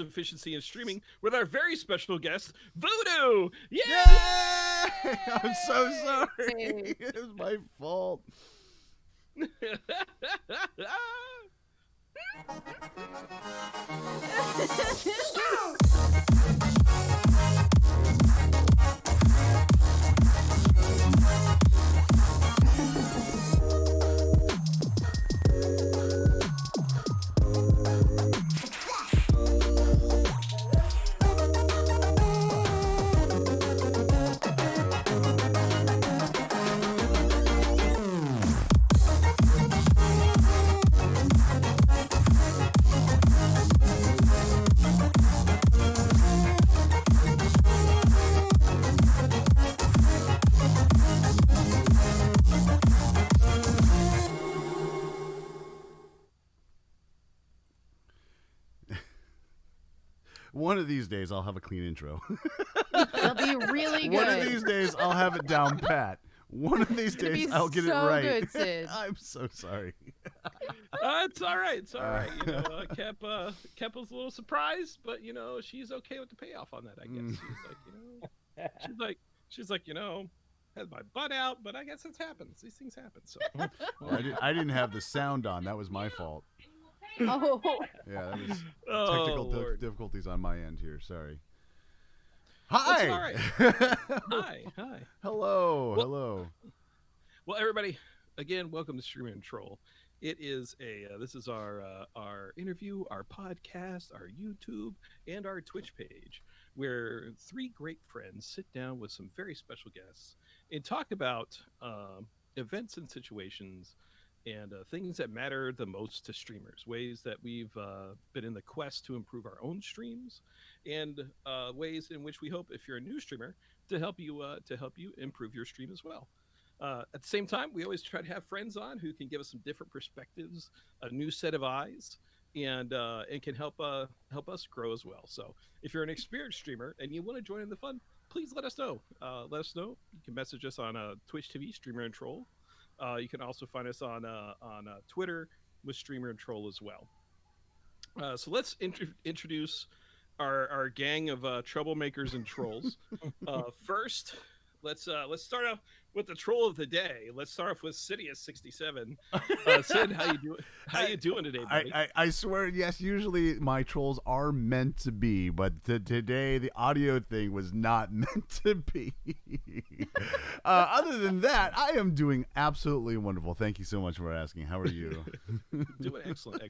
Sufficiency in Streaming with our very special guest, Voodoo. Yay! Yay! I'm so sorry. It's my fault. One of these days, I'll have a clean intro. It'll be really good. One of these days, I'll have it down pat. One of these days, I'll get it right. Good, Sid. I'm so sorry. It's all right. It's all right. You know, Kep was a little surprised, but she's okay with the payoff on that. I guess she's like, had my butt out, but I guess it happens. These things happen. So I didn't have the sound on. That was my fault. Oh. Yeah, that was technical difficulties on my end here. Sorry. Hi. All right. Hi. Hello. Well, everybody, again, welcome to Streamer and Troll. It is this is our interview, our podcast, our YouTube, and our Twitch page, where three great friends sit down with some very special guests and talk about events and situations and things that matter the most to streamers, ways that we've been in the quest to improve our own streams, and ways in which we hope, if you're a new streamer, to help you improve your stream as well. At the same time, we always try to have friends on who can give us some different perspectives, a new set of eyes, and can help us grow as well. So if you're an experienced streamer and you want to join in the fun, please let us know. Let us know. You can message us on Twitch TV, Streamer and Troll. You can also find us on Twitter with Streamer and Troll as well. So let's introduce our gang of troublemakers and trolls. First, let's start off with the troll of the day. Let's start off with Sidious67. Sid, how you doing today, buddy? I swear, yes, usually my trolls are meant to be, but today the audio thing was not meant to be. Other than that, I am doing absolutely wonderful. Thank you so much for asking. How are you? Doing excellent.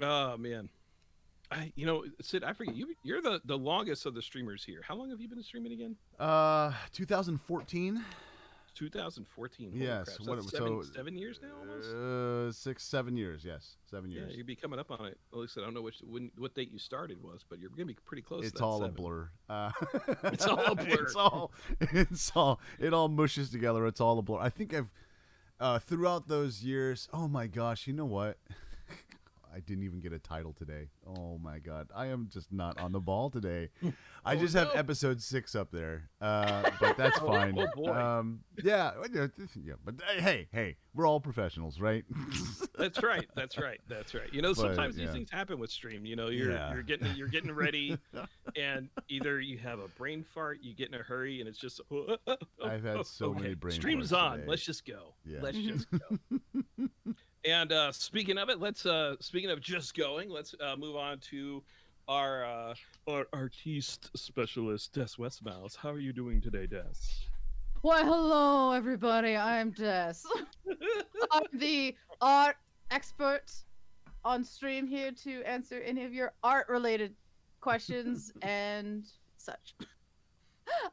Oh, man. Sid, I forget you're the longest of the streamers here. How long have you been streaming again? 2014. 2014. Yes. So 7 years now, almost. 6, 7 years. Yes, 7 years. Yeah, you'd be coming up on it. At least I don't know what date you started was, but you're gonna be pretty close. It's to that all 7. a blur. It's all a blur. It all mushes together. It's all a blur. I think I've throughout those years. Oh my gosh! You know what? I didn't even get a title today. Oh my god, I am just not on the ball today. I just have episode 6 up there, but that's fine. Oh boy. Yeah. But hey, we're all professionals, right? That's right. Sometimes these things happen with stream. You're getting ready, and either you have a brain fart, you get in a hurry, and it's just. I've had so many brain farts. Stream's on. Today. Let's just go. Yeah. Let's just go. And speaking of it, speaking of just going, let's move on to our artiste specialist, Des Westmouse. How are you doing today, Des? Well, hello, everybody. I'm Des. I'm the art expert on stream here to answer any of your art-related questions and such.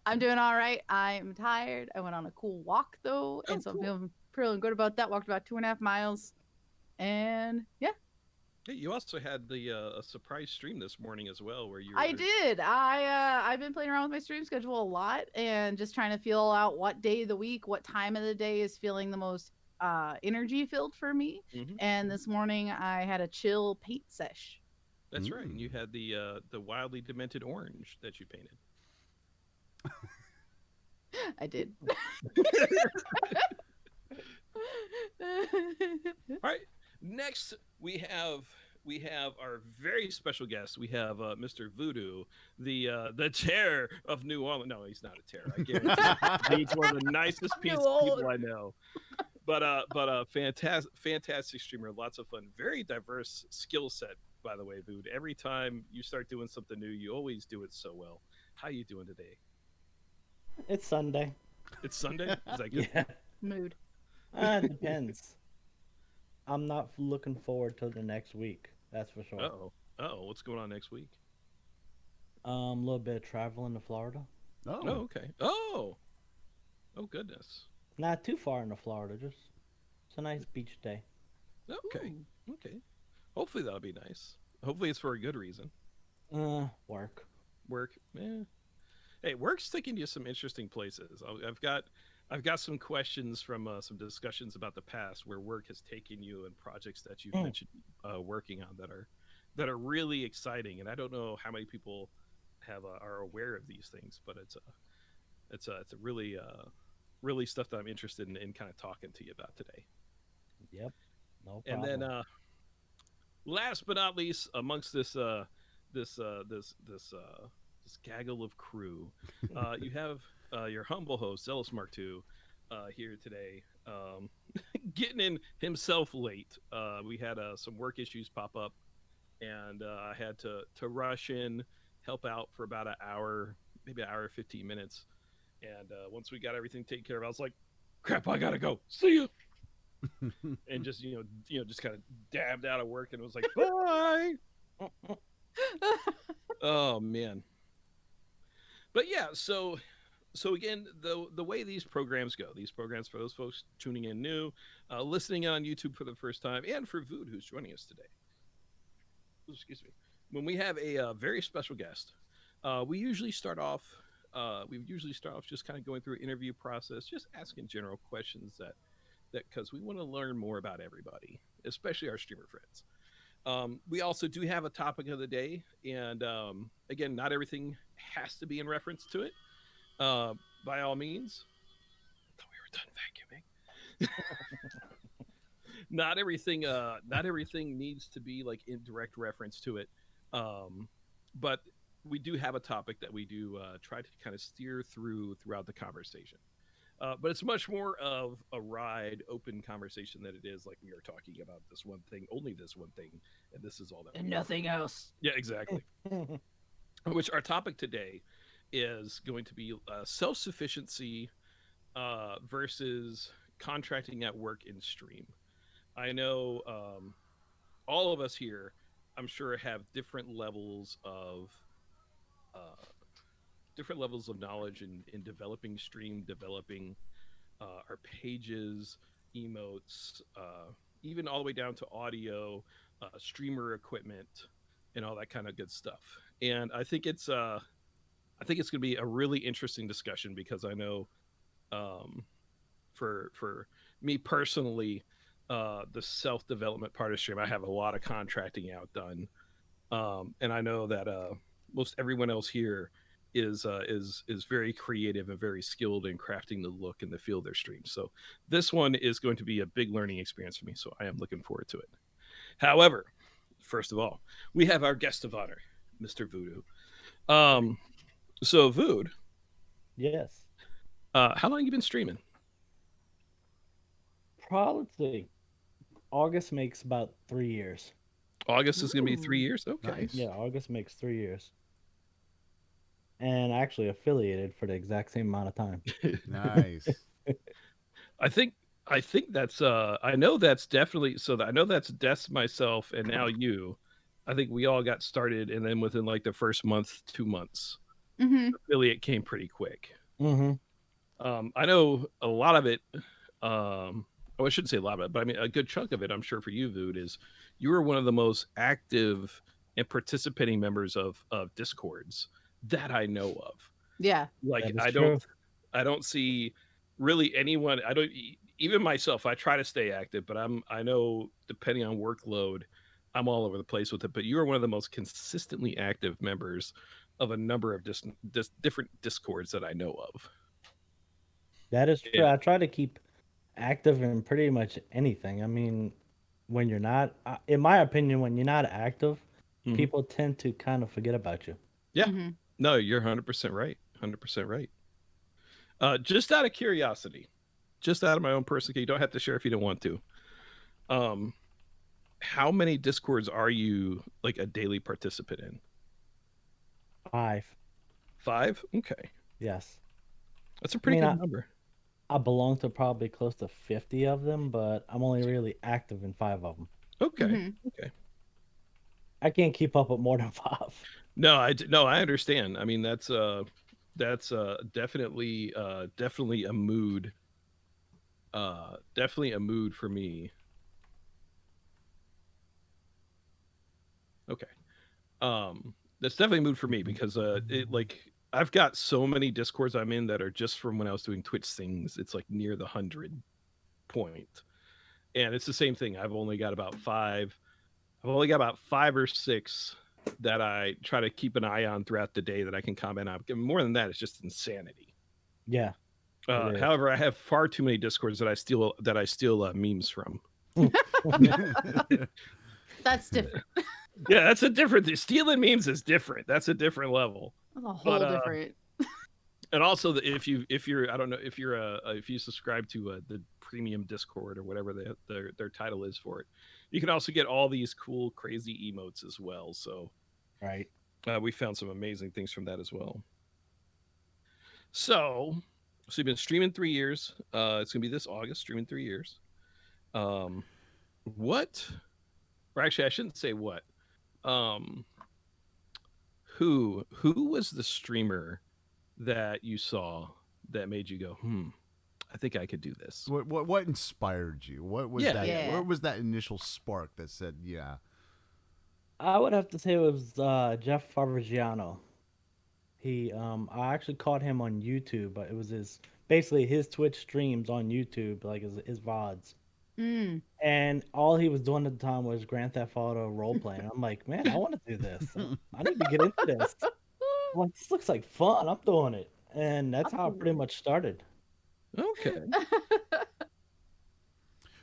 I'm doing all right. I'm tired. I went on a cool walk, though, and so I'm feeling good about that. Walked about 2.5 miles. And yeah. Hey, you also had the a surprise stream this morning as well, where you. I did. I've been playing around with my stream schedule a lot and just trying to feel out what day of the week, what time of the day is feeling the most energy filled for me. Mm-hmm. And this morning I had a chill paint sesh. That's right. And you had the wildly demented orange that you painted. I did. All right. Next, we have we have our very special guest. We have Mr. Voodoo, the chair of New Orleans. No, he's not a chair. I guarantee you. He's one of the nicest New people Orleans. I know. But fantastic streamer, lots of fun, very diverse skill set. By the way, Vood. Every time you start doing something new, you always do it so well. How you doing today? It's Sunday. It's Sunday. Is that good? Yeah. Mood. Depends. I'm not looking forward to the next week. That's for sure. Oh, oh, what's going on next week? A little bit of traveling to Florida. Oh, Oh, okay. Oh, goodness. Not too far into Florida. Just it's a nice beach day. Okay, Ooh. okay. Hopefully that'll be nice. Hopefully it's for a good reason. Work. Work, hey, work's taking you some interesting places. I've got some questions from some discussions about the past where work has taken you and projects that you've mentioned working on that are really exciting. And I don't know how many people have are aware of these things, but it's a really really stuff that I'm interested in kind of talking to you about today. Yep. No And then problem. last but not least, amongst this gaggle of crew, you have your humble host, Zealous Mark II, here today, getting in himself late. We had some work issues pop up, and I had to rush in, help out for about an hour, maybe an hour 15 minutes. And once we got everything taken care of, I was like, "Crap, I gotta go. See you." And just just kind of dabbed out of work and was like, "Bye." Oh man. But yeah, so again, the way these programs for those folks tuning in new, listening on YouTube for the first time, and for Vood who's joining us today. Excuse me. When we have a very special guest, we usually start off. We usually start off just kind of going through an interview process, just asking general questions that because we want to learn more about everybody, especially our streamer friends. We also do have a topic of the day, and again, not everything has to be in reference to it. Uh, by all means, I thought we were done vacuuming. Not everything needs to be like in direct reference to it. Um, but we do have a topic that we do try to kind of steer throughout the conversation. But it's much more of a ride, open conversation than it is like we are talking about this one thing, only this one thing, and this is all that And we nothing else. Yeah, exactly. Which our topic today is going to be self sufficiency versus contracting at work in stream. I know all of us here, I'm sure, have uh, different levels of knowledge in developing stream, developing our pages, emotes, even all the way down to audio, streamer equipment, and all that kind of good stuff. And I think it's going to be a really interesting discussion because I know um, for me personally, the self development part of stream, I have a lot of contracting out done, and I know that most everyone else here is very creative and very skilled in crafting the look and the feel of their streams. So this one is going to be a big learning experience for me. So I am looking forward to it. However, first of all, we have our guest of honor, Mr. Voodoo. Um, so Vood, Yes. how long you been streaming? Probably August makes about 3 years. August is going to be Ooh. 3 years. Okay. nice. Yeah, August makes 3 years. And actually affiliated for the exact same amount of time. Nice. I think I think that's I know that's definitely so that I know that's Des myself and now you. I think we all got started and then within like the first month, 2 months, Mm-hmm. affiliate came pretty quick. Mm-hmm. I know a lot of it. Oh, I shouldn't say a lot of it, but I mean a good chunk of it. I'm sure for you, Vood, is you were one of the most active and participating members of Discords that I know of. Yeah. Like That is I don't true. I don't see really anyone. I don't even myself. I try to stay active, but I know depending on workload, I'm all over the place with it. But you are one of the most consistently active members of a number of different discords that I know of. That is true. And I try to keep active in pretty much anything. I mean, when you're not, in my opinion, when you're not active, Mhm. people tend to kind of forget about you. Yeah. Hmm. No, you're 100% right. 100% right. Just out of curiosity, just out of my own personal, you don't have to share if you don't want to. Um, how many discords are you like a daily participant in? 5, 5? Okay, yes. that's a I pretty mean, good number. I belong to probably close to 50 of them, but I'm only really active in 5 of them. Okay, Hmm. okay. I can't keep up with more than 5. No, I understand. I mean, that's definitely a mood. Definitely a mood for me. Okay. That's definitely a mood for me because it like I've got so many discords I'm in that are just from when I was doing Twitch things. It's like near the 100 point. And it's the same thing. I've only got about 5 or 6 that I try to keep an eye on throughout the day that I can comment on. More than that, it's just insanity. Yeah, it is. However, I have far too many discords that I steal memes from. That's different. Yeah, that's a different. Stealing memes is different. That's a different level. That's a But whole different. and also if you're I don't know if you're if you subscribe to the premium Discord or whatever their title is for it, you can also get all these cool crazy emotes as well. So Right. we found some amazing things from that as well. So you've been streaming 3 years. It's gonna be this August, streaming 3 years. Um, what? Or actually, I shouldn't say what. Um, who was the streamer that you saw that made you go, I think I could do this? what inspired you? What was Yeah, that? yeah. Yeah. What was that initial spark that said, "Yeah"? I would have to say it was Jeff Fabrigiano. I actually caught him on YouTube, but it was basically his Twitch streams on YouTube, like his VODs. Mm. And all he was doing at the time was Grand Theft Auto role playing. I'm like, man, I want to do this. I need to get into this. I'm like, this looks like fun. I'm doing it, and that's how it pretty much started. Okay.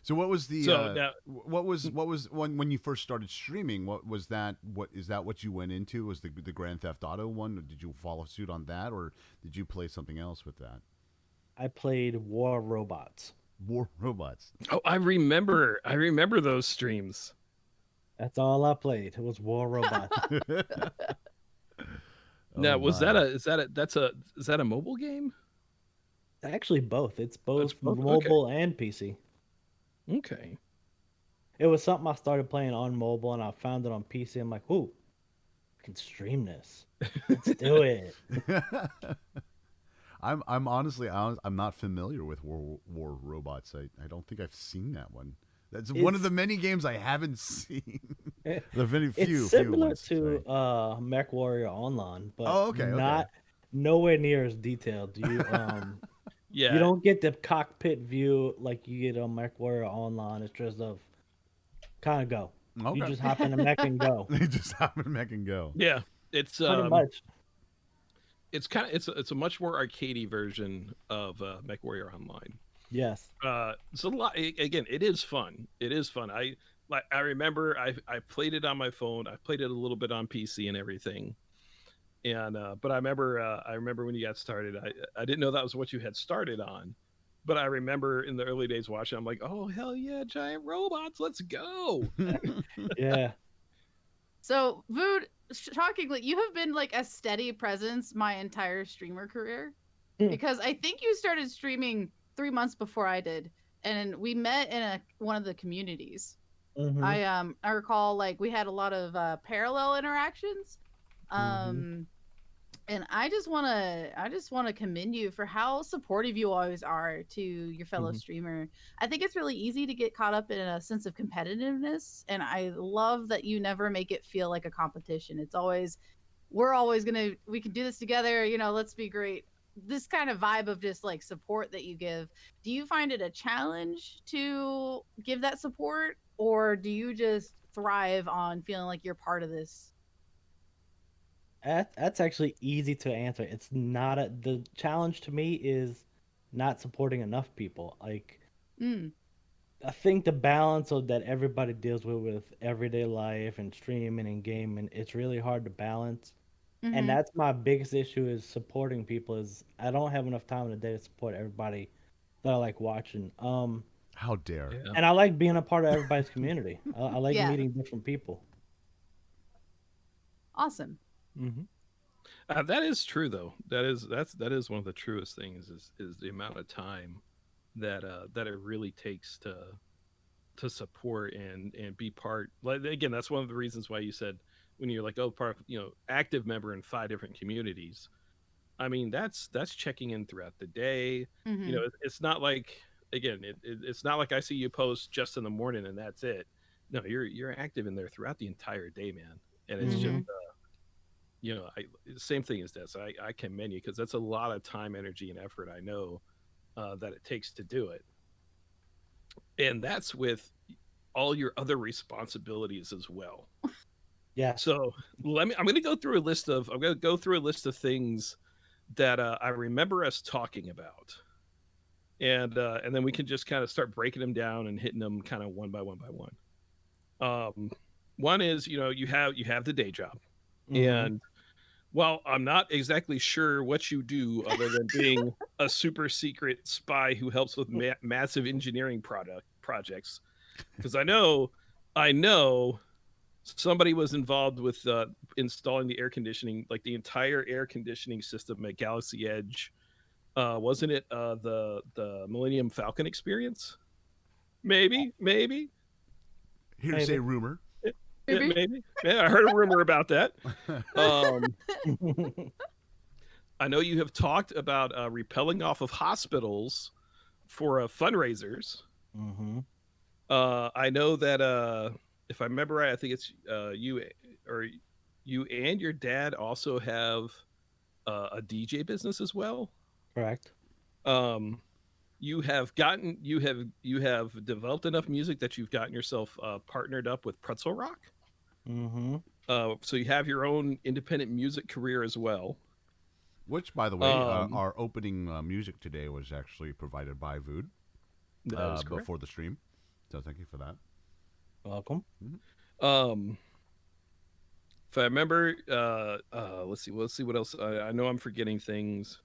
So what was the So now, what was when you first started streaming? What was that? What is that? What you went into was the Grand Theft Auto one? Or did you follow suit on that, or did you play something else with that? I played War Robots. War robots. oh, I remember those streams. That's all I played. It was War Robots. Oh Now, was my! that a is that a that's a is that a mobile game? Actually, both. It's That's both both. Okay. mobile and PC. Okay. It was something I started playing on mobile, and I found it on PC. I'm like, ooh, I can stream this. Let's do it. I'm honestly I'm not familiar with War Robots. I don't think I've seen that one. That's one of It's the many games I haven't seen. eh, The very it's few similar ones. Sorry. to Mech Warrior Online, but Oh, okay, okay. not nowhere near as detailed. You Yeah. don't get the cockpit view like you get on Mech Warrior Online. It's just of kind of go. You Okay. just hop in a mech and go. They just happen to make and go. Yeah. It's Pretty much. it's kind of it's a much more arcadey version of MechWarrior Online. Yes. It's a lot. Again, it is fun. It is fun. I remember I played it on my phone. I played it a little bit on PC and everything. And but I remember when you got started. I didn't know that was what you had started on. But I remember in the early days watching. I'm like, oh hell yeah, giant robots, let's go. Yeah. So, Vood, shockingly, you have been like a steady presence my entire streamer career Hmm. because I think you started streaming 3 months before I did, and we met in one of the communities. Mm-hmm. I recall like we had a lot of parallel interactions. Mm-hmm. Um, and I just want to commend you for how supportive you always are to your fellow Mhm. streamer. I think it's really easy to get caught up in a sense of competitiveness, and I love that you never make it feel like a competition. It's always we can do this together, let's be great. This kind of vibe of just like support that you give. Do you find it a challenge to give that support, or do you just thrive on feeling like you're part of this? That's actually easy to answer. It's not the challenge to me is not supporting enough people. Like Mm. I think the balance of that everybody deals with everyday life and streaming and gaming, it's really hard to balance. And Mm-hmm. that's my biggest issue is supporting people is I don't have enough time in the day to support everybody that I like watching. How dare? Yeah. And I like being a part of everybody's community. I like Yeah. meeting different people. Awesome. Hmm. That is true though. That is one of the truest things is the amount of time that it really takes to support and be part. Like again, that's one of the reasons why you said when you're like, oh, part of, active member in 5 different communities. I mean, that's checking in throughout the day. Mm-hmm. It's not like again, it's not like I see you post just in the morning and that's it. No, you're active in there throughout the entire day, man. And it's just Mm-hmm. Hmm. I same thing as this. I commend you because that's a lot of time, energy, and effort. I know that it takes to do it, and that's with all your other responsibilities as well. Yes. So let me. I'm going to go through a list of. I'm going to go through a list of things that I remember us talking about, and then we can just kind of start breaking them down and hitting them kind of one by one by one. Um, One is you have the day job, Hmm. and well, I'm not exactly sure what you do other than being a super secret spy who helps with massive engineering product projects. Because I know somebody was involved with installing the air conditioning, like the entire air conditioning system at Galaxy Edge. Wasn't it the Millennium Falcon experience? Maybe, Hearsay Maybe. rumor. Maybe. maybe. Yeah, I heard a rumor about that. Um, I know you have talked about repelling off of hospitals for fundraisers. Hmm. I know that if I remember right, I think it's you or you and your dad also have a DJ business as well. Correct. Um, you have developed enough music that you've gotten yourself partnered up with Pretzel Rock. Hmm. So you have your own independent music career as well. Which, by the way, Um, our opening music today was actually provided by Vood that is correct. before the stream. So thank you for that. Welcome. Mhm. Um, if I remember, let's see. Let's see what else. I know I'm forgetting things.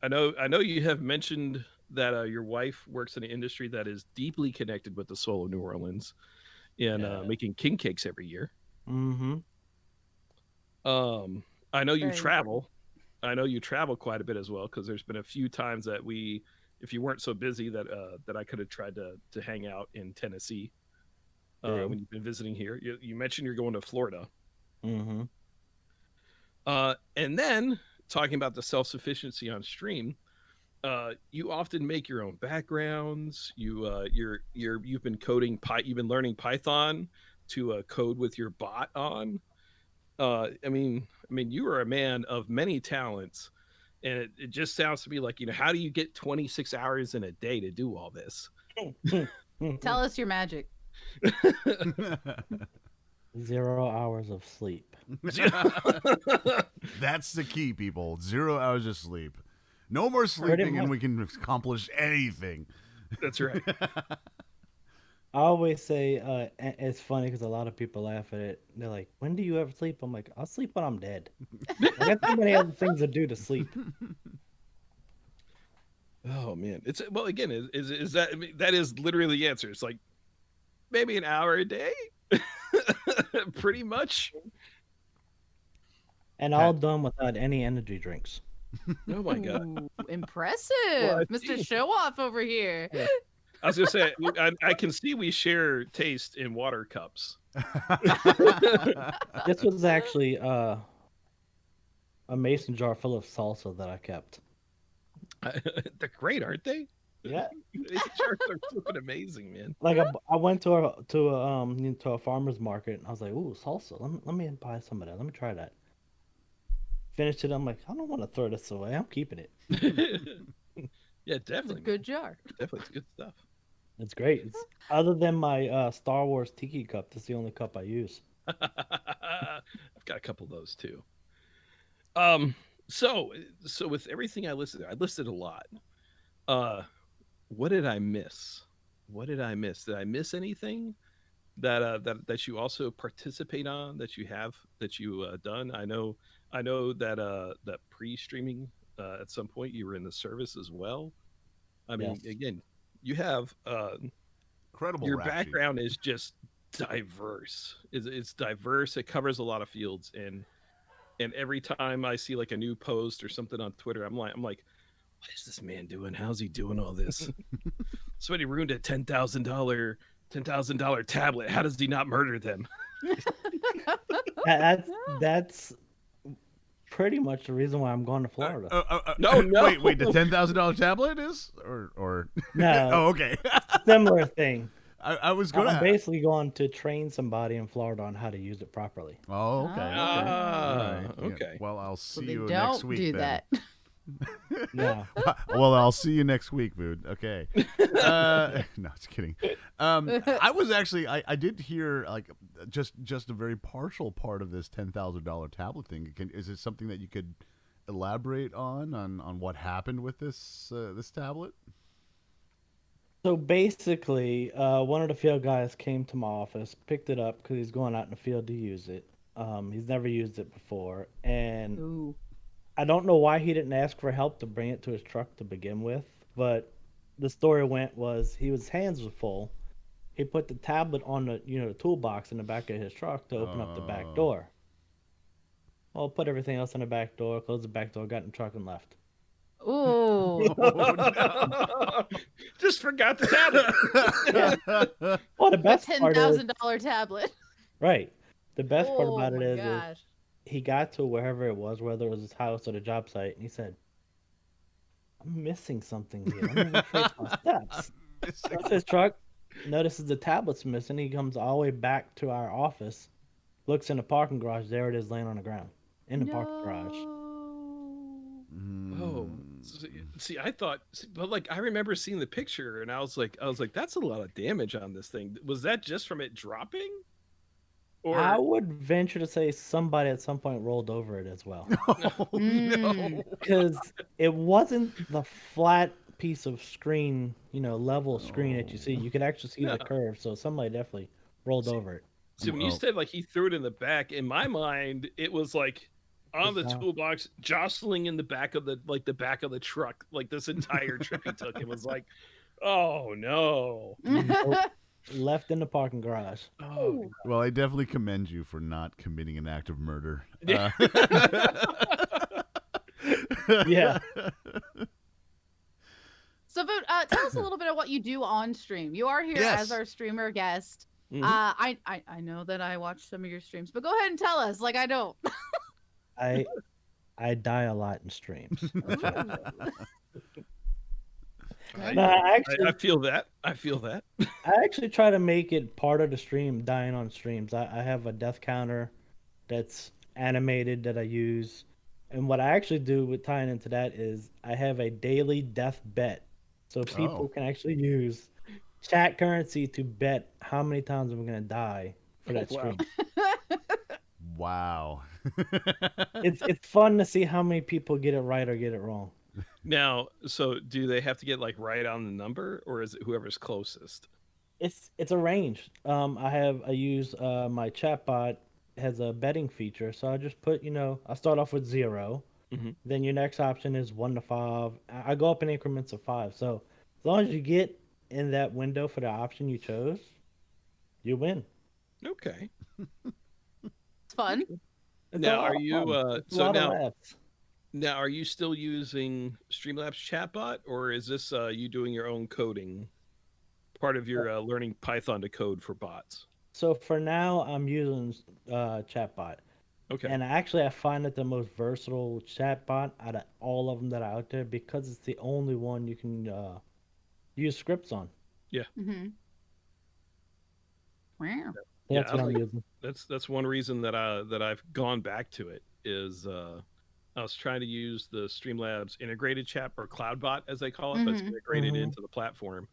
I know you have mentioned that your wife works in an industry that is deeply connected with the soul of New Orleans in Yeah. making king cakes every year. Hmm. Um, I know you Very important. travel. I know you travel quite a bit as well because there's been a few times that if you weren't so busy, that I could have tried to hang out in Tennessee True. when you've been visiting here. You mentioned you're going to Florida, Hmm. and then talking about the self sufficiency on stream. You often make your own backgrounds. You've been coding you've been learning Python to code with your bot on. I mean, you are a man of many talents, and it just sounds to me like how do you get 26 hours in a day to do all this? Tell us your magic. 0 hours of sleep. That's the key, people. 0 hours of sleep. No more Pretty sleeping, and much. we can accomplish anything. That's right. I always say it's funny because a lot of people laugh at it. They're like, "When do you ever sleep?" I'm like, "I'll sleep when I'm dead. I got too many other things to do to sleep." Oh man, it's well again. Is that I mean, that is literally the answer? It's like maybe an hour a day, pretty much. And all Pat, done without any energy drinks. Oh my god. Ooh, Well, I impressive, Mr. see. Show Off over here. Yeah. I was gonna say I can see we share taste in water cups. This was actually a mason jar full of salsa that I kept. They're great, aren't they? Yeah. These charts are flipping amazing, man. Like I went to a farmer's market and I was like, "Ooh, salsa. Let me buy some of that. Let me try that." Finished it. I'm like, I don't want to throw this away. I'm keeping it. Yeah, It's a definitely, man. good jar. Definitely, it's good stuff. It's great. It's other than my Star Wars tiki cup. That's the only cup I use. I've got a couple of those too. Um, so with everything I listed a lot. Uh, what did I miss? what did I miss? Did I miss anything that you also participate on, that you have, that you done? I know that that pre-streaming at some point you were in the service as well. I mean, Yes. again, you have Incredible your rap sheet. background is just diverse. It's diverse. It covers a lot of fields, and every time I see like a new post or something on Twitter, I'm like, what is this man doing? How's he doing all this? Somebody ruined a $10,000 tablet. How does he not murder them? That's pretty much the reason why I'm going to Florida. No, no. Wait, the $10,000 tablet is, or No, oh, okay. similar thing. I was I'm gonna. basically going to train somebody in Florida on how to use it properly. Oh, okay, okay, all right. Yeah. Okay. Well, I'll So see they you don't next week do then. that. Yeah. Well, I'll see you next week, dude. Okay. No, just kidding. I was actually, I did hear like just a very partial part of this $10,000 tablet thing. Is it something that you could elaborate on what happened with this tablet? So basically, one of the field guys came to my office, picked it up because he's going out in the field to use it. He's never used it before, and Ooh. I don't know why he didn't ask for help to bring it to his truck to begin with. But the story went was his hands were full. He put the tablet on the toolbox in the back of his truck to open up the back Oh. door. Well, put everything else in the back door, closed the back door, got in the truck, and left. Ooh. Oh, no. Just forgot the tablet. Well, the A best part is $10,000 tablet. right. The best part Oh about it my is gosh. he got to wherever it was, whether it was his house or the job site, and he said, "I'm missing something here. Let me retrace my steps." That's his truck. Notices the tablet's missing. He comes all the way back to our office, looks in the parking garage. There it is, laying on the ground in the parking garage. Oh, see, I thought, but like I remember seeing the picture, and I was like, that's a lot of damage on this thing. Was that just from it dropping, I or would venture to say somebody at some point rolled over it as well, Oh, no. because it wasn't the flat piece of screen, level screen that you see. You could actually see no? the curve, so somebody definitely rolled See, over it. see, when you Oh. said like he threw it in the back, in my mind, it was like on the Uh, toolbox, jostling in the back of the back of the truck, like this entire trip he took. It was like, oh no, Nope. Left in the parking garage. oh. Ooh. Well, I definitely commend you for not committing an act of murder. Yeah. Yeah. So, Vote, tell us a little bit of what you do on stream. You are here Yes. as our streamer guest. Mhm. I know that I watch some of your streams, but go ahead and tell us. Like I don't. I I die a lot in streams. That's what I, No, I feel that. I feel that. I actually try to make it part of the stream, dying on streams. I have a death counter that's animated that I use. And what I actually do with tying into that is I have a daily death bet. So people Oh. can actually use chat currency to bet how many times I'm going to die for that Oh, wow. stream. Wow. It's fun to see how many people get it right or get it wrong. Now, so do they have to get like right on the number, or is it whoever's closest? It's a range. I use my chatbot has a betting feature, so I just put I start off with 0. Mhm. Then your next option is 1 to 5. I go up in increments of 5. So as long as you get in that window for the option you chose, you win. Okay. It's fun. It's Now, a lot are of you fun. It's a so lot of now laughs. now are you still using Streamlabs chatbot, or is this you doing your own coding, part of your learning Python to code for bots? So for now, I'm using chatbot, Okay. and actually I find it the most versatile chatbot out of all of them that are out there because it's the only one you can use scripts on. Mm-hmm. Wow. Yeah, That's I what I'm like using. that's one reason that I've gone back to it is I was trying to use the Streamlabs integrated chat, or CloudBot as they call it, but it's Mhm. integrated Mhm. into the platform,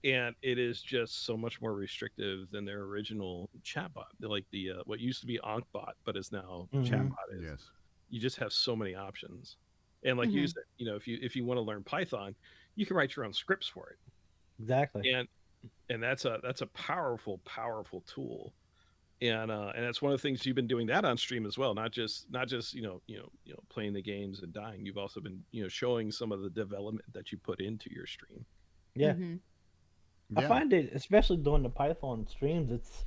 and it is just so much more restrictive than their original chatbot. Like the what used to be AnkBot, but is now Mhm. chatbot is. Yes. You just have so many options, and like you Mhm. said, if you want to learn Python, you can write your own scripts for it. Exactly. And and that's a powerful tool. And that's one of the things you've been doing that on stream as well, not just playing the games and dying. You've also been showing some of the development that you put into your stream. Yeah, Mm-hmm. I Yeah. find it, especially doing the Python streams, it's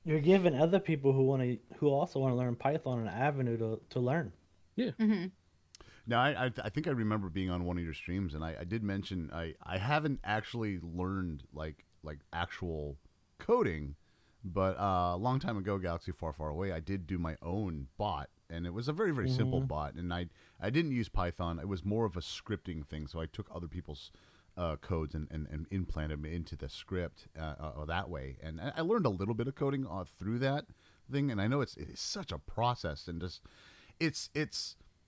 you're giving other people who also want to learn Python an avenue to learn. Yeah. Mm-hmm. Now, I think I remember being on one of your streams, and I did mention I haven't actually learned like actual coding, but a long time ago, Galaxy Far Far Away, I did do my own bot, and it was a very simple Hmm. bot, and I didn't use Python. It was more of a scripting thing, so I took other people's codes and implanted them into the script that way, and I learned a little bit of coding through that thing, and I know it's such a process, and just it's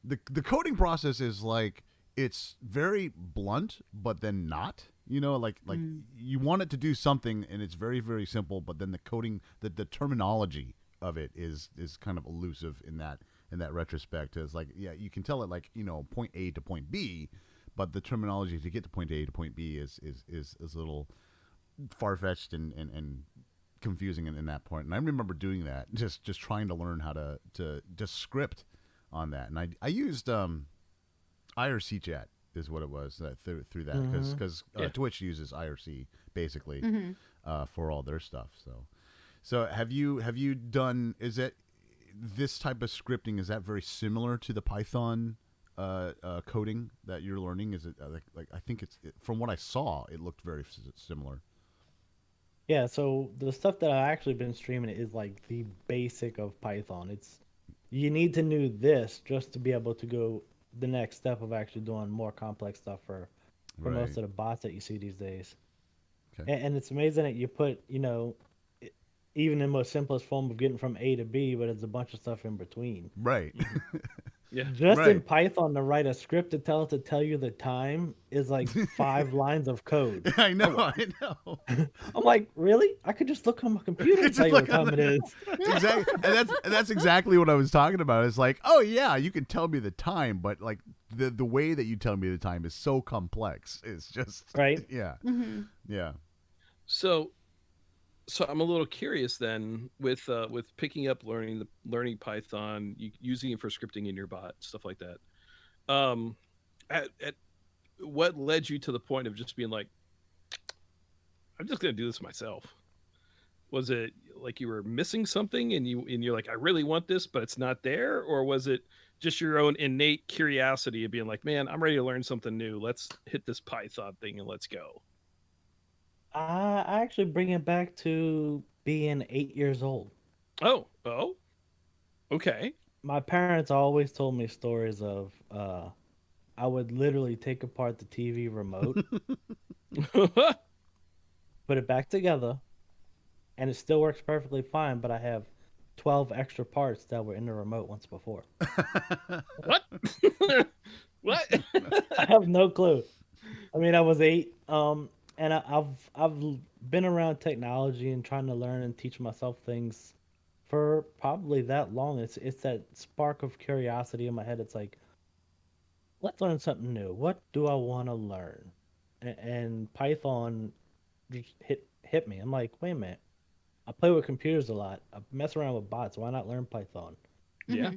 the coding process is like it's very blunt but then not, like Mm. you want it to do something and it's very simple, but then the coding, the terminology of it is kind of elusive in that retrospect. It's like, yeah, you can tell it like, point A to point B, but the terminology to get to point A to point B is a little far-fetched and confusing in that point. And I remember doing that, just trying to learn how to just script on that. And I used IRC chat is what it was through that, Hmm. because Yeah. Twitch uses IRC basically Mm-hmm. for all their stuff. So have you done, is it this type of scripting, is that very similar to the Python coding that you're learning? Is it like I think from what I saw, it looked very similar. Yeah, so the stuff that I've actually been streaming is like the basic of Python. It's you need to know this just to be able to go the next step of actually doing more complex stuff for most Right. of the bots that you see these days. Okay. And it's amazing that you put, e- even the most simplest form of getting from A to B, but it's a bunch of stuff in between. Right. Hmm. Yeah. Just in Right. Python to write a script to tell you the time is like 5 lines of code. I know. Oh wow. I know. I'm like, really? I could just look on my computer and It's tell just you what like on time it is. exactly, and that's exactly what I was talking about. It's like, oh yeah, you can tell me the time, but like the way that you tell me the time is so complex. It's just Right? yeah, Mm-hmm. yeah. So so I'm a little curious then with picking up learning Python, using it for scripting in your bot, stuff like that. Um, at what led you to the point of just being like, I'm just gonna do this myself? Was it like you were missing something and you're like, I really want this, but it's not there, or was it just your own innate curiosity of being like, man, I'm ready to learn something new. Let's hit this Python thing and let's go. I actually bring it back to being 8 years old. Oh, okay. My parents always told me stories of I would literally take apart the TV remote, put it back together, and it still works perfectly fine, but I have 12 extra parts that were in the remote once before. What? What? I have no clue. I mean, I was 8, and I've been around technology and trying to learn and teach myself things for probably that long. It's that spark of curiosity in my head. It's like, let's learn something new. What do I want to learn? And Python just hit me. I'm like, wait a minute. I play with computers a lot. I mess around with bots. Why not learn Python? Yeah, Mm-hmm.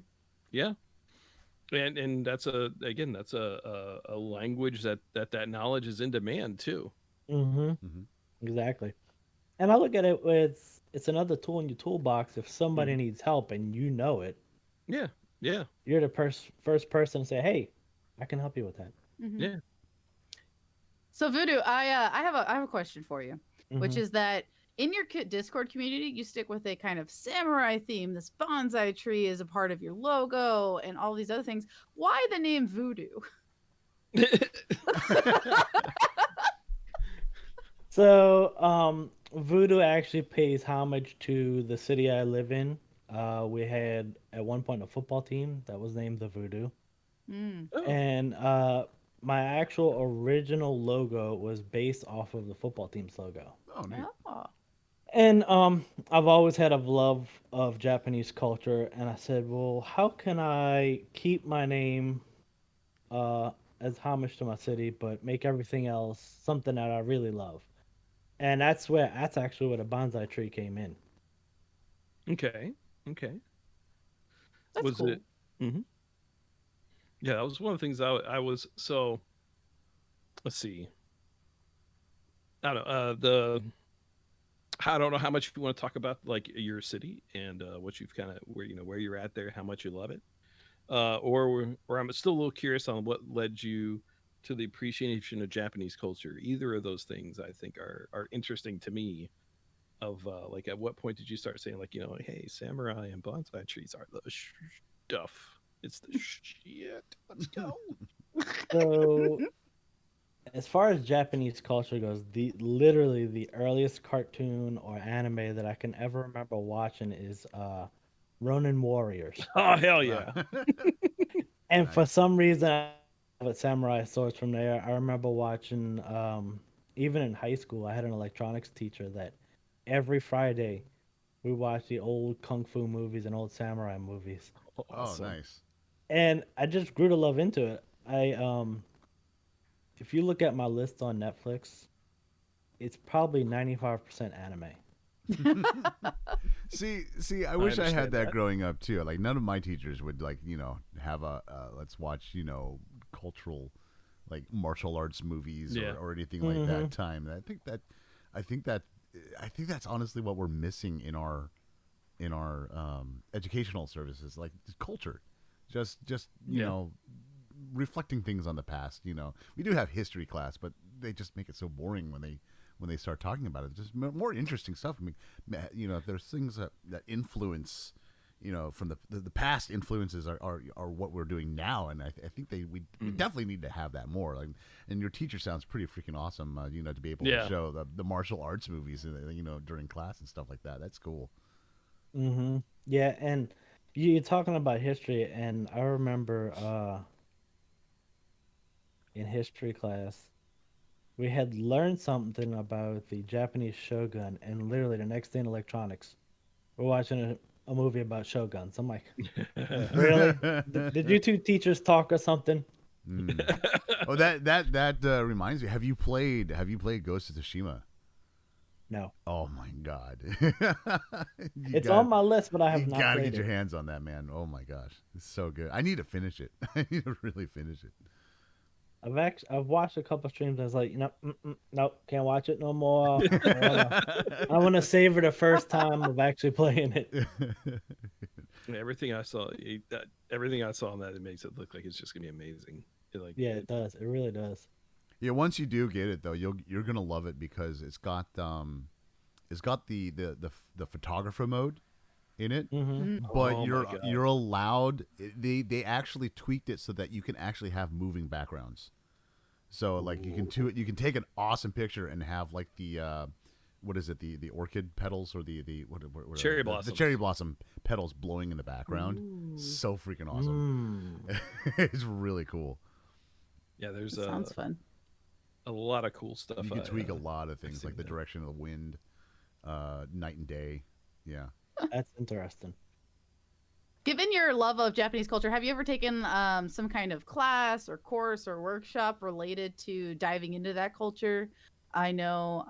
yeah. And that's a language that knowledge is in demand too. Mm-hmm. Hmm. Exactly. And I look at it with it's another tool in your toolbox. If somebody Hmm. needs help and you know it, Yeah, yeah, you're the first person to say, "Hey, I can help you with that." Mm-hmm. yeah. So Voodoo, I have a question for you, which Hmm. is that in your Discord community, you stick with a kind of samurai theme. This bonsai tree is a part of your logo, and all these other things. Why the name Voodoo? So, Voodoo actually pays homage to the city I live in. We had at one point a football team that was named the Voodoo, Mm. Oh, and my actual original logo was based off of the football team's logo. Oh, neat. Oh. And I've always had a love of Japanese culture, and I said, well, how can I keep my name uh, as homage to my city, but make everything else something that I really love? and that's actually where the bonsai tree came in. Okay. Okay. That's Was cool. it? Hmm. Yeah, that was one of the things I was. So let's see. I don't know. I don't know how much you want to talk about like your city and what you've kind of where where you're at there, how much you love it, or I'm still a little curious on what led you to the appreciation of Japanese culture. Either of those things I think are interesting to me. Of like, at what point did you start saying like like, hey, samurai and bonsai trees are the stuff. It's the shit. Let's go. So as far as Japanese culture goes, the literally the earliest cartoon or anime that I can ever remember watching is Ronin Warriors. Oh hell Uh, yeah. And for nice. some reason, I have samurai swords from there. I remember watching, even in high school, I had an electronics teacher that every Friday we watched the old kung fu movies and old samurai movies. Oh, Awesome. nice. And I just grew to love into it. If you look at my list on Netflix, it's probably 95% anime. See, I I wish I had understand that that. growing up too. Like none of my teachers would like, have a let's watch, cultural like martial arts movies Yeah. or anything like Hmm. that time. And I think that I think that's honestly what we're missing in our educational services, like culture. Just, Yeah. reflecting things on the past. We do have history class, but they just make it so boring when they start talking about it. Just more interesting stuff. I mean, if there's things that influence, from the past influences are what we're doing now, and I think we Mm. definitely need to have that more. Like, and your teacher sounds pretty freaking awesome. To be able to Yeah. show the martial arts movies, during class and stuff like that. That's cool. Hmm. Yeah, and you're talking about history, and I remember in history class, we had learned something about the Japanese shogun, and literally the next day in electronics, we're watching a movie about shoguns. I'm like, really? Did you two teachers talk or something? Mm. Oh, that reminds me. Have you played Ghost of Tsushima? No. Oh my god, you It's got on my list, but I you have not gotta played get your it. hands on that, man. Oh my gosh, it's so good. I need to finish it. I need to really finish it. I've watched a couple streams. And I was like, nope, can't watch it no more. I wanna savor the first time of actually playing it. Everything I saw, everything I saw on that, it makes it look like it's just gonna be amazing. Like Yeah, it does. It really does. Yeah, once you do get it though, you're gonna love it because it's got the photographer mode in it, Hmm. Mm. but oh my you're god. allowed. They actually tweaked it so that you can actually have moving backgrounds. So like you can take an awesome picture and have like the what is it, the orchid petals or the what are they? Cherry The cherry blossoms. blossom petals blowing in the background. Ooh, So freaking awesome. Mm. It's really cool. Yeah, there's that sounds fun. a lot of cool stuff. You can tweak a lot of I've things like seen the there. direction of the wind, night and day. Yeah. That's interesting. Given your love of Japanese culture, have you ever taken some kind of class or course or workshop related to diving into that culture? I know,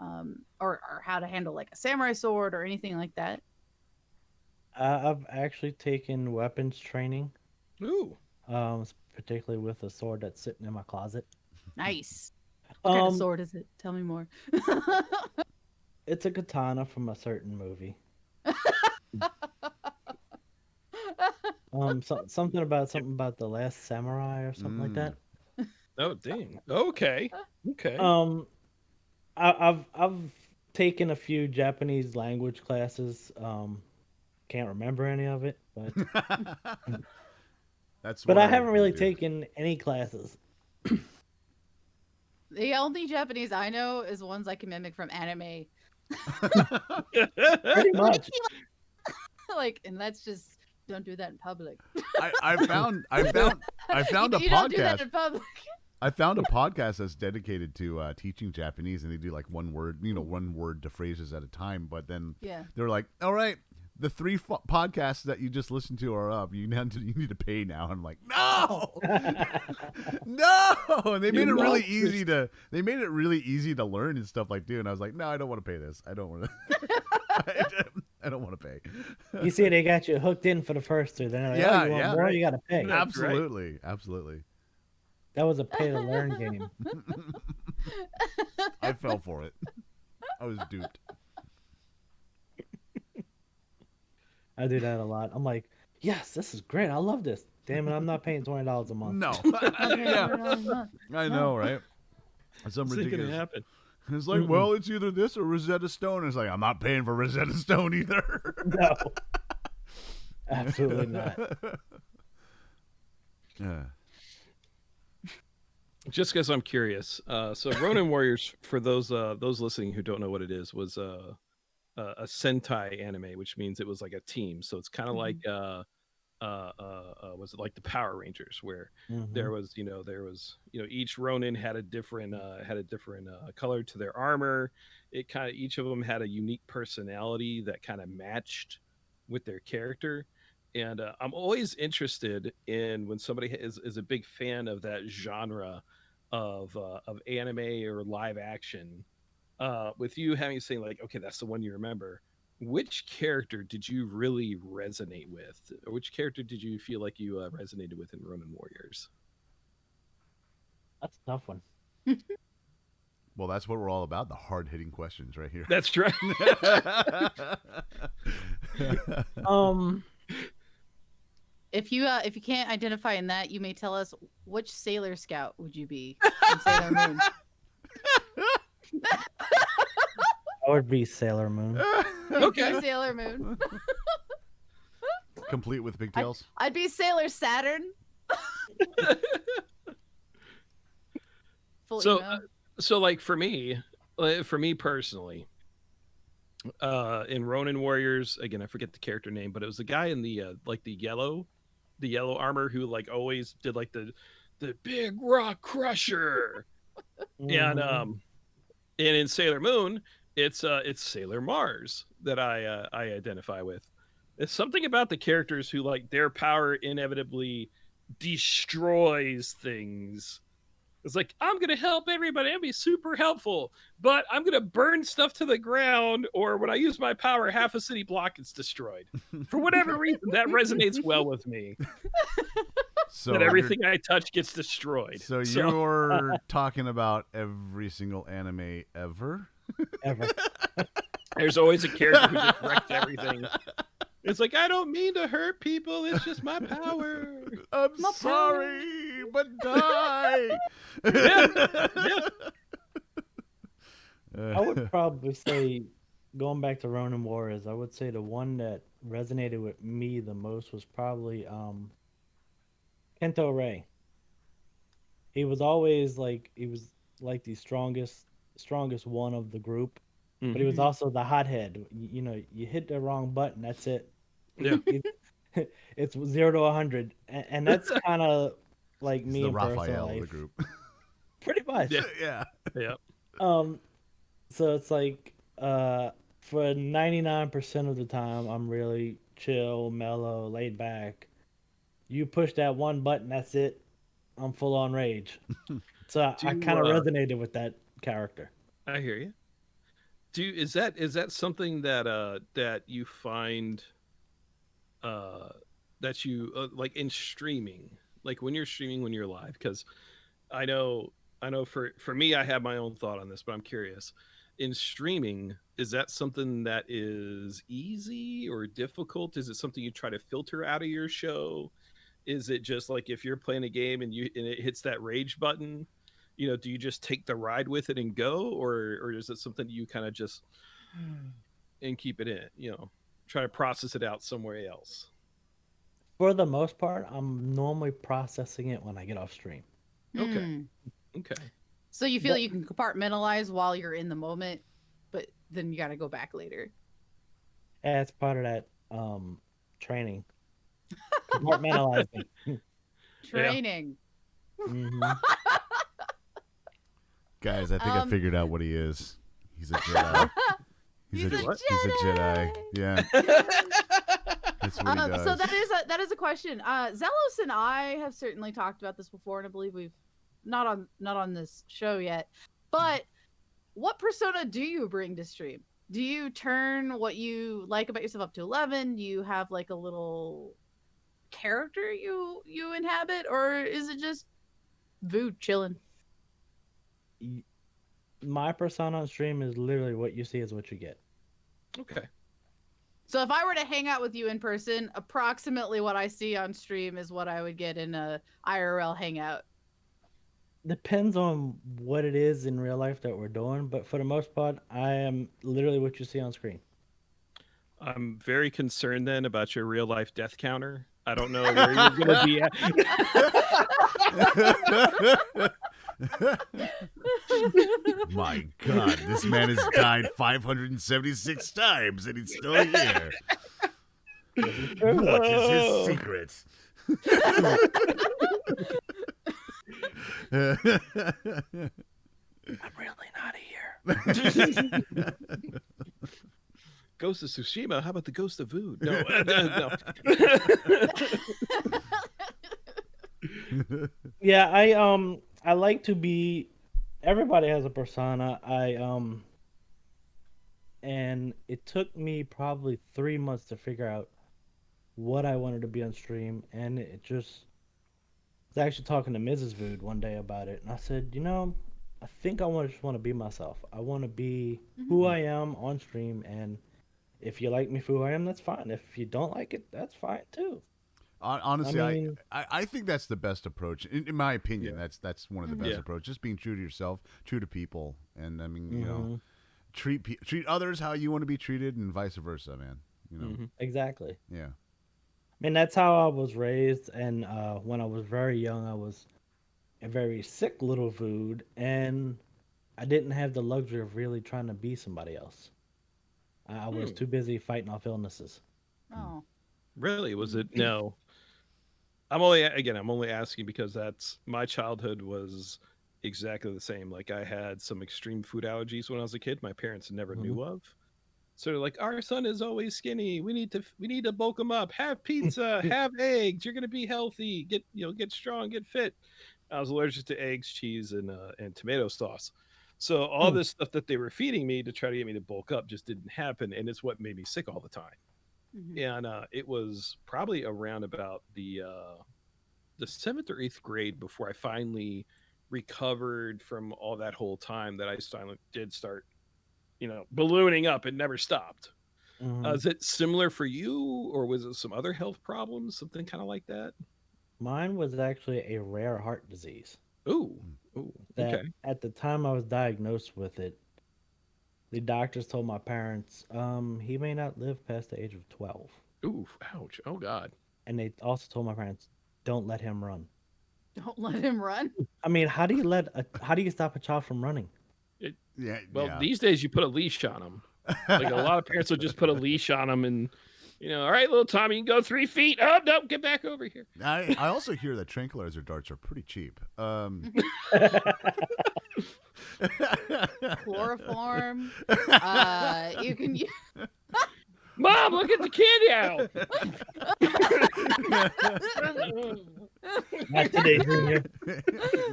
or how to handle like a samurai sword or anything like that. I've actually taken weapons training, Ooh. particularly with a sword that's sitting in my closet. Nice. What kind of Um, sword is it? Tell me more. it's a katana from a certain movie. Something about the Last Samurai or something like Mm. that. Oh dang. Okay. Okay. Um, I've taken a few Japanese language classes. Can't remember any of it, but That's but what I I haven't do really too. taken any classes. The only Japanese I know is ones I can mimic from anime. Pretty much. Like, and that's just don't do that in public. I found a You don't do that podcast. in public. I found a podcast that's dedicated to teaching Japanese, and they do like one word to phrases at a time. But then Yeah. they're like, "All right, the three podcasts that you just listened to are up. You need to pay now. And I'm like, no, no. And they made it really easy to. They made it really easy to learn and stuff like, dude. And I was like, no, I don't want to pay this. I don't want to. I don't want to pay. You see, they got you hooked in for the first two. Then they're like, Yeah, oh, you want yeah. more? You got to pay. That's Absolutely, absolutely. That was a pay to learn game. I fell for it. I was duped. I do that a lot. I'm like, yes, this is great. I love this. Damn it, I'm not paying $20 a month. No. Yeah. I know, right? Some It's gonna ridiculous. happen. It's like, well, it's either this or Rosetta Stone. It's like, I'm not paying for Rosetta Stone either. No, absolutely not. Yeah. Just because I'm curious, so Ronin Warriors, for those listening who don't know what it is, was a Sentai anime, which means it was like a team. So it's kind of like was it like the Power Rangers, where there was each Ronin had a different color to their armor. It kind of each of them had a unique personality that kind of matched with their character. And I'm always interested in when somebody is a big fan of that genre of anime or live action. With you having saying like, okay, that's the one you remember. Which character did you really resonate with, or which character did you feel like you resonated with in Ronin Warriors? That's a tough one. Well, that's what we're all about. The hard-hitting questions right here. That's right. If you can't identify in that, you may tell us which Sailor Scout would you be in Sailor Moon. I would be Sailor Moon. Okay. Sailor Moon. Complete with pigtails. I'd be Sailor Saturn. Full So, emo. so like for me personally, in Ronin Warriors, again, I forget the character name, but it was the guy in the like the yellow armor who like always did like the big rock crusher. And in Sailor Moon, it's Sailor Mars that I identify with. It's something about the characters who like their power inevitably destroys things. It's like, I'm gonna help everybody and be super helpful, but I'm gonna burn stuff to the ground, or when I use my power, half a city block gets destroyed. For whatever reason, that resonates well with me. So That everything I touch gets destroyed. So you're talking about every single anime ever? Ever. There's always a character who just wrecks everything. It's like, I don't mean to hurt people. It's just my power. I'm sorry, but die. Yeah. I would probably say, going back to Ronin Warriors, I would say the one that resonated with me the most was probably Kento Ray. He was always like the strongest one of the group, but he was also the hothead. You know, you hit the wrong button, that's it. Yeah. It's 0 to 100, and that's kind of like me the in Raphael personal of the life. group. Pretty much. Yeah. Yeah. So it's like for 99% of the time, I'm really chill, mellow, laid back. You push that one button, that's it. I'm full on rage. So I kind of resonated with that character. I hear you. Is that something that you find that you like in streaming, like when you're streaming when you're live? Because I know for me, I have my own thought on this, but I'm curious. In streaming, is that something that is easy or difficult? Is it something you try to filter out of your show? Is it just like if you're playing a game and it hits that rage button, you know, do you just take the ride with it and go, or is it something you kind of just and keep it in, you know, try to process it out somewhere else? For the most part, I'm normally processing it when I get off stream. Okay. Okay. So you feel you can compartmentalize while you're in the moment, but then you got to go back later. Yeah, it's part of that training. Compartmentalizing. Training. Guys, I think I figured out what he is. He's a Jedi. He's He's a a what? he's a Jedi. Yeah, that's what he does. So that is a question. Zelos and I have certainly talked about this before, and I believe we've not on this show yet. But what persona do you bring to stream? Do you turn what you like about yourself up to 11? Do you have like a little character you inhabit, or is it just Vood chilling? My persona on stream is literally what you see is what you get. Okay. So if I were to hang out with you in person, approximately what I see on stream is what I would get in a IRL hangout. Depends on what it is in real life that we're doing, but for the most part, I am literally what you see on screen. I'm very concerned then about your real life death counter. I don't know where you're gonna be at. My God, this man has died 576 times and he's still here. What is his secret? I'm really not here. Ghost of Tsushima. How about the Ghost of Vood? No. Yeah, I like to be. Everybody has a persona. And it took me probably 3 months to figure out what I wanted to be on stream, and it just. I was actually talking to Mrs. Vood one day about it, and I said, I think I just want to be myself. I want to be who I am on stream, and if you like me for who I am, that's fine. If you don't like it, that's fine too. Honestly, I mean- I think that's the best approach. In my opinion, Yeah. that's one of the best Yeah. approaches. Just being true to yourself, true to people, and I mean, Mhm. treat others how you want to be treated, and vice versa, man. Mhm. Exactly. Yeah. I mean, that's how I was raised, and when I was very young, I was a very sick little Vood, and I didn't have the luxury of really trying to be somebody else. I was too busy fighting off illnesses. Oh. Really? Was it? No. I'm only asking because that's my childhood was exactly the same. Like I had some extreme food allergies when I was a kid. My parents never knew of. So they're like, our son is always skinny. We need to bulk him up. Have pizza. Have eggs. You're gonna be healthy. Get strong. Get fit. I was allergic to eggs, cheese, and tomato sauce. So all this stuff that they were feeding me to try to get me to bulk up just didn't happen, and it's what made me sick all the time. And it was probably around about the 7th or 8th grade before I finally recovered from all that whole time that I finally did start, ballooning up. It never stopped. Mhm. Is it similar for you, or was it some other health problems, something kind of like that? Mine was actually a rare heart disease Ooh, ooh, that okay. at the time I was diagnosed with it, the doctors told my parents, he may not live past the age of 12. Ooh, ouch. Oh God. And they also told my parents, don't let him run. Don't let him run. I mean, how do you stop a child from running? Yeah. Well, yeah. these days you put a leash on them. Like a lot of parents will just put a leash on them, and all right, little Tommy, you can go 3 feet. Oh no, get back over here. I also hear that tranquilizer darts are pretty cheap. Chloroform. You can use. Mom, look at the candy owl. Not today, Junior.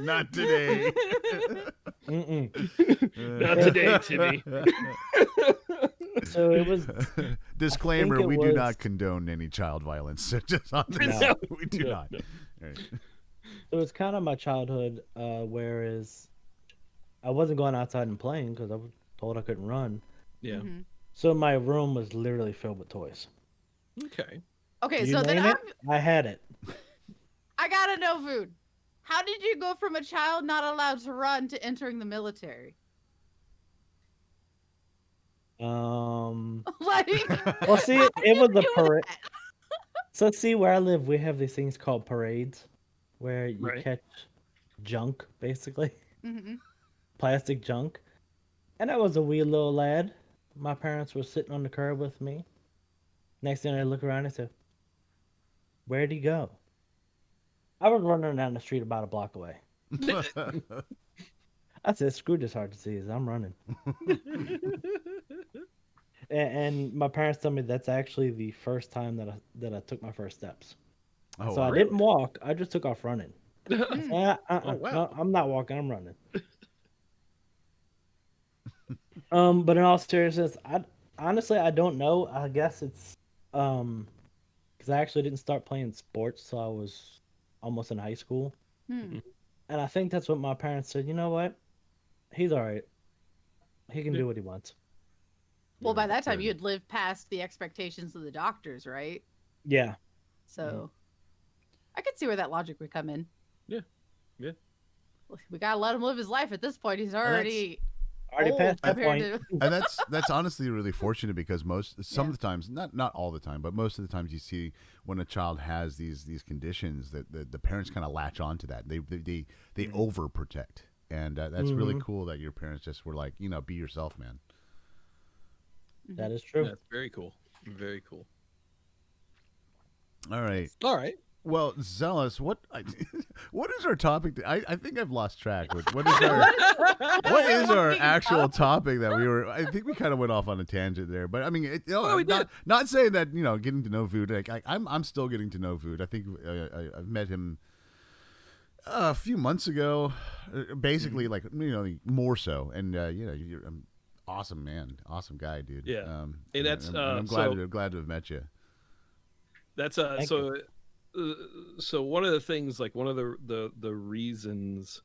Not today. Not today, Timmy. So it was. Disclaimer: it we do was- not condone any child violence. So just on this, No. we do not. No. All right. It was kind of my childhood, whereas I wasn't going outside and playing because I was told I couldn't run. Yeah. So my room was literally filled with toys. Okay. Okay, You so then name it, I had it. I gotta know, Vood. How did you go from a child not allowed to run to entering the military? Like, Well, see, how it did was you a do parade. that? So see, where I live, we have these things called parades, where you Right. catch junk, basically Mhm. plastic junk. And I was a wee little lad. My parents were sitting on the curb with me. Next thing I look around and said, "Where'd he go?" I was running down the street about a block away. I said, "Screw this heart disease. I'm running." and my parents tell me that's actually the first time that I took my first steps. And Oh so I wow. didn't walk. I just took off running. I Hmm. said, Oh wow. no, I'm not walking. I'm running. But in all seriousness, I honestly I don't know. I guess it's um because I actually didn't start playing sports till I was almost in high school, Hmm. and I think that's what my parents said. You know what? He's all right. He can Yeah. do what he wants. Well, by Good. that time, you Good. had lived past the expectations of the doctors, right? Yeah. So I could see where that logic would come in. Yeah. Yeah. We gotta let him live his life at this point. He's And that's already Already old past that compared point. to. and that's honestly really fortunate because some Yeah. of the times, not all the time, but most of the times you see when a child has these conditions that the parents kind of latch on to that. They overprotect, and that's really Mm-hmm. cool that your parents just were like, be yourself, man. Mhm. That is true. That's very cool. Very cool. All right. Yes. All right. Well, Zealous, what is our topic? I think I've lost track. What is our what is our Talking actual about- topic that we were? I think we kind of went off on a tangent there, but I mean, Oh, we I'm not did. not saying that getting to know Vood. Like I'm still getting to know Vood. I think I've met him a few months ago, basically like more so, and you're an awesome man, awesome guy, dude. Yeah. Hey, And that's I'm so glad to have met you. that's Thank you. so one of the things, like one of the reasons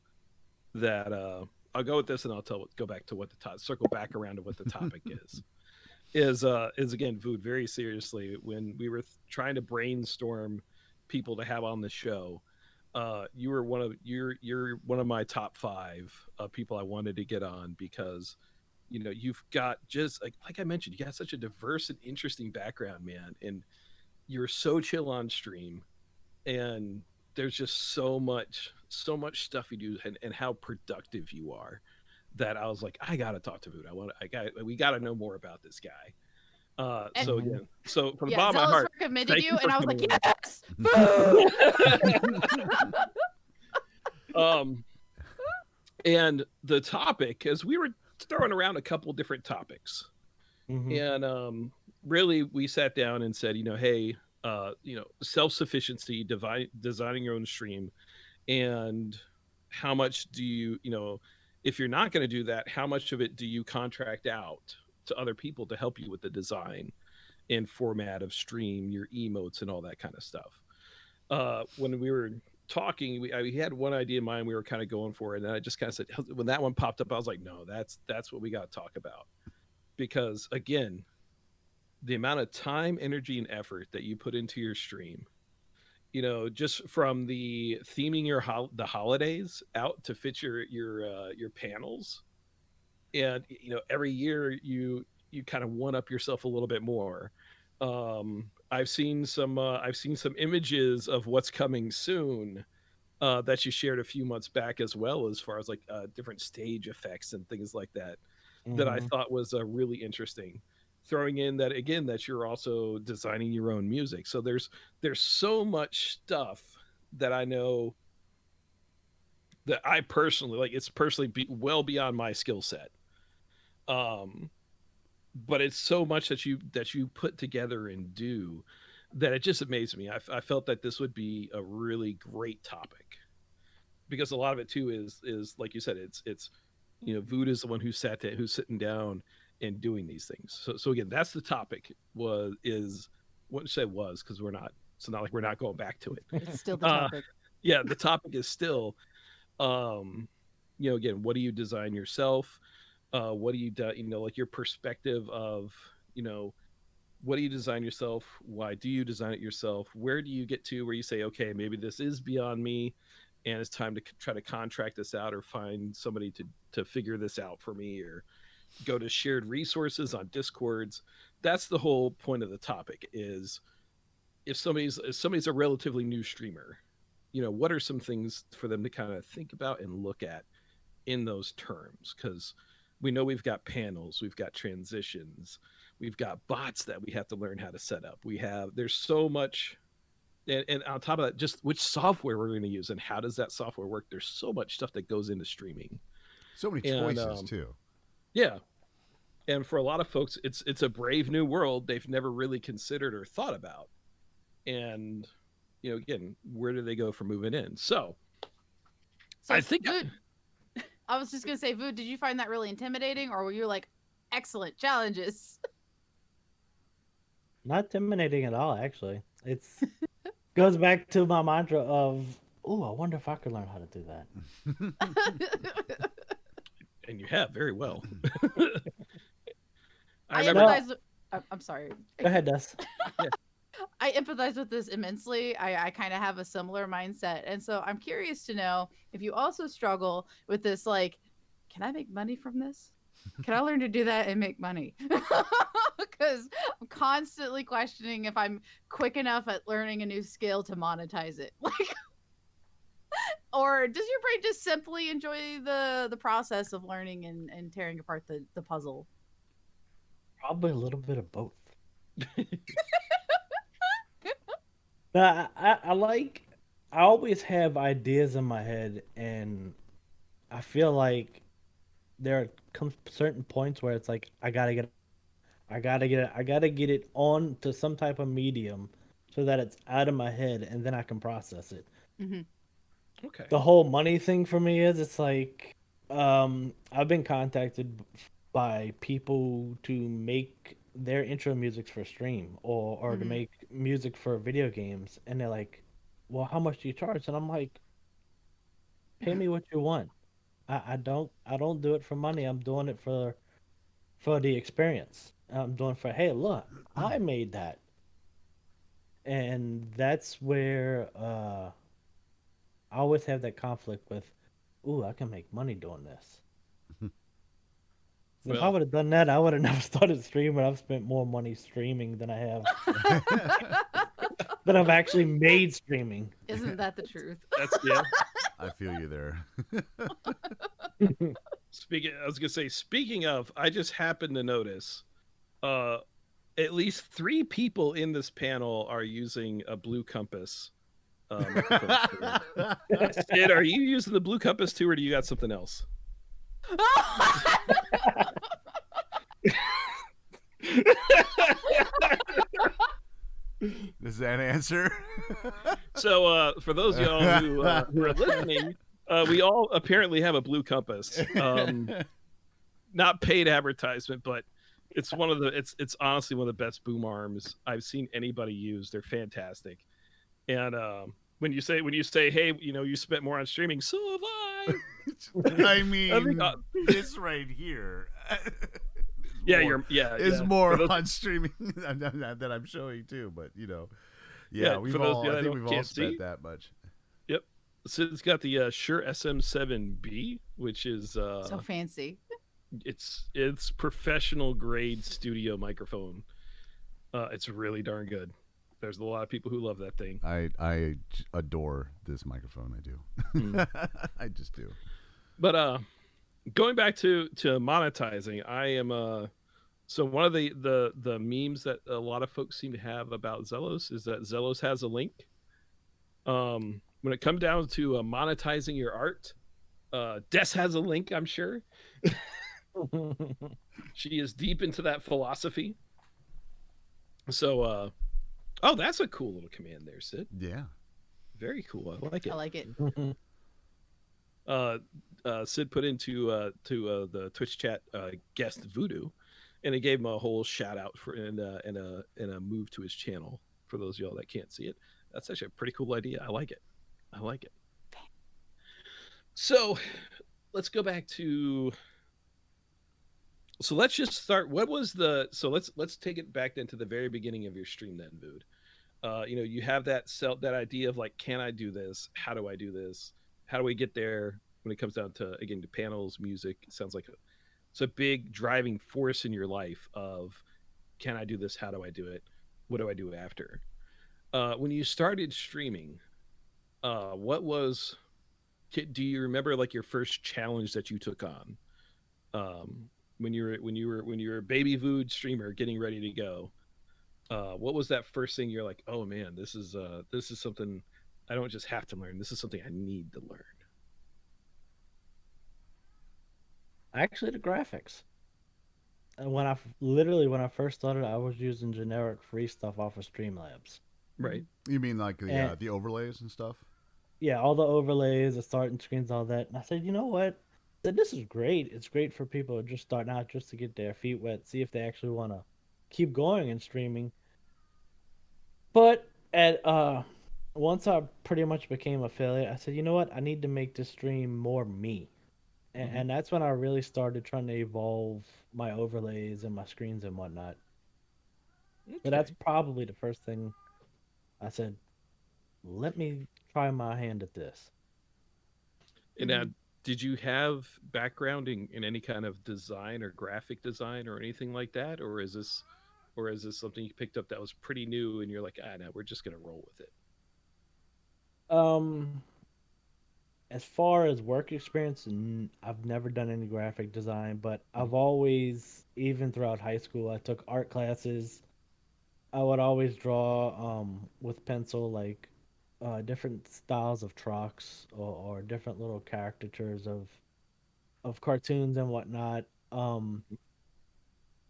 that I'll go with this, and go back to what the circle back around to what the topic is again, Vood, very seriously, when we were trying to brainstorm people to have on the show, you were you're one of my top five people I wanted to get on, because you've got, just like I mentioned, you got such a diverse and interesting background, man, and you're so chill on stream, and there's just so much stuff you do, and how productive you are, that I was like, I gotta talk to Vood. We gotta know more about this guy. And So Mhm. again, so from the yeah, bottom of my Zealous heart, recommended thank you, you and for I was like, coming on. yes, boo. um and the topic, as we were throwing around a couple different topics, Mhm. and really we sat down and said, hey, self-sufficiency, designing your own stream, and how much do if you're not going to do that, how much of it do you contract out to other people to help you with the design and format of stream, your emotes, and all that kind of stuff. When we were talking, we had one idea in mind we were kind of going for, and then I just kind of said, when that one popped up, I was like, no, that's what we got to talk about, because again, the amount of time, energy, and effort that you put into your stream, just from the theming the holidays out to fit your panels, and every year you kind of one up yourself a little bit more. I've seen some images of what's coming soon, that you shared a few months back as well, as far as like different stage effects and things like that, that I Mhm. thought was really interesting. Throwing in that, again, that you're also designing your own music, so there's so much stuff that I know that I personally like. It's personally well beyond my skill set. Um, but it's so much that you put together and do, that it just amazed me. I felt that this would be a really great topic, because a lot of it too is like you said, it's Vood is the one who's sitting down and doing these things. So again, that's the topic. Was is What you say was, because we're not. It's not like we're not going back to it. It's still the Uh, topic. yeah, the topic is still, um, again, what do you design yourself? What do you do? Like your perspective of, you know, what do you design yourself? Why do you design it yourself? Where do you get to where you say, okay, maybe this is beyond me, and it's time to try to contract this out, or find somebody to figure this out for me, or go to shared resources on Discords. That's the whole point of the topic. Is if somebody's a relatively new streamer, what are some things for them to kind of think about and look at in those terms? Because we know we've got panels, we've got transitions, we've got bots that we have to learn how to set up. There's so much, and on top of that, just which software we're going to use and how does that software work. There's so much stuff that goes into streaming, So many and choices too. yeah, And for a lot of folks, it's a brave new world they've never really considered or thought about. And again, where do they go for moving in? So So, I think Vood, I was just gonna say, Vood, did you find that really intimidating, or were you like, excellent challenges? Not intimidating at all, actually. It's goes back to my mantra of, "Ooh, I wonder if I could learn how to do that." and you have very well. I I remember. No, empathize. I'm sorry. go ahead, Des. I empathize with this immensely. I kind of have a similar mindset. And so I'm curious to know if you also struggle with this, like, can I make money from this? Can I learn to do that and make money? Because I'm constantly questioning if I'm quick enough at learning a new skill to monetize it. Like, or does your brain just simply enjoy the process of learning and tearing apart the puzzle? Probably a little bit of both. I like. I always have ideas in my head, and I feel like there comes certain points where it's like I gotta get it on to some type of medium so that it's out of my head, and then I can process it. Hmm. Okay. The whole money thing for me is it's like I've been contacted by people to make their intro music for stream or to Hmm. make music for video games, and they're like, well, how much do you charge? And I'm like, pay me what you want. I don't do it for money. I'm doing it for the experience. I'm doing for, hey, look, I made that. And that's where I always have that conflict with, ooh, I can make money doing this. If I Well, would have done that, I would have never started streaming. I've spent more money streaming than I have that I've actually made streaming. Isn't that the truth? that's yeah. I feel you there. Speaking, I was gonna say. Speaking of, I just happened to notice, uh, at least 3 people in this panel are using a Blue Compass microphone. Sid, are you using the Blue Compass too, or do you got something else? Does that answer? So, for those of y'all who are listening, we all apparently have a Blue Compass. Not paid advertisement, but it's one of the it's honestly one of the best boom arms I've seen anybody use. They're fantastic. And when you say, hey, you spent more on streaming, so have I. I I mean, think, this right here. yeah, more, yeah. is For more those, on streaming that I'm showing too. But yeah, we've for those all. that I I think we've all can't spent see. that much. Yep. Sid's got the Shure SM7B, which is So fancy. it's professional grade studio microphone. It's really darn good. There's a lot of people who love that thing. I adore this microphone. I do. Mm. I just do. But going back to monetizing, I am so one of the memes that a lot of folks seem to have about Zelos is that Zelos has a link. When it comes down to monetizing your art, Des has a link, I'm sure. She is deep into that philosophy. So oh, that's a cool little command there, Sid. Yeah. Very cool. I like it. I like it. Sid put into the Twitch chat guest Voodoo, and it gave him a whole shout out for and a move to his channel. For those of y'all that can't see it, that's actually a pretty cool idea. I like it. I like it. So let's go back to. So let's just start. What was the? So let's take it back then to the very beginning of your stream, then, Vood. You have that idea of like, can I do this? How do I do this? How do we get there? When it comes down to again to panels, music, it sounds like it's a big driving force in your life of, can I do this? How do I do it? What do I do after? When you started streaming, what was? Do you remember like your first challenge that you took on? When you were a baby Vood streamer getting ready to go, what was that first thing you're like, oh man, this is something I don't just have to learn. This is something I need to learn. Actually, the graphics. literally when I first started, I was using generic free stuff off of Streamlabs, Right. You mean like and the overlays and stuff? yeah, all the overlays, the starting screens, all that. And I said, you know what? I said, this is great. It's great for people who just starting out, just to get their feet wet, see if they actually want to keep going and streaming. But at once I pretty much became a failure, I said, you know what? I need to make this stream more me. And, Hmm. and that's when I really started trying to evolve my overlays and my screens and whatnot. But that's Okay. probably the first thing I said, let me try my hand at this. And now, did you have background in any kind of design or graphic design or anything like that, or is this something you picked up that was pretty new and you're like, ah, no, we're just gonna roll with it? Um, as far as work experience, I've never done any graphic design, but Mhm. I've always, even throughout high school, I took art classes. I would always draw with pencil, like different styles of trucks or different little caricatures of cartoons and whatnot.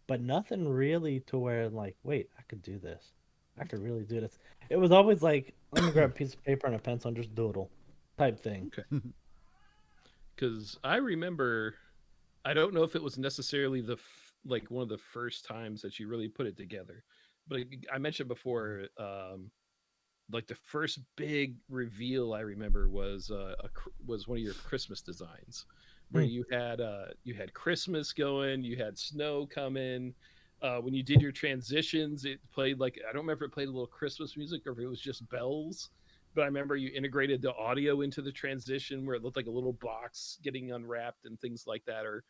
But nothing really to where like, wait, I could do this. I could really do this. It was always like, let me grab a piece of paper and a pencil and just doodle, type thing. Okay. Because I remember, I don't know if it was necessarily like one of the first times that you really put it together, but I mentioned before, like the first big reveal I remember was was one of your Christmas designs, where Hmm. you had Christmas going, you had snow coming. When you did your transitions, it played like, I don't remember if it played a little Christmas music or if it was just bells, but I remember you integrated the audio into the transition where it looked like a little box getting unwrapped and things like that. Or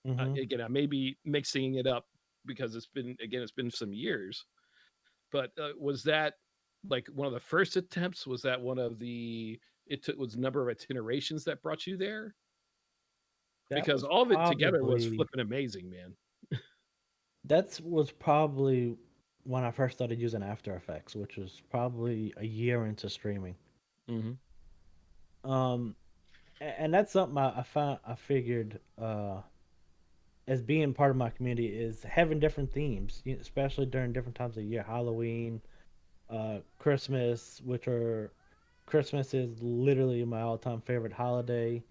Hmm. again, I may be mixing it up because it's been some years, but was that like one of the first attempts? Was that one of the it took was a number of itinerations that brought you there? That Because was all of it together was probably flipping amazing, man. that was probably when I first started using After Effects, which was probably a year into streaming. Mm-hmm. Um, and that's something I figured as being part of my community is having different themes, especially during different times of year. Halloween, Christmas, which are Christmas is literally my all-time favorite holiday.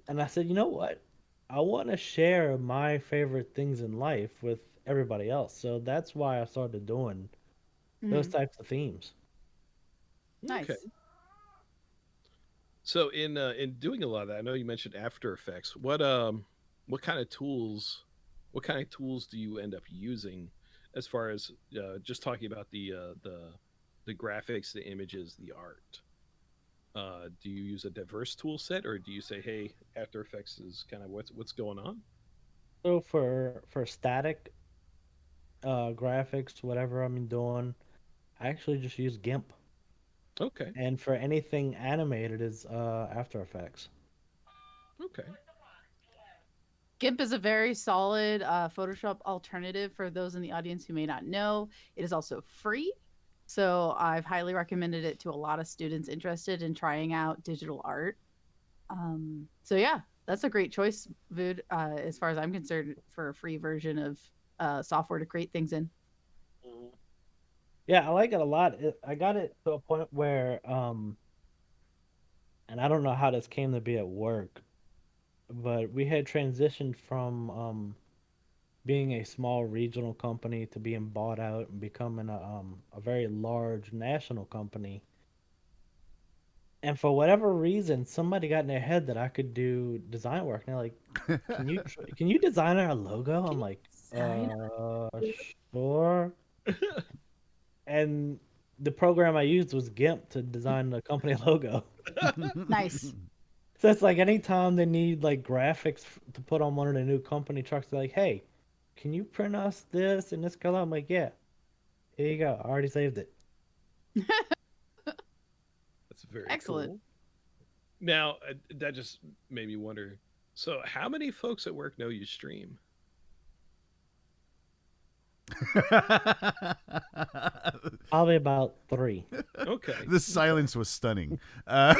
And I said, you know what? I want to share my favorite things in life with everybody else. So that's why I started doing those Hmm. types of themes. Okay. Nice. So in doing a lot of that, I know you mentioned After Effects. What kind of tools do you end up using as far as just talking about the graphics, the images, the art? Do you use a diverse tool set, or do you say, "Hey, After Effects is kind of what's going on"? So for static graphics, whatever I'm doing, I actually just use GIMP. Okay, And for anything animated is After Effects. okay, GIMP is a very solid Photoshop alternative for those in the audience who may not know. It is also free. So I've highly recommended it to a lot of students interested in trying out digital art. So yeah, that's a great choice, Vood, as far as I'm concerned, for a free version of software to create things in. Mhm. Yeah, I like it a lot. I got it to a point where, and I don't know how this came to be at work, but we had transitioned from being a small regional company to being bought out and becoming a very large national company. And for whatever reason, somebody got in their head that I could do design work. And they're like, can you design our logo?" Can I'm you like, sign sure. And the program I used was GIMP to design the company logo. Nice. So it's like anytime they need like graphics to put on one of the new company trucks, they're like, "Hey, can you print us this in this color?" I'm like, "Yeah, here you go. I already saved it." that's very Excellent. cool. Now that just made me wonder. So, how many folks at work know you stream? Probably about three. Okay, The okay. silence was stunning. That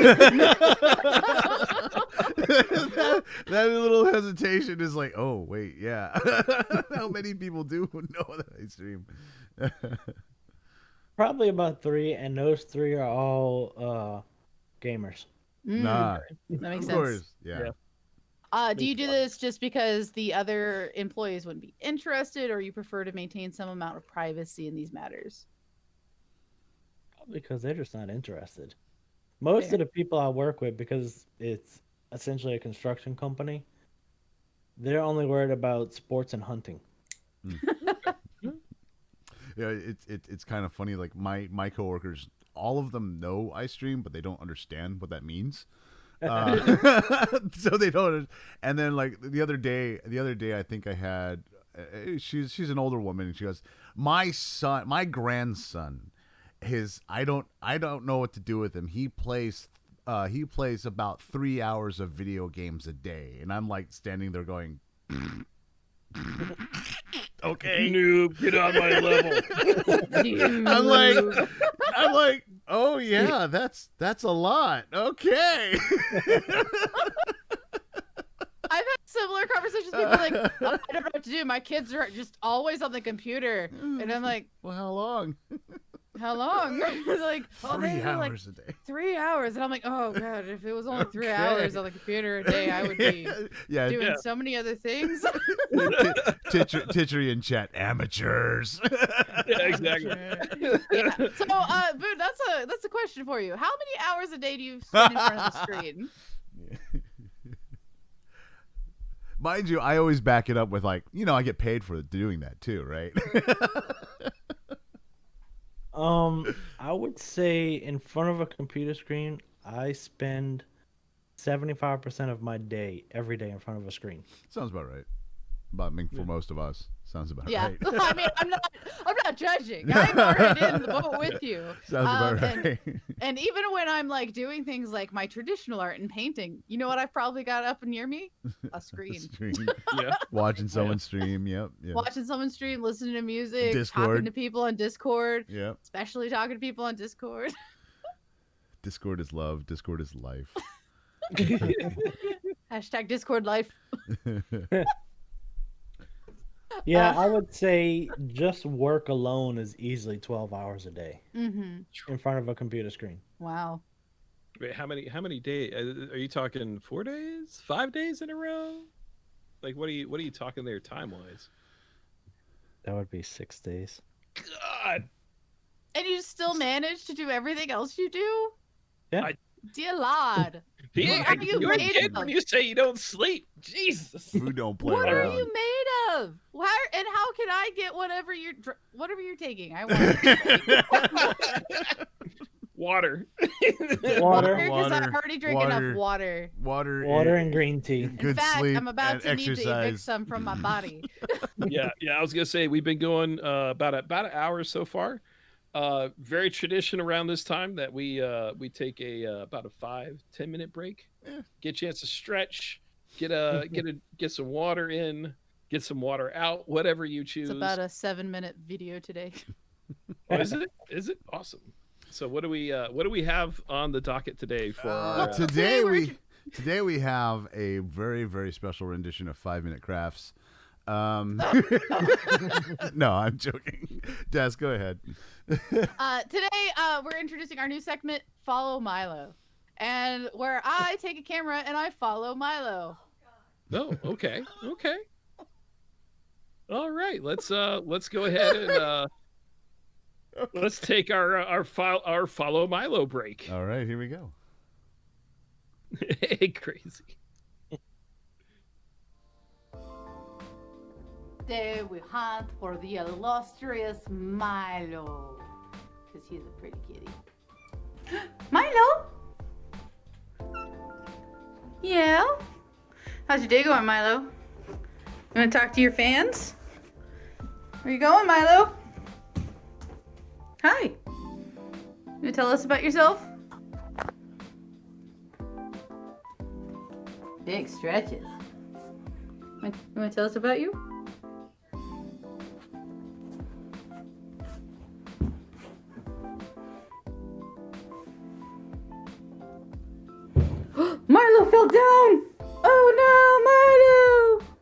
little hesitation reaction is like, oh wait, yeah. How many people do know that I stream? Probably about 3, and those 3 are all gamers. Nah, That makes of sense. course, yeah. Do you do this just because the other employees wouldn't be interested, or you prefer to maintain some amount of privacy in these matters? Probably because they're just not interested. Most Fair. of the people I work with, because it's essentially a construction company, they're only worried about sports and hunting. Yeah, it's kind of funny. Like my coworkers, all of them know I stream, but they don't understand what that means. So they don't. And then like the other day, I think I had. She's an older woman, and she goes, "My grandson, I don't know what to do with him. He plays about 3 hours of video games a day," and I'm like standing there going. Okay, Noob, get on my level. I'm like, oh yeah, that's a lot. Okay. I've had similar conversations with people like, oh, I don't know what to do. My kids are just always on the computer. And I'm like, Well, how long? how long? It's like, oh, 3 they have, like, hours a day. 3 hours. And I'm like, oh, God, if it was only 3 Okay. hours on the computer a day, I would be Yeah, doing so many other things. Titchery in chat, amateurs. Yeah, exactly. Yeah. So, Boone, that's a question for you. How many hours a day do you spend in front of the screen? Mind you, I always back it up with like, I get paid for doing that too, right? I would say in front of a computer screen, I spend 75% of my day every day in front of a screen. Sounds about right. For most of us, sounds about Yeah. right. I mean, I'm not judging. I'm already in the boat with you. Sounds about right. And even when I'm like doing things like my traditional art and painting, you know what I've probably got up near me? A screen. Yeah. Watching someone stream. Yep. Watching someone stream, listening to music, Discord. talking to people on Discord. Yep. Especially talking to people on Discord. Discord is love. Discord is life. Hashtag Discord life. Yeah, I would say just work alone is easily 12 hours a day Mm-hmm. in front of a computer screen. Wow. Wait, how many days? Are you talking 4 days, 5 days in a row? Like, what are you talking there time wise? That would be 6 days. God, And you still manage to do everything else you do? Yeah. Dear Lord. you're made kidding of? when you say you don't sleep. Jesus. Who don't play What around? are you made of? And how can I get whatever you're taking? I want Water. Water, because I already drink enough water. water and green tea. In Good fact, sleep I'm about and to need to evict exercise. some from my body. Yeah. I was gonna say we've been going about an hour so far. Very tradition around this time that we take about a 5-10 minute break. Yeah. Get a chance to stretch. Get some water in. Get some water out. Whatever you choose. It's about a 7-minute video today. Oh, is it? Is it awesome? So what do we have on the docket today for our, today we have a very, very special rendition of 5-Minute Crafts. No, I'm joking. Des, go ahead. Today, we're introducing our new segment, Follow Milo, and where I take a camera and I follow Milo. Oh, okay. All right, let's go ahead and let's take our follow Milo break. All right, here we go. Hey, crazy. Today we hunt for the illustrious Milo, because he's a pretty kitty. Milo? Yeah? How's your day going, Milo? You want to talk to your fans? Where you going, Milo? Hi. You tell us about yourself? Big stretches. You want to tell us about you? Milo fell down! Oh no, Milo!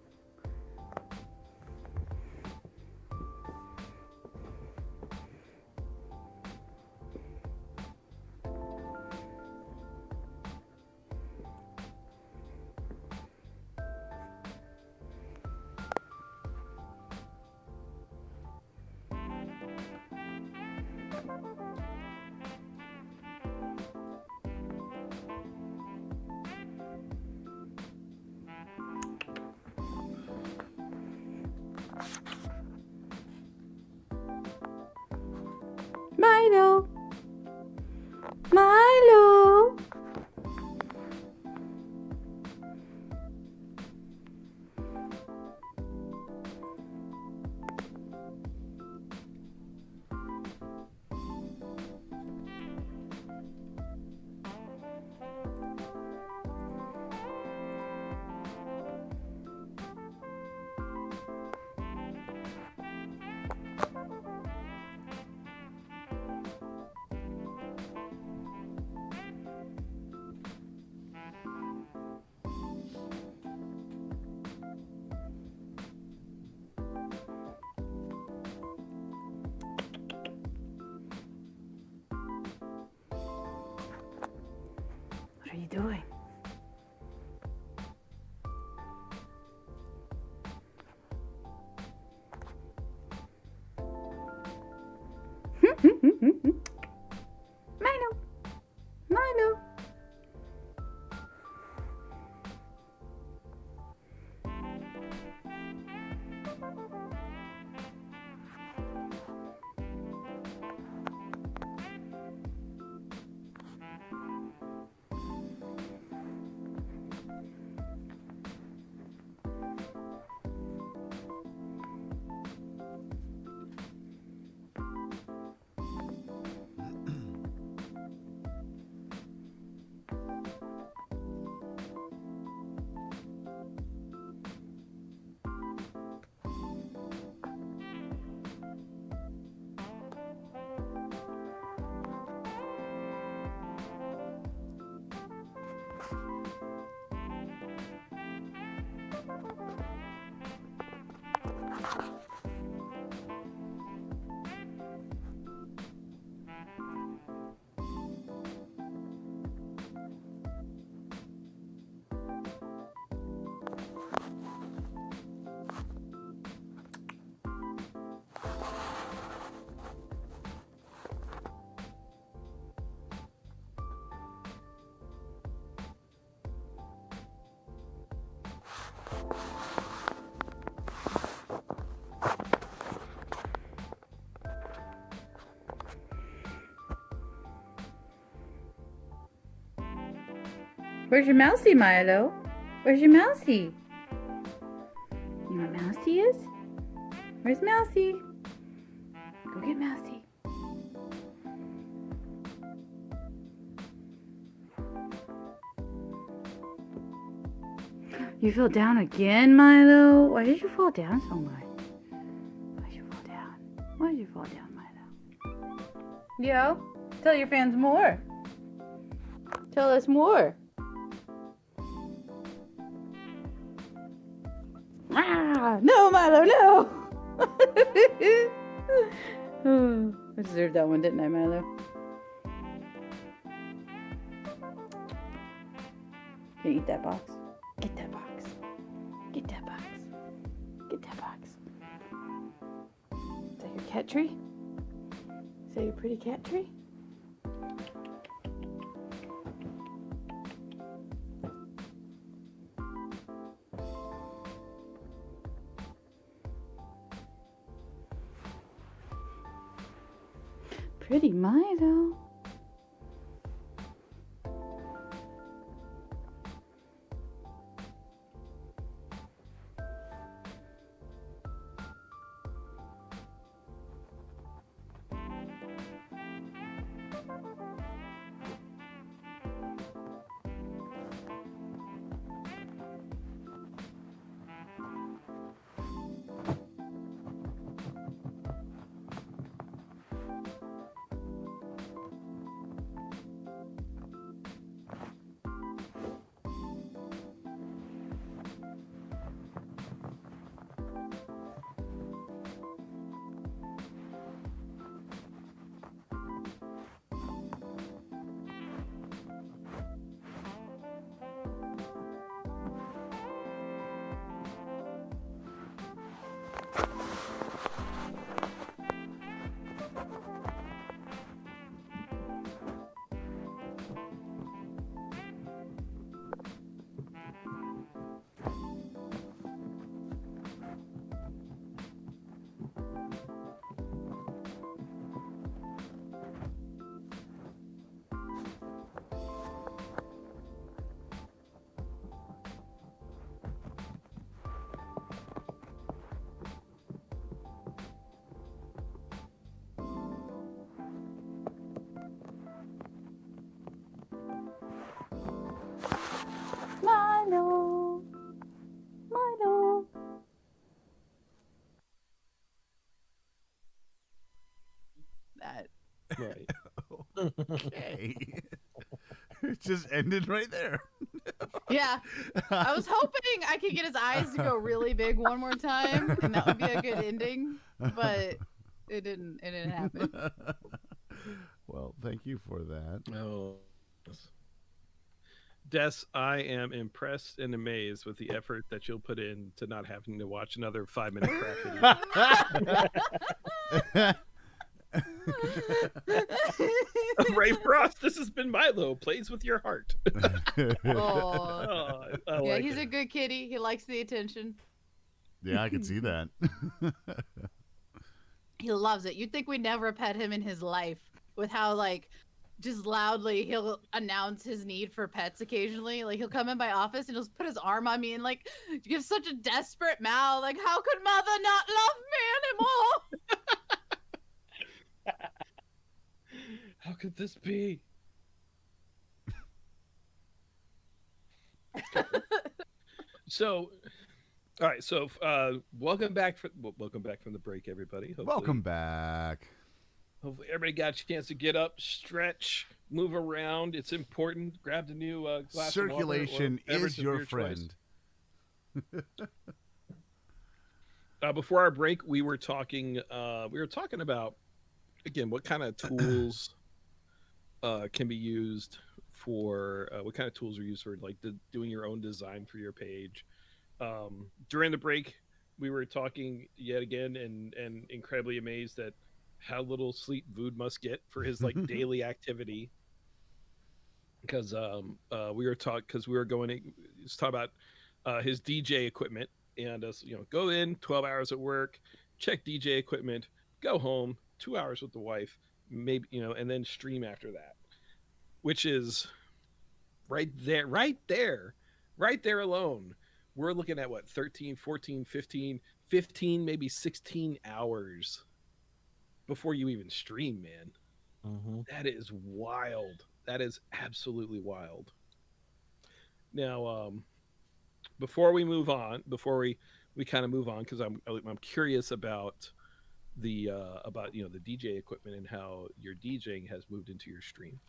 What are you doing? Milo. Milo. Where's your mousey, Milo? Where's your mousey? You know what mousey is? Where's mousey? Go get mousey. You fell down again, Milo? Why did you fall down so much? Why did you fall down? Why did you fall down, Milo? Yo, tell your fans more. Tell us more. Ah, no, Milo, no! Oh, I deserved that one, didn't I, Milo? Can you eat that box? Get that box. Get that box. Get that box. Is that your cat tree? Is that your pretty cat tree? Pretty Milo. Milo. Milo. That. Right. Okay. It just ended right there. Yeah. I was hoping I could get his eyes to go really big one more time, and that would be a good ending. But it didn't. It didn't happen. Well, thank you for that. Oh. Yes. Des, I am impressed and amazed with the effort that you'll put in to not having to watch another 5-minute crap video. Ray Frost, this has been Milo. Plays with your heart. Oh, I yeah, like he's it. a good kitty. He likes the attention. Yeah, I can see that. He loves it. You'd think we'd never pet him in his life with how like just loudly he'll announce his need for pets occasionally. Like he'll come in my office and he'll just put his arm on me and like give such a desperate mouth. Like, how could mother not love me anymore? How could this be? So, all right. So, welcome back. Welcome back from the break, everybody. Welcome back. Hopefully, everybody got a chance to get up, stretch, move around. It's important. Grab the new glass Circulation of water or is your beverage of your choice. friend. Before our break, we were talking. We were talking about again what kind of tools can be used for what kind of tools are used for like doing your own design for your page. During the break, we were talking yet again and incredibly amazed at how little sleep Vood must get for his like daily activity. Because we were going to talk about his DJ equipment and go in 12 hours at work, check DJ equipment, go home 2 hours with the wife, maybe and then stream after that, which is right there alone. We're looking at what 13, 14, 15, maybe 16 hours before you even stream, man. Mm-hmm. That is wild. That is absolutely wild. Now, before we move on, before we kind of move on, because I'm curious about the the DJ equipment and how your DJing has moved into your stream.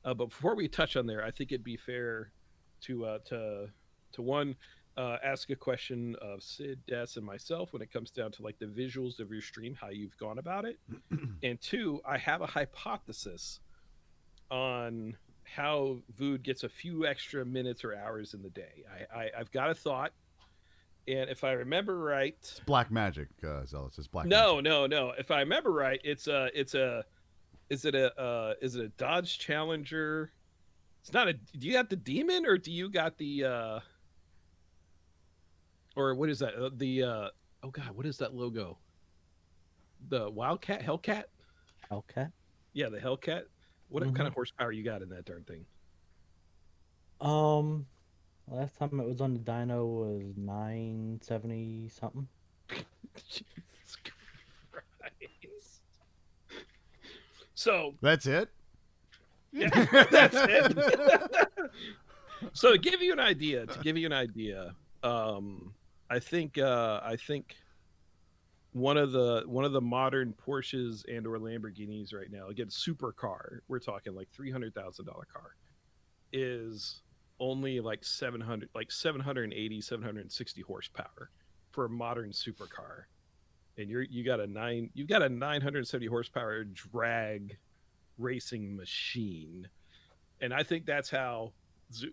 But before we touch on there, I think it'd be fair to one ask a question of Sid, Des, and myself when it comes down to like the visuals of your stream, how you've gone about it, and two, I have a hypothesis on how Vood gets a few extra minutes or hours in the day. I've got a thought, and if I remember right, It's black magic, Zealous. It's black no, magic. no. If I remember right, is it a Dodge Challenger? It's not a. Do you got the Demon or do you got the or what is that? Oh god, what is that logo? The Wildcat, Hellcat? Okay. Yeah, the Hellcat. What kind of horsepower you got in that darn thing? Last time it was on the dyno was 970 something. Jesus Christ. So That's it. yeah, that's it. So to give you an idea, I think one of the modern Porsches and or Lamborghinis right now, again, supercar, we're talking like $300,000 car, is only like 780, 760 horsepower for a modern supercar. And you've got a 970 horsepower drag racing machine. And I think that's how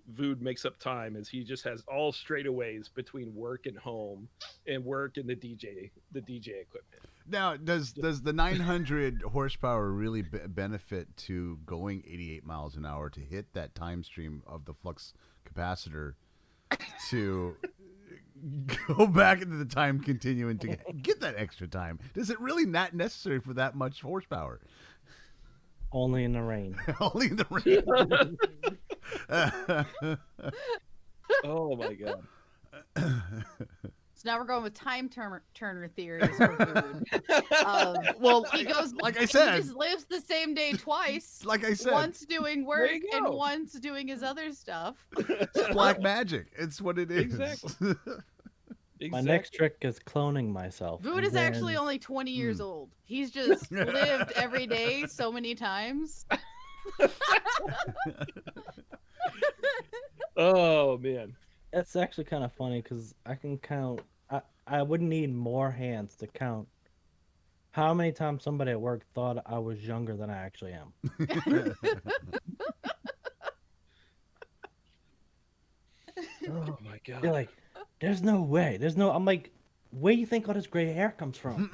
Vood makes up time, is he just has all straightaways between work and home and work and the DJ equipment. Now, does the 900 horsepower really benefit to going 88 miles an hour to hit that time stream of the flux capacitor to go back into the time continuum to get that extra time? Is it really not necessary for that much horsepower? Only in the rain. Only in the rain. Oh my god. So now we're going with time Turner theories for Vood. Well, He goes, like I he said, just lives the same day twice. like I said, Once doing work you and go. once doing his other stuff. it's black magic. It's what it is. Exactly. My next trick is cloning myself. Vood and is actually then- only 20 years old. He's just lived every day so many times. Oh man. It's actually kind of funny because I can count. I would need more hands to count how many times somebody at work thought I was younger than I actually am. Oh my god. They're like, there's no way. There's no. I'm like, where do you think all this gray hair comes from?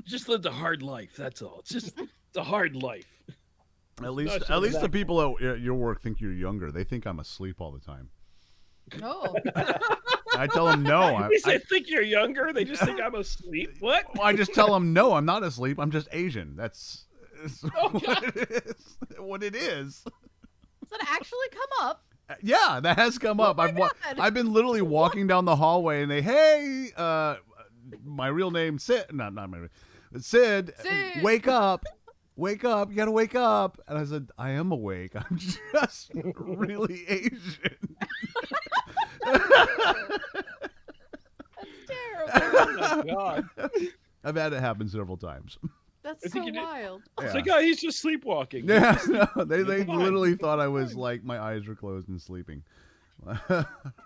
Just lived a hard life. That's all. It's a hard life. At least, Not at sure least the that- people at your work think you're younger. They think I'm asleep all the time. No. I tell them no. You say think you're younger. They just think I'm asleep. What? I just tell them no. I'm not asleep. I'm just Asian. That's Oh, what it is. What it is. Does that actually come up? Yeah, that has come up. my I've God. I've been literally walking down the hallway and hey, my real name Sid. Not my real. Sid. Sid. Wake up. Wake up. You gotta wake up. And I said, I am awake. I'm just really Asian. That's terrible. Oh my god. I've had it happen several times. That's I so think you did- wild. It's like, oh, he's just sleepwalking. Yeah, no, they Fine. literally thought I was like my eyes were closed and sleeping. Oh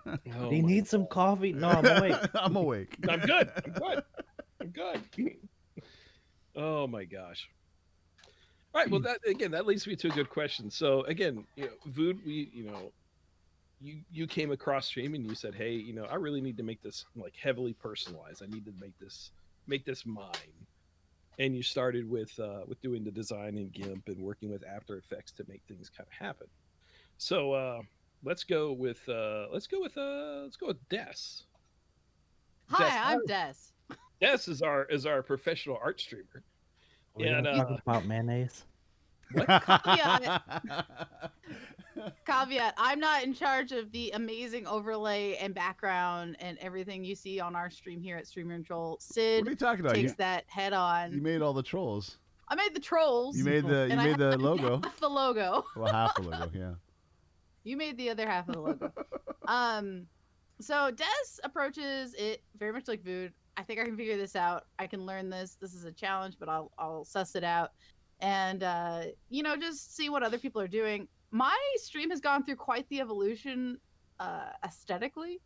Do you my- need some coffee? No, I'm awake. I'm awake. I'm good. I'm good. I'm good. Oh my gosh. All right. Well, that leads me to a good question. So again, Vood, you came across streaming and you said, hey, I really need to make this like heavily personalized. I need to make this mine. And you started with doing the design in GIMP and working with After Effects to make things kind of happen. So let's go with Des. Hi, I'm Des. Des is our professional art streamer. We're Yeah, gonna no. talk about mayonnaise. Caveat, I'm not in charge of the amazing overlay and background and everything you see on our stream here at Streamer Control. What are you Sid talking about? takes that head on. You made all the trolls. I made the trolls. You made the and I have logo. half the logo. Well, half the logo, yeah. You made the other half of the logo. So Des approaches it very much like Vood. I think I can figure this out. I can learn this. This is a challenge, but I'll suss it out. And just see what other people are doing. My stream has gone through quite the evolution aesthetically.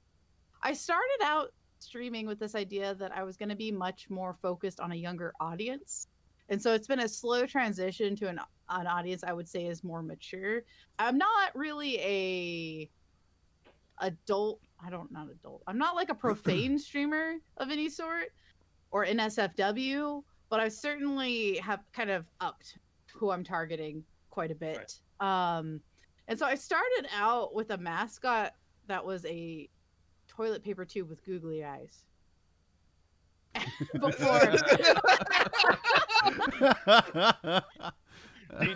I started out streaming with this idea that I was going to be much more focused on a younger audience. And so it's been a slow transition to an audience I would say is more mature. I'm not really I'm not like a profane streamer of any sort or NSFW, but I certainly have kind of upped who I'm targeting quite a bit. Right. And so I started out with a mascot that was a toilet paper tube with googly eyes. Before.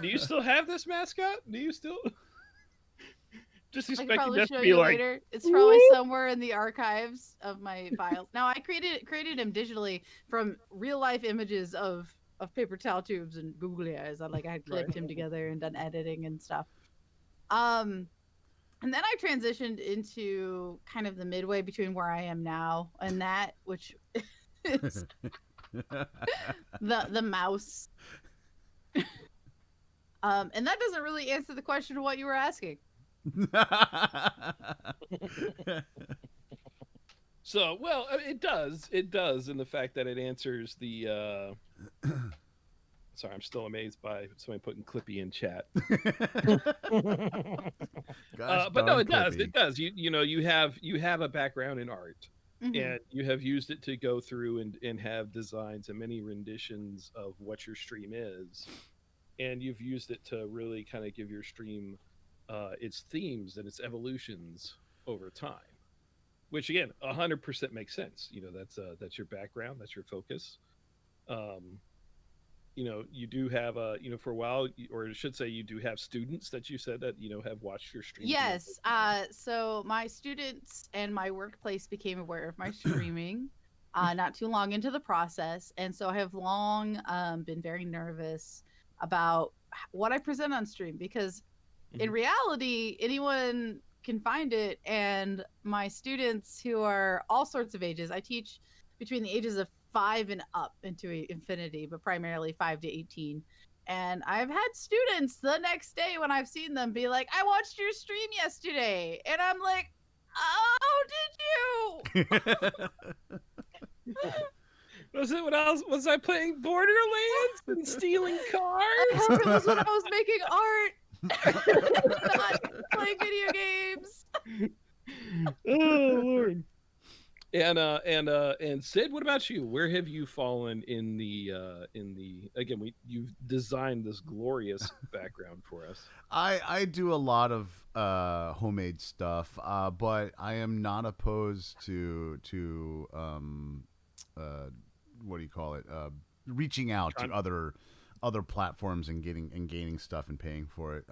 Do you still have this mascot? Do you still? Just I can expecting probably that show to be you like. later. It's probably somewhere in the archives of my files. Now I created him digitally from real life images of paper towel tubes and googly eyes. I had clipped him together and done editing and stuff. And then I transitioned into kind of the midway between where I am now and that, which is the mouse. And that doesn't really answer the question of what you were asking. So, well, I mean, it does in the fact that it answers the. Sorry, I'm still amazed by somebody putting Clippy in chat. But no, it does. It does. You have a background in art, and you have used it to go through and have designs and many renditions of what your stream is, and you've used it to really kind of give your stream its themes and its evolutions over time, which again 100% makes sense. That's your background, that's your focus. You do have for a while, or I should say you do have students that you said that have watched your stream. Yes. So my students and my workplace became aware of my streaming not too long into the process, and so I have long been very nervous about what I present on stream, because in reality anyone can find it, and my students, who are all sorts of ages, I teach between the ages of 5 and up into infinity, but primarily 5 to 18. And I've had students the next day when I've seen them be like, I watched your stream yesterday. And I'm like, oh, did you? Was I playing Borderlands and stealing cars? It was when I was making art, not playing video games. Oh Lord. And Sid, what about you? Where have you fallen in the again? You've designed this glorious background for us. I do a lot of homemade stuff, but I am not opposed to uh, what do you call it? Reaching out to Trying, other platforms and gaining stuff and paying for it.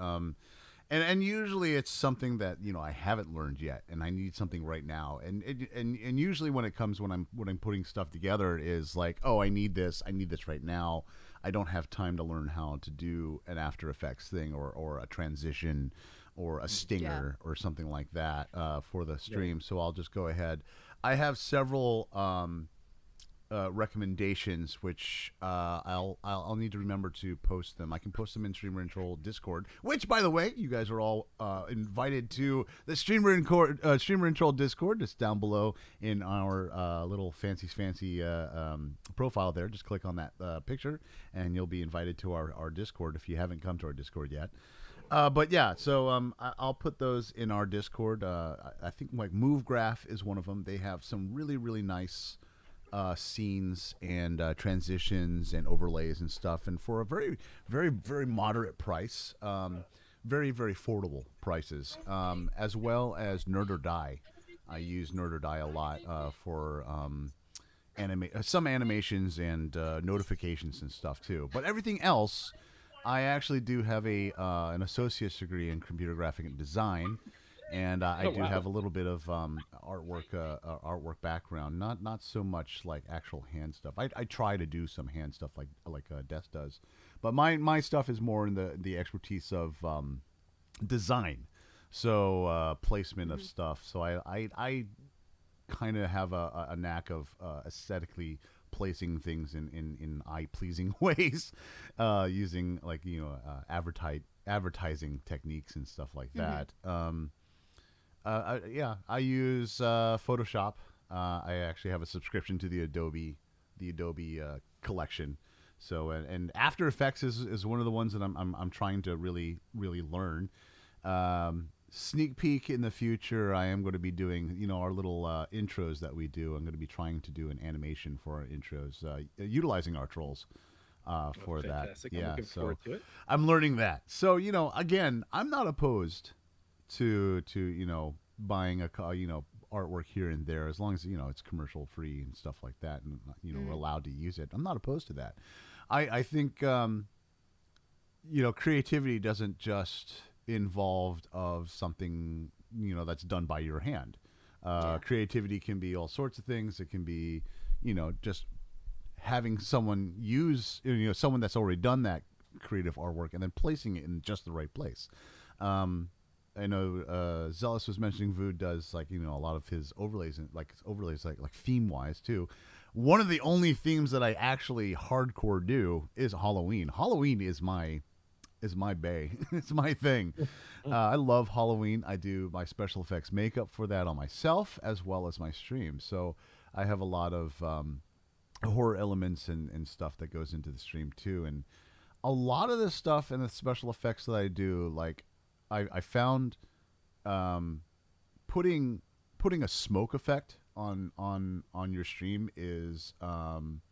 And usually it's something that I haven't learned yet, and I need something right now. And usually when it comes when I'm putting stuff together is like, oh, I need this right now. I don't have time to learn how to do an After Effects thing or a transition or a stinger or something like that for the stream. So I'll just go ahead. I have several recommendations, which I'll need to remember to post them. I can post them in Streamer and Troll Discord, which, by the way, you guys are all invited to the Streamer and Troll Discord. It's down below in our little fancy profile there. Just click on that picture, and you'll be invited to our Discord if you haven't come to our Discord yet. But yeah, so I'll put those in our Discord. I think like MoveGraph is one of them. They have some really nice scenes and transitions and overlays and stuff, and for a very moderate price, very affordable prices, as well as Nerd or Die. I use Nerd or Die a lot for some animations and notifications and stuff too. But everything else, I actually do have an associate's degree in computer graphic and design. And I do have a little bit of artwork background, not so much like actual hand stuff. I try to do some hand stuff like Des does, but my stuff is more in the expertise of design, so placement of stuff. So I kind of have a knack of aesthetically placing things in eye pleasing ways, using like advertising techniques and stuff like that. I use Photoshop. I actually have a subscription to the Adobe collection. So and After Effects is one of the ones that I'm trying to really learn. Sneak peek in the future, I am going to be doing our little intros that we do. I'm going to be trying to do an animation for our intros, utilizing our trolls. For Fantastic. that, I'm yeah. looking So forward to it. I'm learning that. So again, I'm not opposed to buying artwork here and there, as long as it's commercial free and stuff like that, and we're allowed to use it. I'm not opposed to that. I think creativity doesn't just involve of something that's done by your hand. Creativity can be all sorts of things. It can be just having someone use someone that's already done that creative artwork and then placing it in just the right place. I know Zealous was mentioning Vood does like a lot of his overlays and like theme wise too. One of the only themes that I actually hardcore do is Halloween. Halloween is my bae. It's my thing. I love Halloween. I do my special effects makeup for that on myself as well as my stream. So I have a lot of horror elements and stuff that goes into the stream too. And a lot of the stuff and the special effects that I do, like I found putting a smoke effect on your stream is am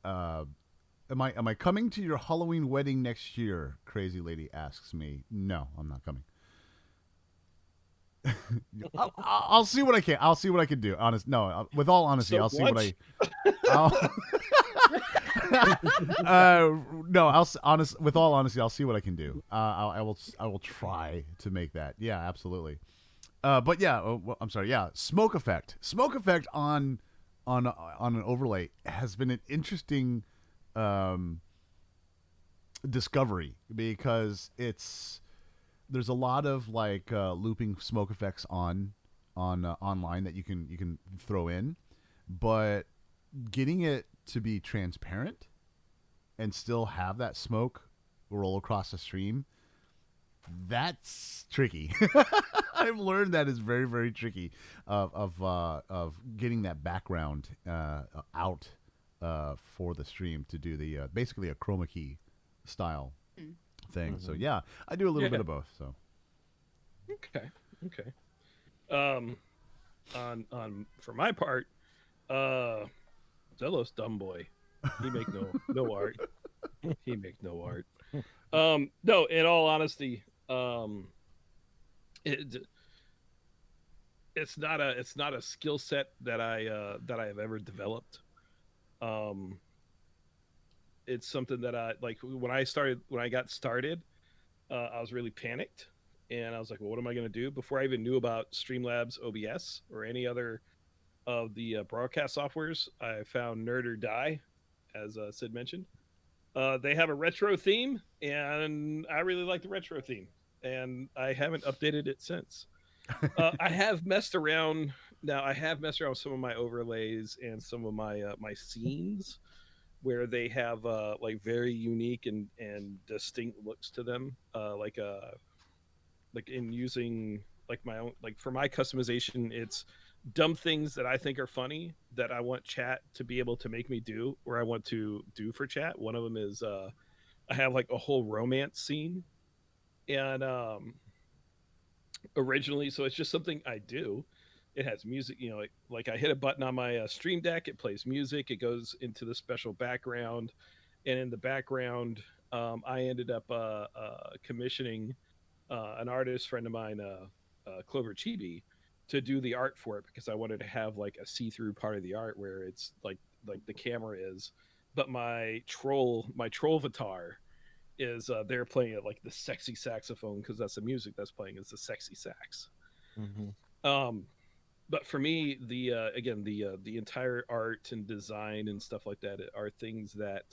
I coming to your Halloween wedding next year? Crazy Lady asks me. No, I'm not coming. I'll see what I can. I'll see what I can do. With all honesty, So I'll see what? what I'll, no, with all honesty, I'll see what I can do. I will try to make that. Yeah, absolutely. But yeah, I'm sorry. Yeah, smoke effect on an overlay has been an interesting discovery, because there's a lot of like looping smoke effects on online that you can throw in, but getting it to be transparent and still have that smoke roll across the stream, that's tricky. I've learned that is very tricky of getting that background out for the stream to do the basically a chroma key style thing. So yeah, I do a little bit of both. So Okay. Um, on for my part, uh, Zelos dumb boy. He make no art. He make no art. No, in all honesty, it, it's not a skill set that I have ever developed. Um, it's something that I like when I got started. I was really panicked, and I was like, "Well, what am I going to do?" Before I even knew about Streamlabs OBS or any other of the broadcast softwares, I found Nerd or Die, as Sid mentioned. They have a retro theme, and I really like the retro theme, and I haven't updated it since. I have messed around. Now I have messed around with some of my overlays and some of my scenes where they have like very unique and distinct looks to them. Like in using like my own like for my customization, it's dumb things that I think are funny that I want chat to be able to make me do or I want to do for chat. One of them is I have like a whole romance scene and originally, so it's just something I do. It has music, you know, like I hit a button on my stream deck, it plays music, it goes into the special background, and in the background, I ended up commissioning an artist friend of mine, Clover Chibi, to do the art for it because I wanted to have like a see-through part of the art where it's like the camera is, but my troll avatar is they're playing it like the sexy saxophone because that's the music that's playing is the sexy sax. Hmm. Um, but for me, the entire art and design and stuff like that are things that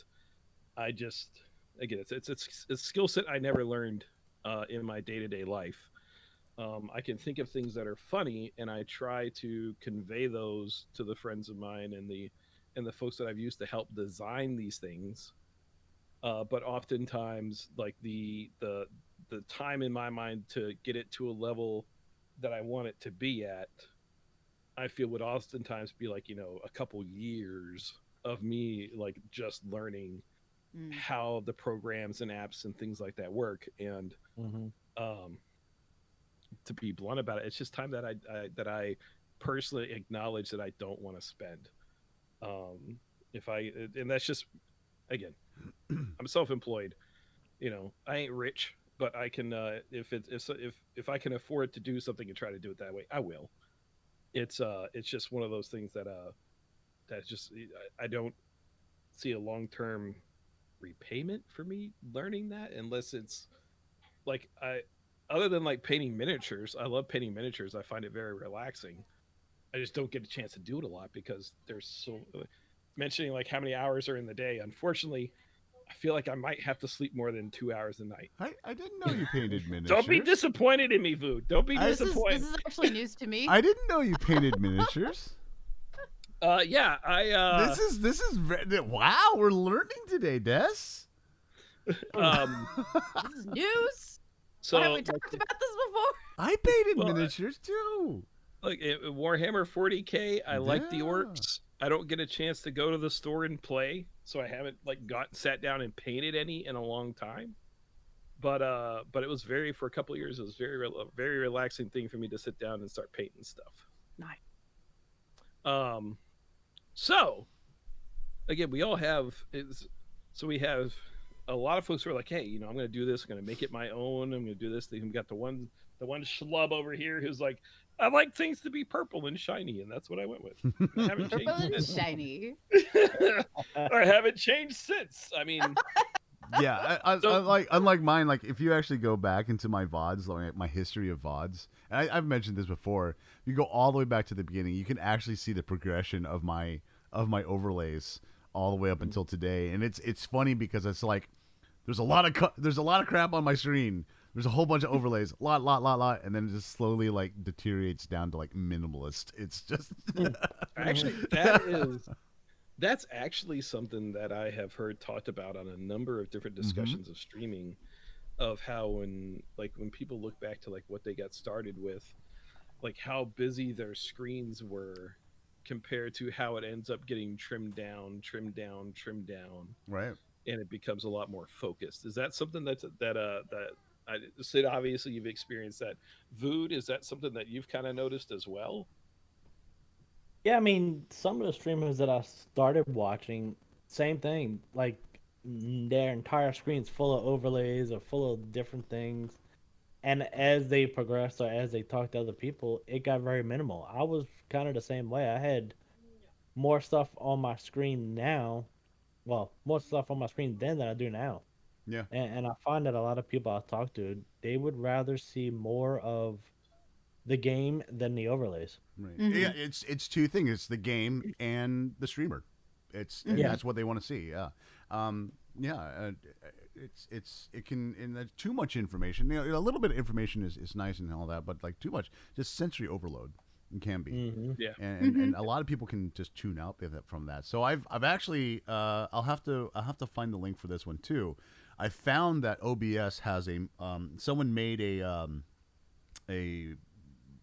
I just again it's a skill set I never learned in my day to day life. I can think of things that are funny, and I try to convey those to the friends of mine and the folks that I've used to help design these things. But oftentimes, like the time in my mind to get it to a level that I want it to be at, I feel would oftentimes be like a couple years of me like just learning Mm. how the programs and apps and things like that work. And Hmm. um, to be blunt about it, it's just time that I personally acknowledge that I don't want to spend. Um, if I and that's just again, I'm self-employed. I ain't rich, but I can if I can afford to do something and try to do it that way, I will. It's just one of those things that just I don't see a long-term repayment for me learning that unless it's like I other than like painting miniatures. I love painting miniatures. I find it very relaxing. I just don't get a chance to do it a lot because there's so mentioning like how many hours are in the day. Unfortunately, I feel like I might have to sleep more than 2 hours a night. I didn't know you painted Don't be miniatures. disappointed in me, Vu. Don't be I This disappointed. is actually news to me. I didn't know you painted miniatures. Yeah, I Wow, we're learning today, Des. um This is news. Why have so we talked about this before? I painted well miniatures too. like Warhammer 40K, I like the Yeah. orcs. I don't get a chance to go to the store and play, so I haven't like got sat down and painted any in a long time. But it was very for a couple of years. It was a very relaxing thing for me to sit down and start painting stuff. Nice. Um, so again, we all have is so we have a lot of folks who are like, hey, I'm going to do this. I'm going to make it my own. I'm going to do this. We got the one schlub over here who's like, I like things to be purple and shiny, and that's what I went with. And I haven't Purple changed and since. shiny. I haven't changed since. I mean, Yeah, so unlike mine, like if you actually go back into my VODs, like my history of VODs, and I've mentioned this before, you go all the way back to the beginning, you can actually see the progression of my overlays all the way up until today, and it's funny because it's like there's a lot of crap on my screen. There's a whole bunch of overlays, lot, and then it just slowly like deteriorates down to like minimalist. It's just actually, that's actually something that I have heard talked about on a number of different hmm discussions of streaming of how when people look back to like what they got started with, like how busy their screens were compared to how it ends up getting trimmed down, trimmed down, trimmed down, right. and it becomes a lot more focused. Is that something that Sid, obviously you've experienced that. Vood, is that something that you've kind of noticed as well? Yeah, I mean, some of the streamers that I started watching, same thing. Like their entire screen's full of overlays or full of different things. And as they progressed or as they talked to other people, it got very minimal. I was kind of the same way. I had more stuff on my screen now. Well, more stuff on my screen then than I do now. Yeah. And I find that a lot of people I talk to, they would rather see more of the game than the overlays. Right. Yeah, Mm-hmm. it's two things. It's the game and the streamer. It's and Mm-hmm. Yeah. that's what they want to see. Yeah. Yeah. It can and too much information. A little bit of information is nice and all that, but like too much, just sensory overload can be. Hmm. Yeah. Mm-hmm. And a lot of people can just tune out from that. So I've actually I'll have to find the link for this one too. I found that OBS has a someone made a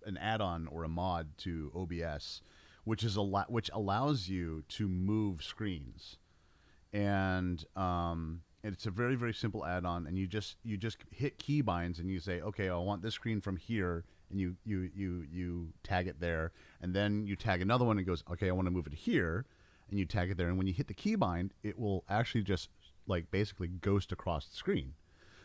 an add-on or a mod to OBS, which is which allows you to move screens, and it's a very simple add-on, and you just hit keybinds and you say, okay, I want this screen from here, and you tag it there, and then you tag another one and goes, okay, I want to move it here, and you tag it there, and when you hit the keybind, it will actually just like basically ghost across the screen.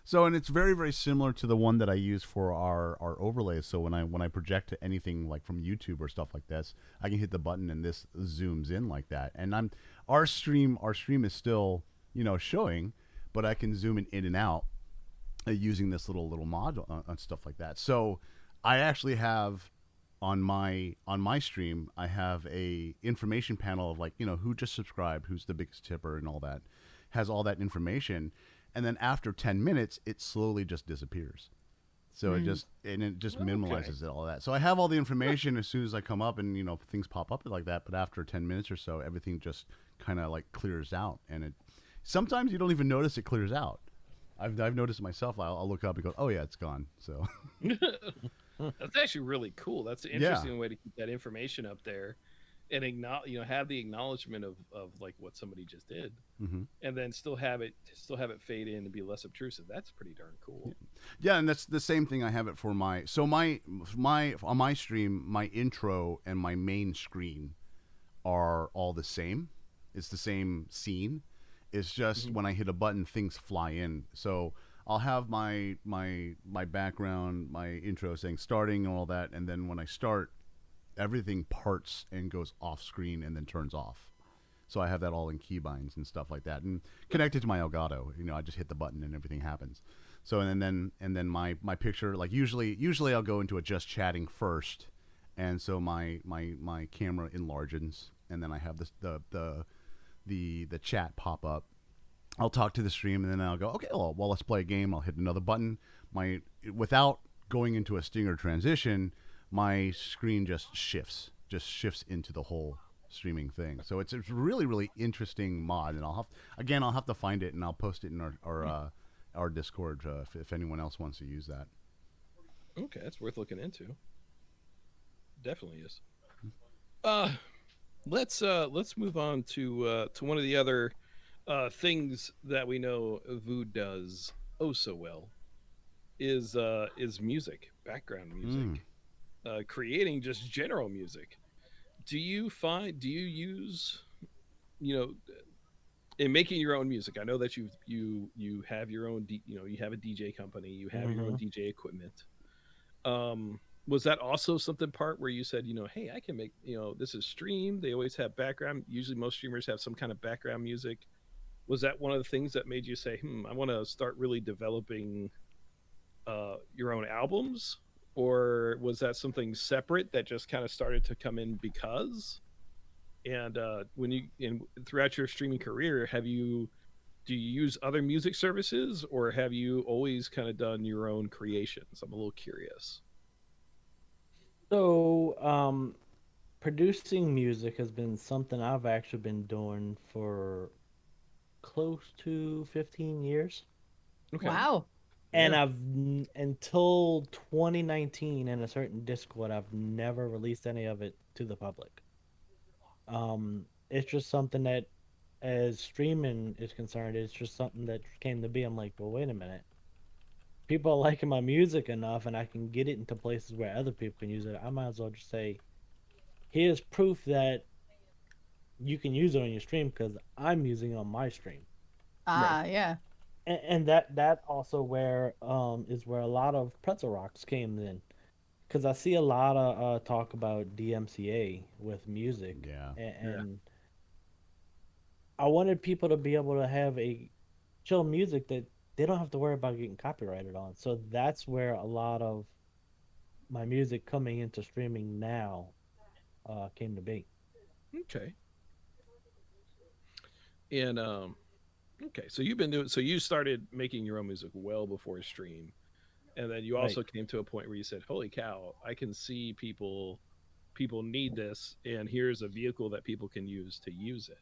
So, and it's very similar to the one that I use for our overlays. So when I project to anything like from YouTube or stuff like this, I can hit the button and this zooms in like that. And our stream is still showing, but I can zoom in and out using this little mod on stuff like that. So I actually have on my stream, I have a information panel of like who just subscribed, who's the biggest tipper, and all that. Has all that information, and then after 10 minutes, it slowly just disappears. So it just Okay. minimalizes it, all that. So I have all the information as soon as I come up, and things pop up like that. But after 10 minutes or so, everything just kind of like clears out, and it sometimes you don't even notice it clears out. I've noticed it myself. I'll look up and go, oh yeah, it's gone. So That's actually really cool. That's an yeah. interesting way to keep that information up there and acknowledge, have the acknowledgement of like what somebody just did, Hmm. and then still have it fade in and be less obtrusive. That's pretty darn cool. Yeah, and that's the same thing I have it for my on my stream, my intro and my main screen are all the same. It's the same scene. It's just Mhm. when I hit a button, things fly in. So I'll have my background, my intro saying starting and all that, and then when I start, everything parts and goes off screen and then turns off. So I have that all in keybinds and stuff like that, and connected to my Elgato. I just hit the button and everything happens. So and then my picture, like usually I'll go into a just chatting first, and so my camera enlarges, and then I have this the chat pop up. I'll talk to the stream, and then I'll go, okay, well let's play a game. I'll hit another button. My Without going into a stinger transition, my screen just shifts into the whole streaming thing. So it's really interesting mod, and I'll have to find it, and I'll post it in our Discord if anyone else wants to use that. Okay, that's worth looking into. Definitely is. Uh, let's move on to one of the other things that we know Vood does oh so well is music, background Mm. music, creating just general music. Do you use, you know in making your own music? I know that you have your own you have a DJ company, you have your own Hmm. DJ equipment. Was that also something part where you said, hey, I can make, this is streamed, they always have background, usually most streamers have some kind of background music. Was that one of the things that made you say, I want to start really developing your own albums? Or was that something separate that just kind of started to come in because? And when you and throughout your streaming career, do you use other music services, or have you always kind of done your own creations? I'm a little curious. So, producing music has been something I've actually been doing for close to 15 years. Okay. Wow. And Yeah. until 2019 in a certain Discord, I've never released any of it to the public. It's just something that, as streaming is concerned, it's just something that came to be. I'm like, well, wait a minute. people are liking my music enough and I can get it into places where other people can use it, I might as well just say, here's proof that you can use it on your stream because I'm using it on my stream. Right. Ah, yeah. And that also where is where a lot of pretzel rocks came in, because I see a lot of talk about DMCA with music, Yeah. Yeah. and I wanted people to be able to have a chill music that they don't have to worry about getting copyrighted on. So that's where a lot of my music coming into streaming now came to be. Okay. And okay, so you've been doing so you started making your own music well before stream. And then you Right, also came to a point where you said, "Holy cow, I can see people need this and here's a vehicle that people can use to use it."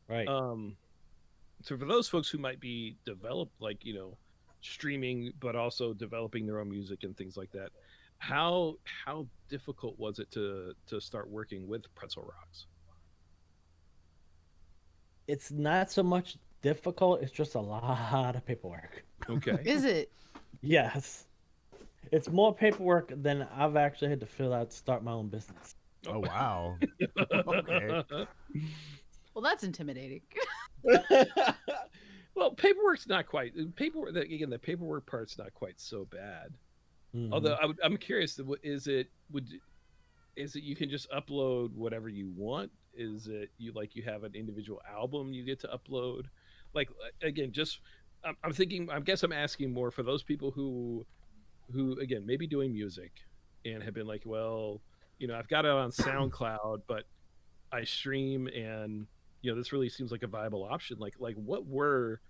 right. Um so for those folks who might be developed like, streaming but also developing their own music and things like that, how difficult was it to start working with Pretzel Rocks? It's not so much difficult. It's just a lot of paperwork. Okay. Is it? Yes, it's more paperwork than I've actually had to fill out to start my own business. Oh. Oh wow. Okay. Well, that's intimidating. Well, paperwork's not quite paperwork. Again, the paperwork part's not quite so bad. Hmm. Although I'm curious, is it you can just upload whatever you want? Is it you have an individual album you get to upload? Like again, just I'm thinking. I guess I'm asking more for those people who again maybe doing music and have been like, well, I've got it on SoundCloud, but I stream and this really seems like a viable option. Like what were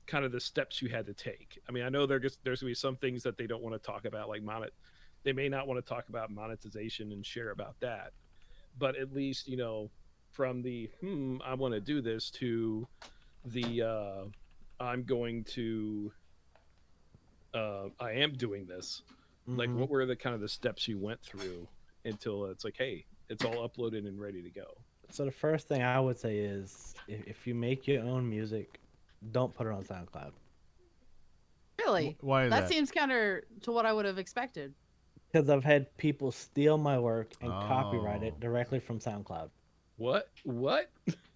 kind of the steps you had to take? I mean, I know there's gonna be some things that they don't want to talk about, like they may not want to talk about monetization and share about that, but at least from the I want to do this to the I'm going to I am doing this. Like, Hmm. what were the kind of the steps you went through until it's like, hey, it's all uploaded and ready to go? So the first thing I would say is if you make your own music, don't put it on SoundCloud, Really? Why is That that? seems counter to what I would have expected. because I've had people steal my work and copyright Oh. it directly from SoundCloud. What? Yeah,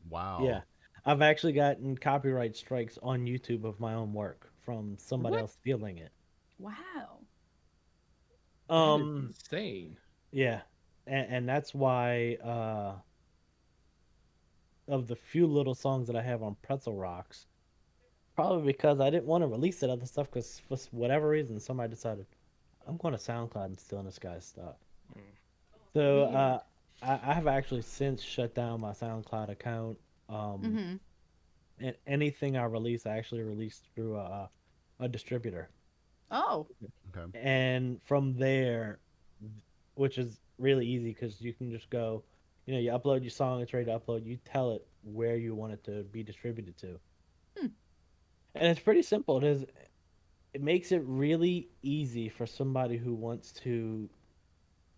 Wow. I've actually gotten copyright strikes on YouTube of my own work from somebody What? else stealing it. Wow. That is Um, insane. yeah, and that's why of the few little songs that I have on Pretzel Rocks, probably because I didn't want to release that other stuff because for whatever reason somebody decided I'm going to SoundCloud and stealing this guy's stuff. Mm. So Weird. I have actually since shut down my SoundCloud account. Um, Mm-hmm. and anything I release, I actually release through a distributor, Oh. Okay. and from there, which is really easy because you can just go, you upload your song, it's ready to upload. You tell it where you want it to be distributed to, Hmm. and it's pretty simple. It makes it really easy for somebody who wants to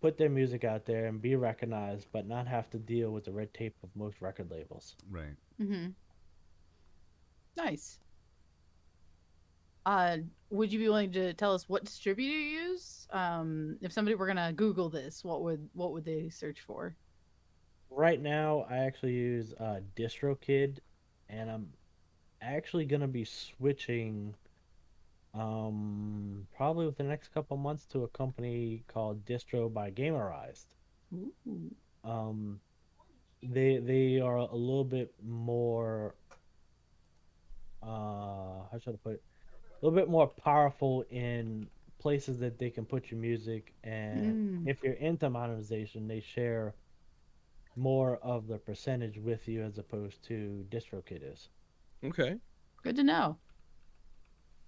put their music out there and be recognized, but not have to deal with the red tape of most record labels. Right. Mm-hmm. Nice. Uh, would you be willing to tell us what distributor you use? If somebody were gonna Google this, what would they search for? Right now, I actually use DistroKid, and I'm actually gonna be switching probably within the next couple months to a company called Distro by Gamerized. Ooh. Um, they are a little bit more how should I put it? A little bit more powerful in places that they can put your music, and Mm. if you're into monetization, they share more of the percentage with you as opposed to DistroKid is. Okay. Good to know.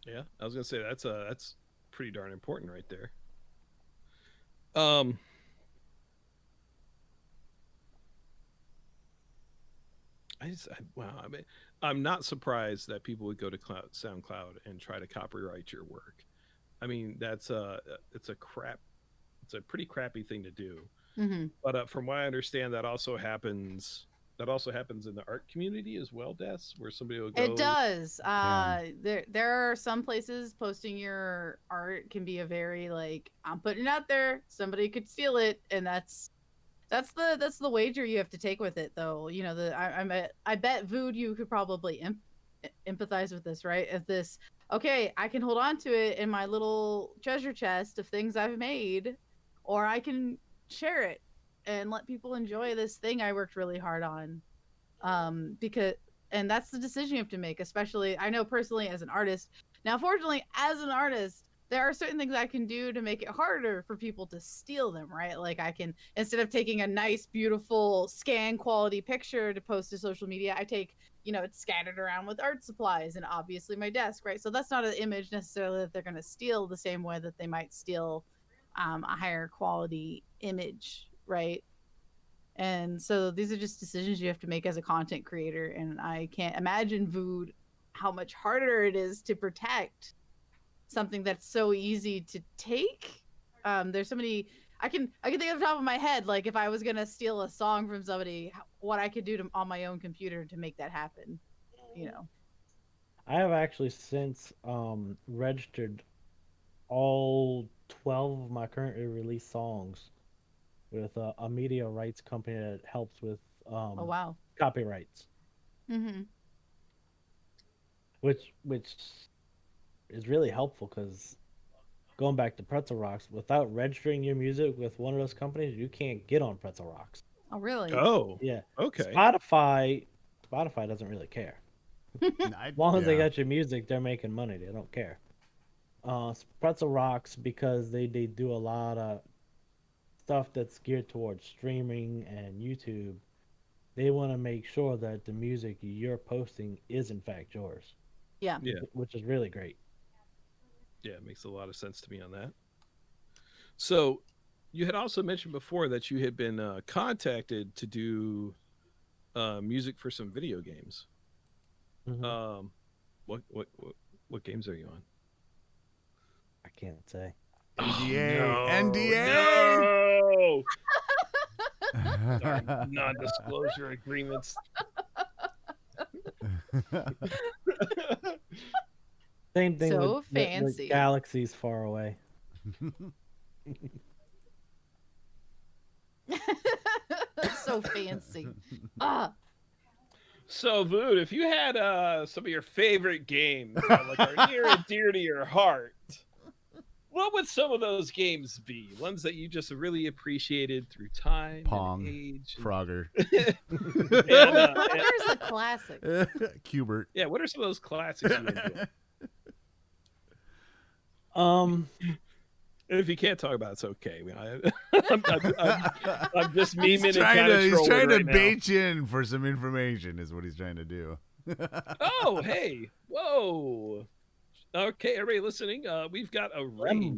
Yeah, I was gonna say that's pretty darn important right there. Um, wow. I mean, I'm not surprised that people would go to SoundCloud and try to copyright your work. I mean, it's a crap, it's a pretty crappy thing to do. Mm-hmm. But from what I understand, that also happens. that also happens in the art community as well, Des, where somebody will go. It does. Can. There are some places posting your art can be a very like I'm putting it out there. Somebody could steal it, and that's the wager you have to take with it, though. You know, I bet Vood, you could probably empathize with this, right? If this, okay, I can hold on to it in my little treasure chest of things I've made, or I can share it and let people enjoy this thing I worked really hard on. Because and that's the decision you have to make, especially I know personally as an artist. Now, fortunately, as an artist, there are certain things I can do to make it harder for people to steal them, right? Like I can, instead of taking a nice, beautiful scan quality picture to post to social media, I take, it's scattered around with art supplies and obviously my desk, right? So that's not an image necessarily that they're going to steal the same way that they might steal a higher quality image, right? And so these are just decisions you have to make as a content creator. And I can't imagine, Vood, how much harder it is to protect something that's so easy to take. There's so many. I can think off the top of my head, like if I was gonna steal a song from somebody, what I could do on my own computer to make that happen. I have actually since registered all 12 of my currently released songs with a media rights company that helps with Oh wow. copyrights, Mm-hmm. which is really helpful because going back to Pretzel Rocks, without registering your music with one of those companies, you can't get on Pretzel Rocks. Oh really? Oh, Yeah, okay. Spotify doesn't really care. As As long as they got your music, they're making money. They don't care. Pretzel Rocks, because they do a lot of stuff that's geared towards streaming and YouTube. They want to make sure that the music you're posting is in fact yours, Yeah. Yeah, which is really great. yeah, it makes a lot of sense to me on that. So, you had also mentioned before that you had been contacted to do music for some video games. Mhm. What games are you on? I can't say. NDA. Oh, NDA. no! Darn non-disclosure agreements. Same thing So with, fancy. galaxies far away. So fancy. Ah. So, Vood, if you had some of your favorite games that like are near and dear to your heart, what would some of those games be? Ones that you just really appreciated through time Pong. and age. Frogger. Frogger's a classic. Cubert. Yeah, what are some of those classics you enjoy? And if you can't talk about it, it's okay. I'm just memeing and kind of He's trying to right bait you in for some information is what he's trying to do. Oh, hey. Whoa. Okay, everybody listening, we've got a raid.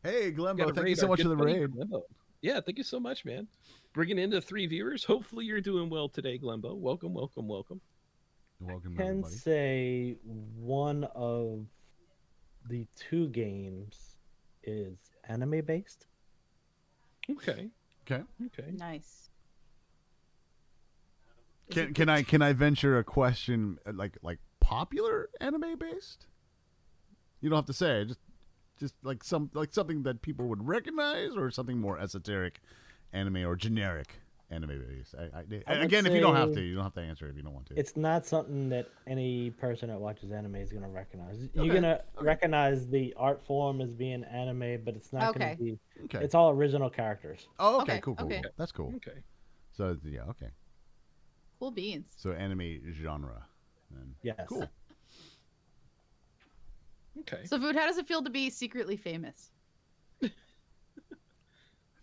Hey, Got Glembo, a thank you raid, so our much good for the buddy raid. Glembo. Yeah, thank you so much, man. Bringing in the 3 viewers. Hopefully you're doing well today, Glembo. Welcome, welcome, welcome. Welcome, I can everybody. say one of the 2 games is anime based. Okay. Okay. Okay. Nice. Can I venture a question like popular anime based? You don't have to say. Just like something that people would recognize, or something more esoteric anime or generic anime based. Again, if you don't have to answer it if you don't want to. It's not something that any person that watches anime is going to recognize. You're Okay, going to recognize the art form as being anime, but it's not going to be. Okay. It's all original characters. Oh, Okay, cool. okay. That's cool. Okay. So yeah, okay. Cool beans. So anime genre. Then. Yes. Cool. Okay. So, Vood, how does it feel to be secretly famous?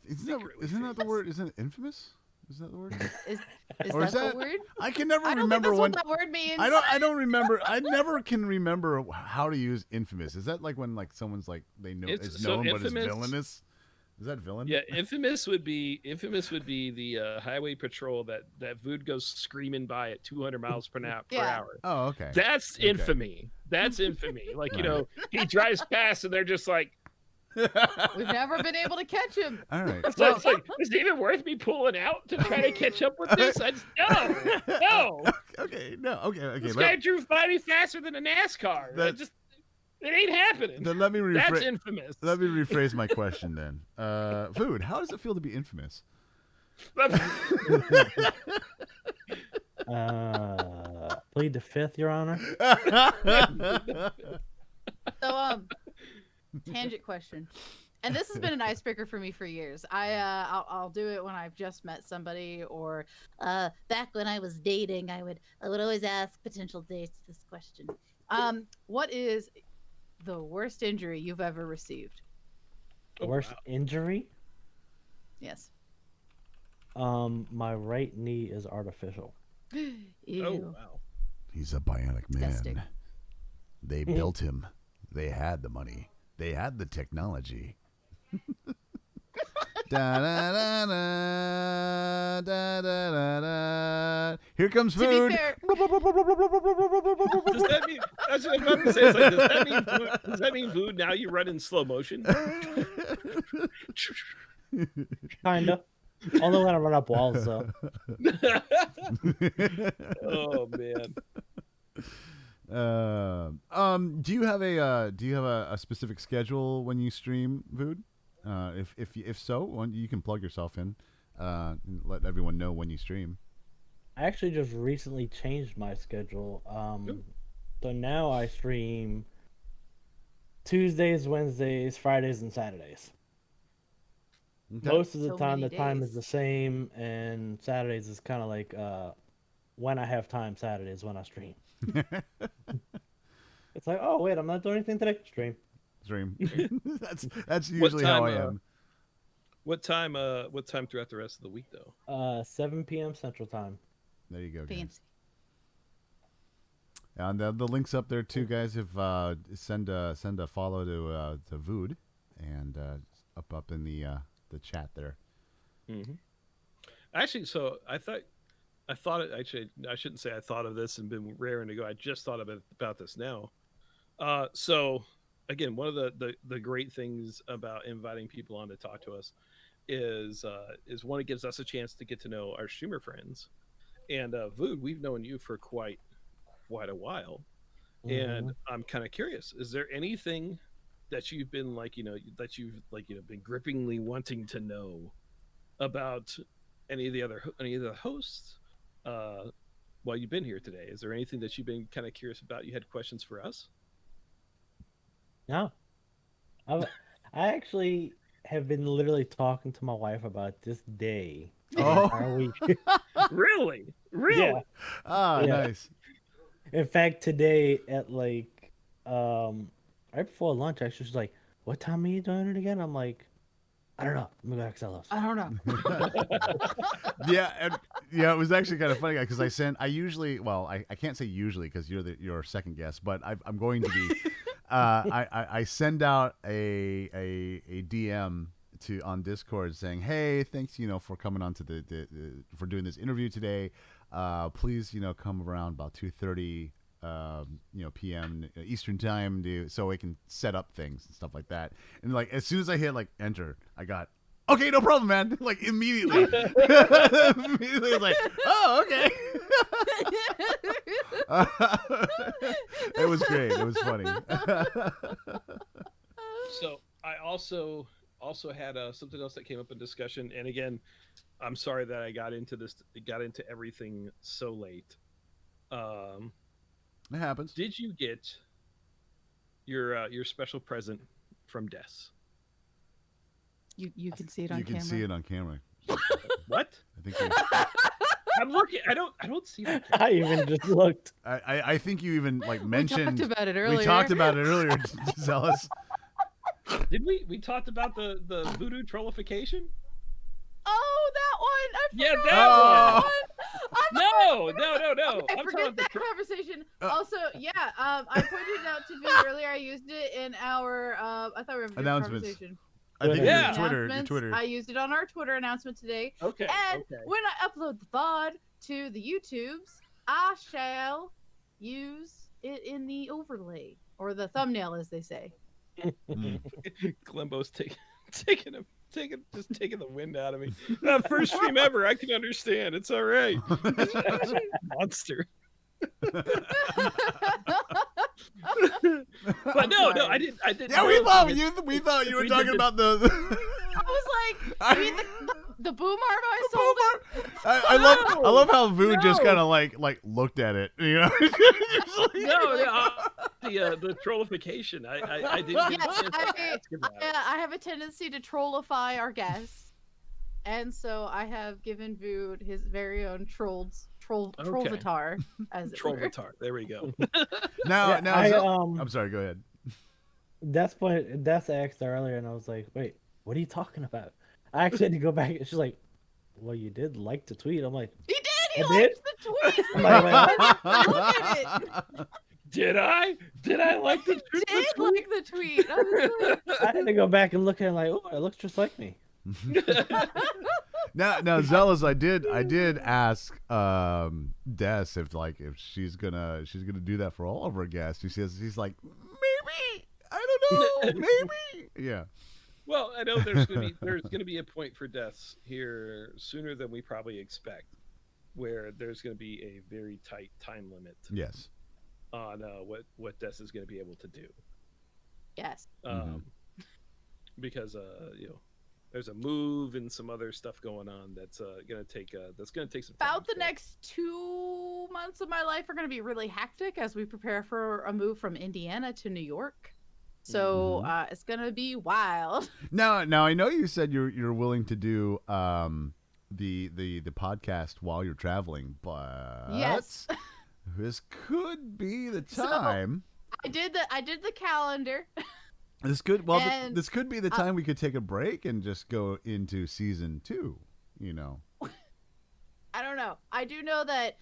Isn't that the word? Isn't it infamous? Is that the word? Is Or that is that- the word? I can never I don't remember think when. that's what that word means. I don't remember. I never can remember how to use infamous. Is that like when like someone's like they know It's is so known but is infamous- villainous? Is that villain? Yeah, infamous would be the highway patrol that Vood goes screaming by at 200 miles per Yeah. hour. Oh, okay. That's Okay. infamy. That's infamy. Like, Right. he drives past and they're just like, We've never been able to catch him. All right. So it's like, is it even worth me pulling out to try to catch up with this? No. Okay. No. Okay. This guy drew by me faster than a NASCAR. It ain't happening. Then let me That's infamous. Let me rephrase my question then. Food. How does it feel to be infamous? Plead the fifth, Your Honor. So, tangent question. And this has been an icebreaker for me for years. I'll do it when I've just met somebody, or back when I was dating, I would always ask potential dates this question. What is the worst injury you've ever received? Worst injury? Yes. My right knee is artificial. Ew. Oh wow. He's a bionic man. Disgusting. They built him. They had the money. They had the technology. Da, da, da, da, da, da, da, da. Here comes To food. be fair, Does that mean? That's what I'm about to say. It's like, does that mean food? Now you run in slow motion. Kinda. Only when I run up walls, though. Oh man. Do you have a specific schedule when you stream, Vood? If so, you can plug yourself in. And let everyone know when you stream. I actually just recently changed my schedule. So now I stream Tuesdays, Wednesdays, Fridays, and Saturdays. Okay. Most of the So time, many the time is days. the same, and Saturdays is kind of like when I have time. Saturdays when I stream. It's like, oh wait, I'm not doing anything today. Stream. Stream. that's usually how I am. What time throughout the rest of the week though? 7 p.m. Central Time. There you go. Guys. fancy. And the link's up there too, guys. If send a follow to Vood, and up in the chat there. Mm-hmm. Actually, so I thought it. Actually, I shouldn't say I thought of this and been raring to go. I just thought about this now. So again, one of the great things about inviting people on to talk to us is one, it gives us a chance to get to know our streamer friends. And Vood, we've known you for quite a while, and I'm kind of curious. Is there anything that you've been been grippingly wanting to know about any of the hosts while you've been here today? Is there anything that you've been kind of curious about? You had questions for us? No, I actually have been literally talking to my wife about this day. Oh. Our week. Really? Yeah. Ah, Yeah. nice. In fact, today at right before lunch, actually, she's like, "What time are you doing it again?" I'm like, "I don't know. I'm gonna ask Ellis." I don't know. Yeah, it was actually kind of funny because I usually, well, I can't say usually because you're a second guest, but I'm going to be. I send out a DM on Discord saying, "Hey, thanks, for coming on to for doing this interview today. Please, come around about 2:30, p.m. Eastern time so we can set up things and stuff like that." And like as soon as I hit enter, I got, "Okay, no problem, man." Like immediately, immediately was like, "Oh, okay." It was great. It was funny. So I also had something else that came up in discussion, and again, I'm sorry that I got into everything so late. It happens. Did you get your special present from Des? You can see it on You camera. can see it on camera. What? I think I'm looking. I don't see that. I even just looked. I think you even mentioned. We talked about it earlier. We talked about it earlier, Zealous. Did we talked about the voodoo trollification? Oh, that one. I Yeah, forgot that one. No. I I'm forget talking that conversation. Also, yeah, I pointed it out to Vin earlier. I used it in our, I thought we were having a different Announcements. conversation. I think Yeah. your Announcements. Twitter. I used it on our Twitter announcement today. Okay. And when I upload the VOD to the YouTubes, I shall use it in the overlay, or the thumbnail, as they say. Glembo's taking the wind out of me. First stream ever. I can understand. It's all right. Monster. But no, I didn't. Yeah, we thought you were talking about the. I was like, you mean the boom arm I sold it? I love how Vu just kind of like looked at it, you know. The trollification. I didn't get a chance to ask about it. I have a tendency to trollify our guests, and so I have given Vood his very own trollvatar, as it were. Trollvatar. There we go. Now, I, I'm sorry. Go ahead. That's asked earlier, and I was like, "Wait, what are you talking about?" I actually had to go back. And she's like, "Well, you did like the tweet." I'm like, He did. I He liked did? the tweet. I'm like, Look at it. Did I? Did I like the He did like the tweet. I was like, I had to go back and look at it like, "Oh, it looks just like me." Now, Zealous, I did ask Des if she's gonna do that for all of her guests. She's like, maybe, I don't know, maybe, yeah. Well, I know there's gonna be a point for deaths here sooner than we probably expect, where there's gonna be a very tight time limit. Yes. On what Des is gonna be able to do. yes. Because there's a move and some other stuff going on that's gonna take some time. About the next 2 months of my life are going to be really hectic as we prepare for a move from Indiana to New York. So it's going to be wild. Now I know you said you're willing to do the podcast while you're traveling, but Yes. this could be the time. I did the calendar. This could be the time we could take a break and just go into season 2, you know. I don't know. I do know that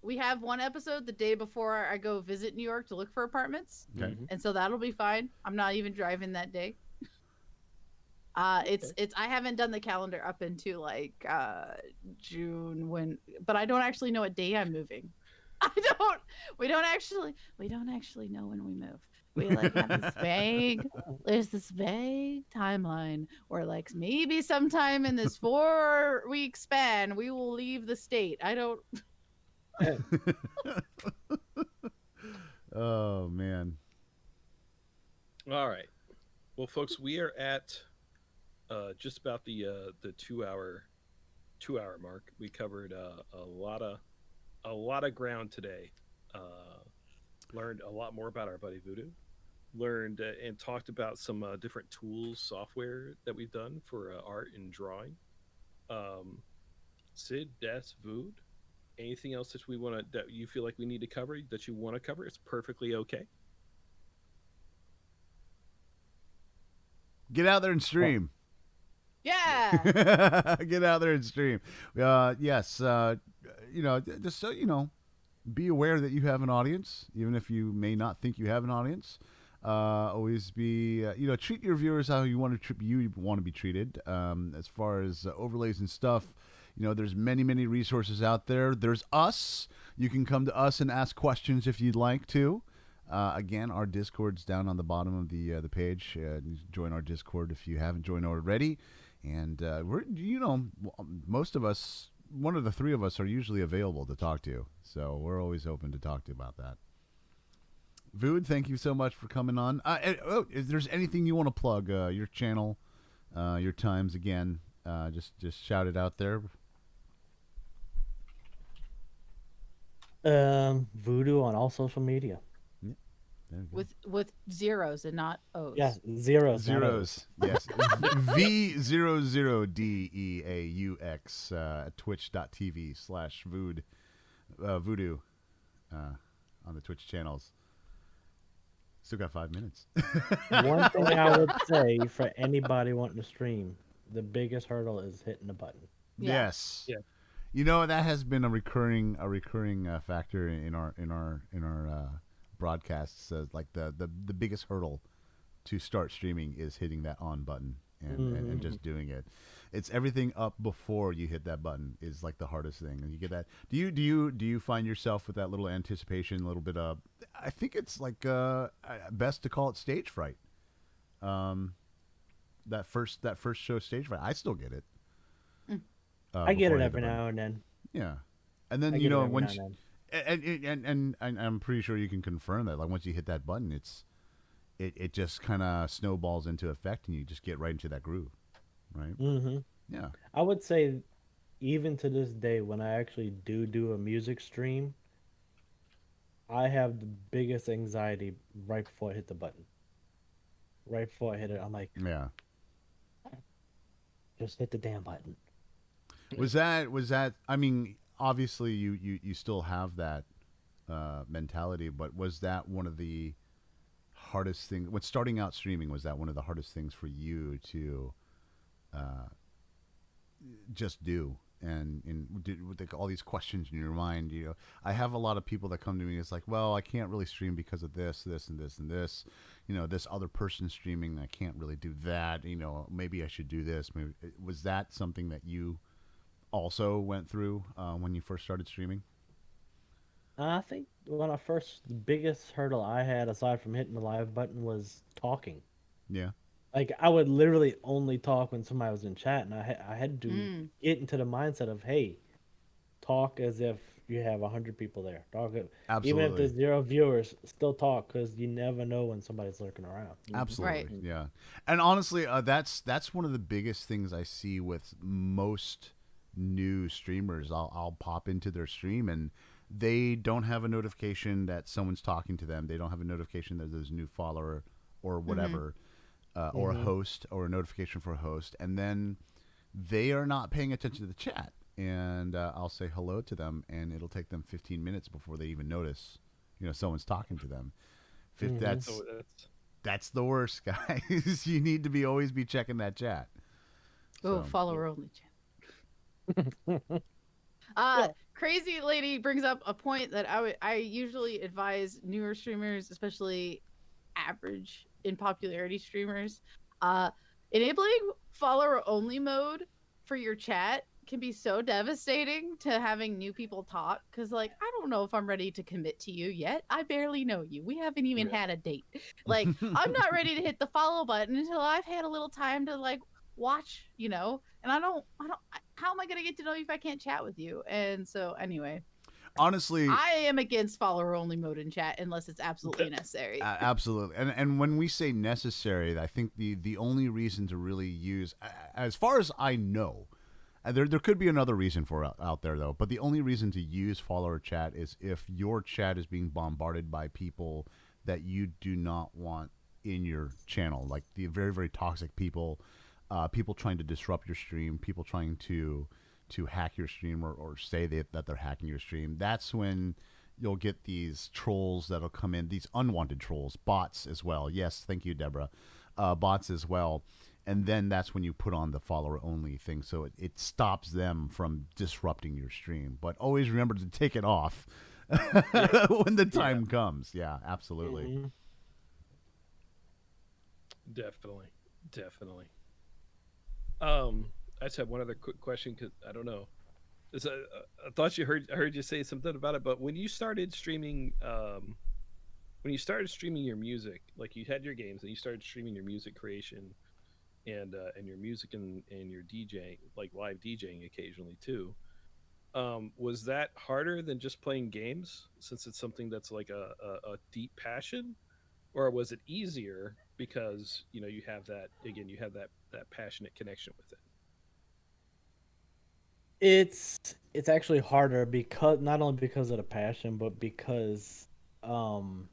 we have one episode the day before I go visit New York to look for apartments. Okay. And so that'll be fine. I'm not even driving that day. It's I haven't done the calendar up into like June but I don't actually know what day I'm moving. We don't actually know when we move. We like have there's this vague timeline where like maybe sometime in this 4-week span we will leave the state. I don't. Oh man. All right. Well, folks, we are at just about the 2-hour mark. We covered a lot of ground today. Learned a lot more about our buddy Voodoo. Learned and talked about some different tools, software that we've done for art and drawing. Sid, Des, Vood, anything else that you feel like we need to cover that you want to cover? It's perfectly okay. Get out there and stream. Yeah. Get out there and stream. Yes. Just so you know, be aware that you have an audience, even if you may not think you have an audience. Always be, treat your viewers how you want to be treated. As far as overlays and stuff, there's many resources out there. There's us. You can come to us and ask questions if you'd like to. Again, our Discord's down on the bottom of the page. Join our Discord if you haven't joined already. And most of us, one of the three of us, are usually available to talk to. So we're always open to talk to you about that. Vood, thank you so much for coming on. If there's anything you want to plug, your channel, your times again, just shout it out there. Voodoo on all social media. With zeros and not O's. Yeah, zeros. Zeros. Yes. V00DEAUX twitch.tv/Vood Voodoo on the Twitch channels. Still got 5 minutes. One thing I would say for anybody wanting to stream, the biggest hurdle is hitting the button. Yeah. Yes. Yeah. That has been a recurring factor in our broadcasts. Like the biggest hurdle to start streaming is hitting that on button and just doing it. It's everything up before you hit that button is like the hardest thing, and you get that. Do you find yourself with that little anticipation, a little bit of? I think it's like best to call it stage fright. Um, that first show stage fright. I still get it Mm. I get before it I hit the every button. now and then. Yeah, and then I get it every now once and then. and I'm pretty sure you can confirm that. Like once you hit that button, it just kind of snowballs into effect, and you just get right into that groove, right? Hmm. Yeah, I would say even to this day, when I actually do a music stream, I have the biggest anxiety right before I hit the button. Right before I hit it, I'm like, yeah. just hit the damn button. Was that? I mean, obviously you still have that mentality, but was that one of the hardest things when starting out streaming? Was that one of the hardest things for you to uh, just do? And with like all these questions in your mind, I have a lot of people that come to me. It's like, well, I can't really stream because of this, this, and this, and this. This other person streaming, I can't really do that. Maybe I should do this. Maybe was that something that you also went through when you first started streaming? I think when I first, the biggest hurdle I had aside from hitting the live button was talking. Yeah, Like I would literally only talk when somebody was in chat, and I had to Mm. get into the mindset of, hey, talk as if you have 100 people there. Even if absolutely. there's 0 viewers, still talk because you never know when somebody's lurking around. Right. Absolutely, yeah. And honestly, that's one of the biggest things I see with most new streamers. I'll pop into their stream and they don't have a notification that someone's talking to them. They don't have a notification that there's a new follower or Mm-hmm. whatever, or a Hmm. host or a notification for a host, and then they are not paying attention to the chat. And I'll say hello to them, and it'll take them 15 minutes before they even notice, someone's talking to them. Hmm. That's that's the worst, guys. You need to be always be checking that chat. Oh, So follower only Yeah. Crazy lady brings up a point that I usually advise newer streamers, especially average in popularity streamers. Uh, enabling follower only mode for your chat can be so devastating to having new people talk because like I don't know if I'm ready to commit to you yet. I barely know you. We haven't even Yeah. had a date. Like I'm not ready to hit the follow button until I've had a little time to like watch, and how am I going to get to know you if I can't chat with you? And so anyway, honestly, I am against follower only mode in chat unless it's absolutely necessary. absolutely. And when we say necessary, I think the only reason to really use, as far as I know, there could be another reason for out there though, but the only reason to use follower chat is if your chat is being bombarded by people that you do not want in your channel, like the very very toxic people, people trying to disrupt your stream, people trying to hack your stream or say that they're hacking your stream. That's when you'll get these trolls that'll come in, these unwanted trolls, bots as well. Yes, thank you, Deborah. Bots as well. And then that's when you put on the follower only thing. So it stops them from disrupting your stream. But always remember to take it off Yeah. when the Yeah. time comes. Yeah, absolutely. Hmm. Definitely. Definitely. I just have one other quick question because I don't know. I thought I heard you say something about it, but when you started streaming your music, like you had your games and you started streaming your music creation and your music and your DJ, like live DJing occasionally too. Was that harder than just playing games since it's something that's like a deep passion, or was it easier because you have that again, you have that passionate connection with it? It's actually harder because not only because of the passion, but because um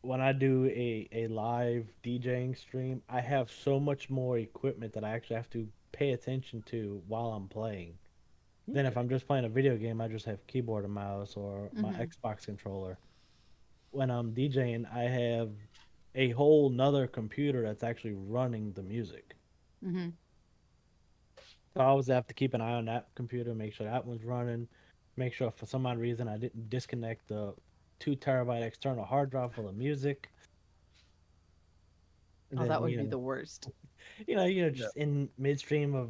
when I do a live DJing stream, I have so much more equipment that I actually have to pay attention to while I'm playing. Then if Okay. I'm just playing a video game, I just have keyboard and mouse or my Mm-hmm. Xbox controller. When I'm DJing, I have a whole nother computer that's actually running the music. Mm-hmm. So I always have to keep an eye on that computer, make sure that one's running, make sure for some odd reason I didn't disconnect the 2 terabyte external hard drive full of music. And Oh, then, that would be the worst. Yeah. just in midstream of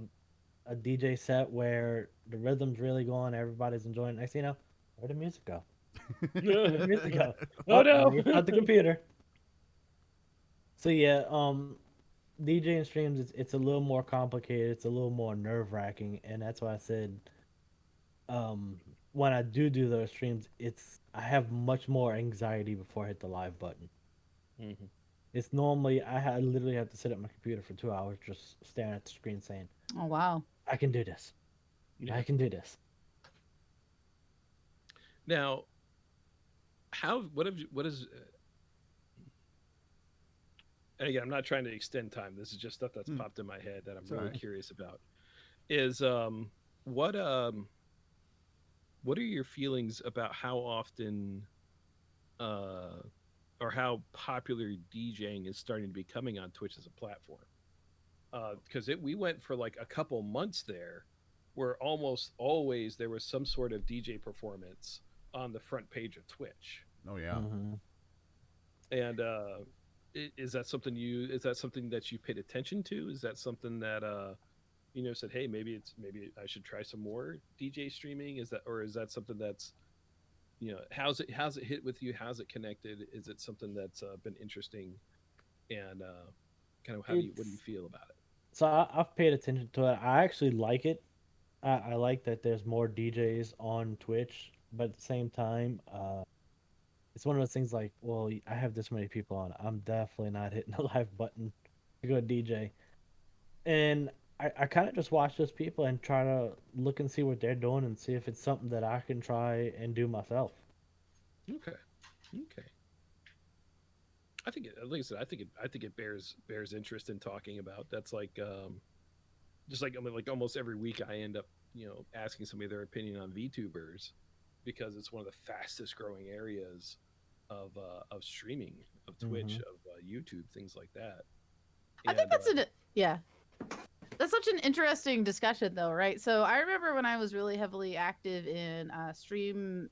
a DJ set where the rhythm's really going, everybody's enjoying. Next thing you know, where'd the music go? Where'd the music go? Oh Oh, let no. me start the computer. So yeah, DJing streams it's a little more complicated. It's a little more nerve wracking, and that's why I said um when I do those streams, I have much more anxiety before I hit the live button. Mhm. It's normally I literally have to sit at my computer for 2 hours just staring at the screen saying, Oh wow. "I can do this. Yeah. I can do this." Now, how what have you, what is and again, I'm not trying to extend time. This is just stuff that's Hmm. popped in my head that I'm It's all really right. curious about. Is what what are your feelings about how often uh or how popular DJing is starting to be coming on Twitch as a platform? Because it we went for like a couple months there where almost always there was some sort of DJ performance on the front page of Twitch. Oh yeah. Hmm. And is that something that you paid attention to? Is that something that said, hey, maybe I should try some more DJ streaming? Is that, or is that something that's, how's it hit with you? How's it connected? Is it something that's been interesting? And kind of what do you It's feel about it? so I've paid attention to it. I actually like it. I like that there's more DJs on Twitch, but at the same time, it's one of those things like, well, I have this many people on. I'm definitely not hitting the live button to go DJ. And I kind of just watch those people and try to look and see what they're doing and see if it's something that I can try and do myself. Okay, okay. I think, like I said, I think it bears interest in talking about. That's like, just like I mean, like almost every week I end up, asking somebody their opinion on VTubers because it's one of the fastest growing areas of streaming, of Twitch, Hmm. of YouTube, things like that. I think And that's an yeah. That's such an interesting discussion though, right? So I remember when I was really heavily active in a streamer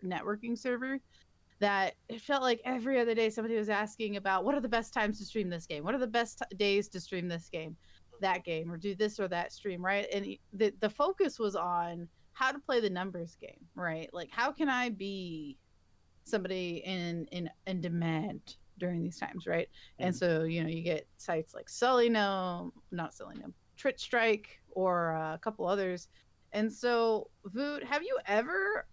networking server that it felt like every other day somebody was asking about what are the best times to stream this game? What are the best days to stream this game, that game, or do this or that stream, right? And the focus was on how to play the numbers game, right? Like how can I be somebody in demand during these times, right? And so you get sites like Sully No, not Sully No, Twitch Strike, or a couple others. And so, Voot, have you ever?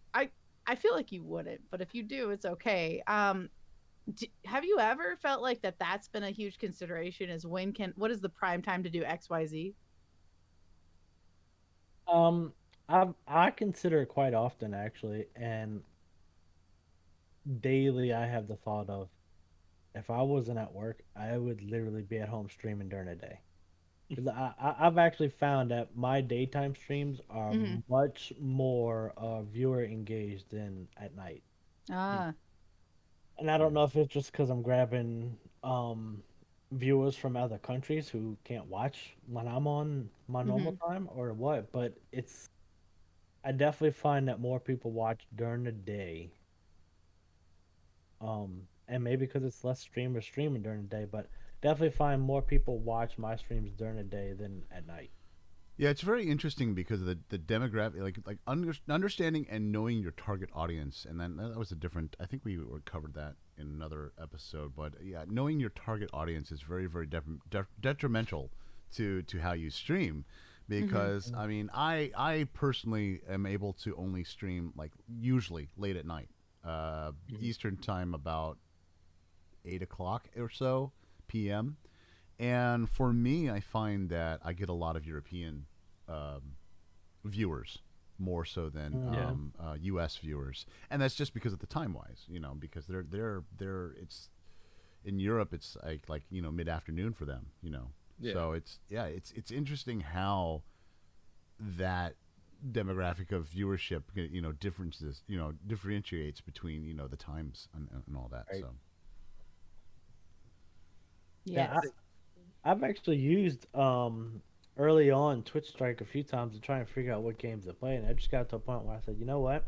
I feel like you wouldn't, but if you do, it's okay. Have you ever felt like that's been a huge consideration? Is what is the prime time to do XYZ? Um, I consider it quite often actually, and daily I have the thought of if I wasn't at work, I would literally be at home streaming during the day. Because I've actually found that my daytime streams are Mm-hmm. much more viewer engaged than at night. Ah. And I don't Yeah. know if it's just because I'm grabbing viewers from other countries who can't watch when I'm on my normal Mm-hmm. time or what, but I definitely find that more people watch during the day. And maybe because it's less streamers streaming during the day, but definitely find more people watch my streams during the day than at night. Yeah, it's very interesting because of the demographic, understanding and knowing your target audience, and then that was a different. I think we covered that in another episode, but yeah, knowing your target audience is very, very detrimental to how you stream, Mm-hmm. because I mean, I personally am able to only stream like usually late at night, Mhm. Eastern time, about 8 o'clock or so p.m. And for me, I find that I get a lot of European um, viewers more so than Yeah. Mm-hmm. U.S. viewers, and that's just because of the time wise, because they're it's in Europe, it's like mid afternoon for them, Yeah. so it's interesting how that demographic of viewership differences differentiates between the times and all that. Right. So Yeah, Yes. I've actually used early on Twitch Strike a few times to try and figure out what games to play, and I just got to a point where I said, you know what,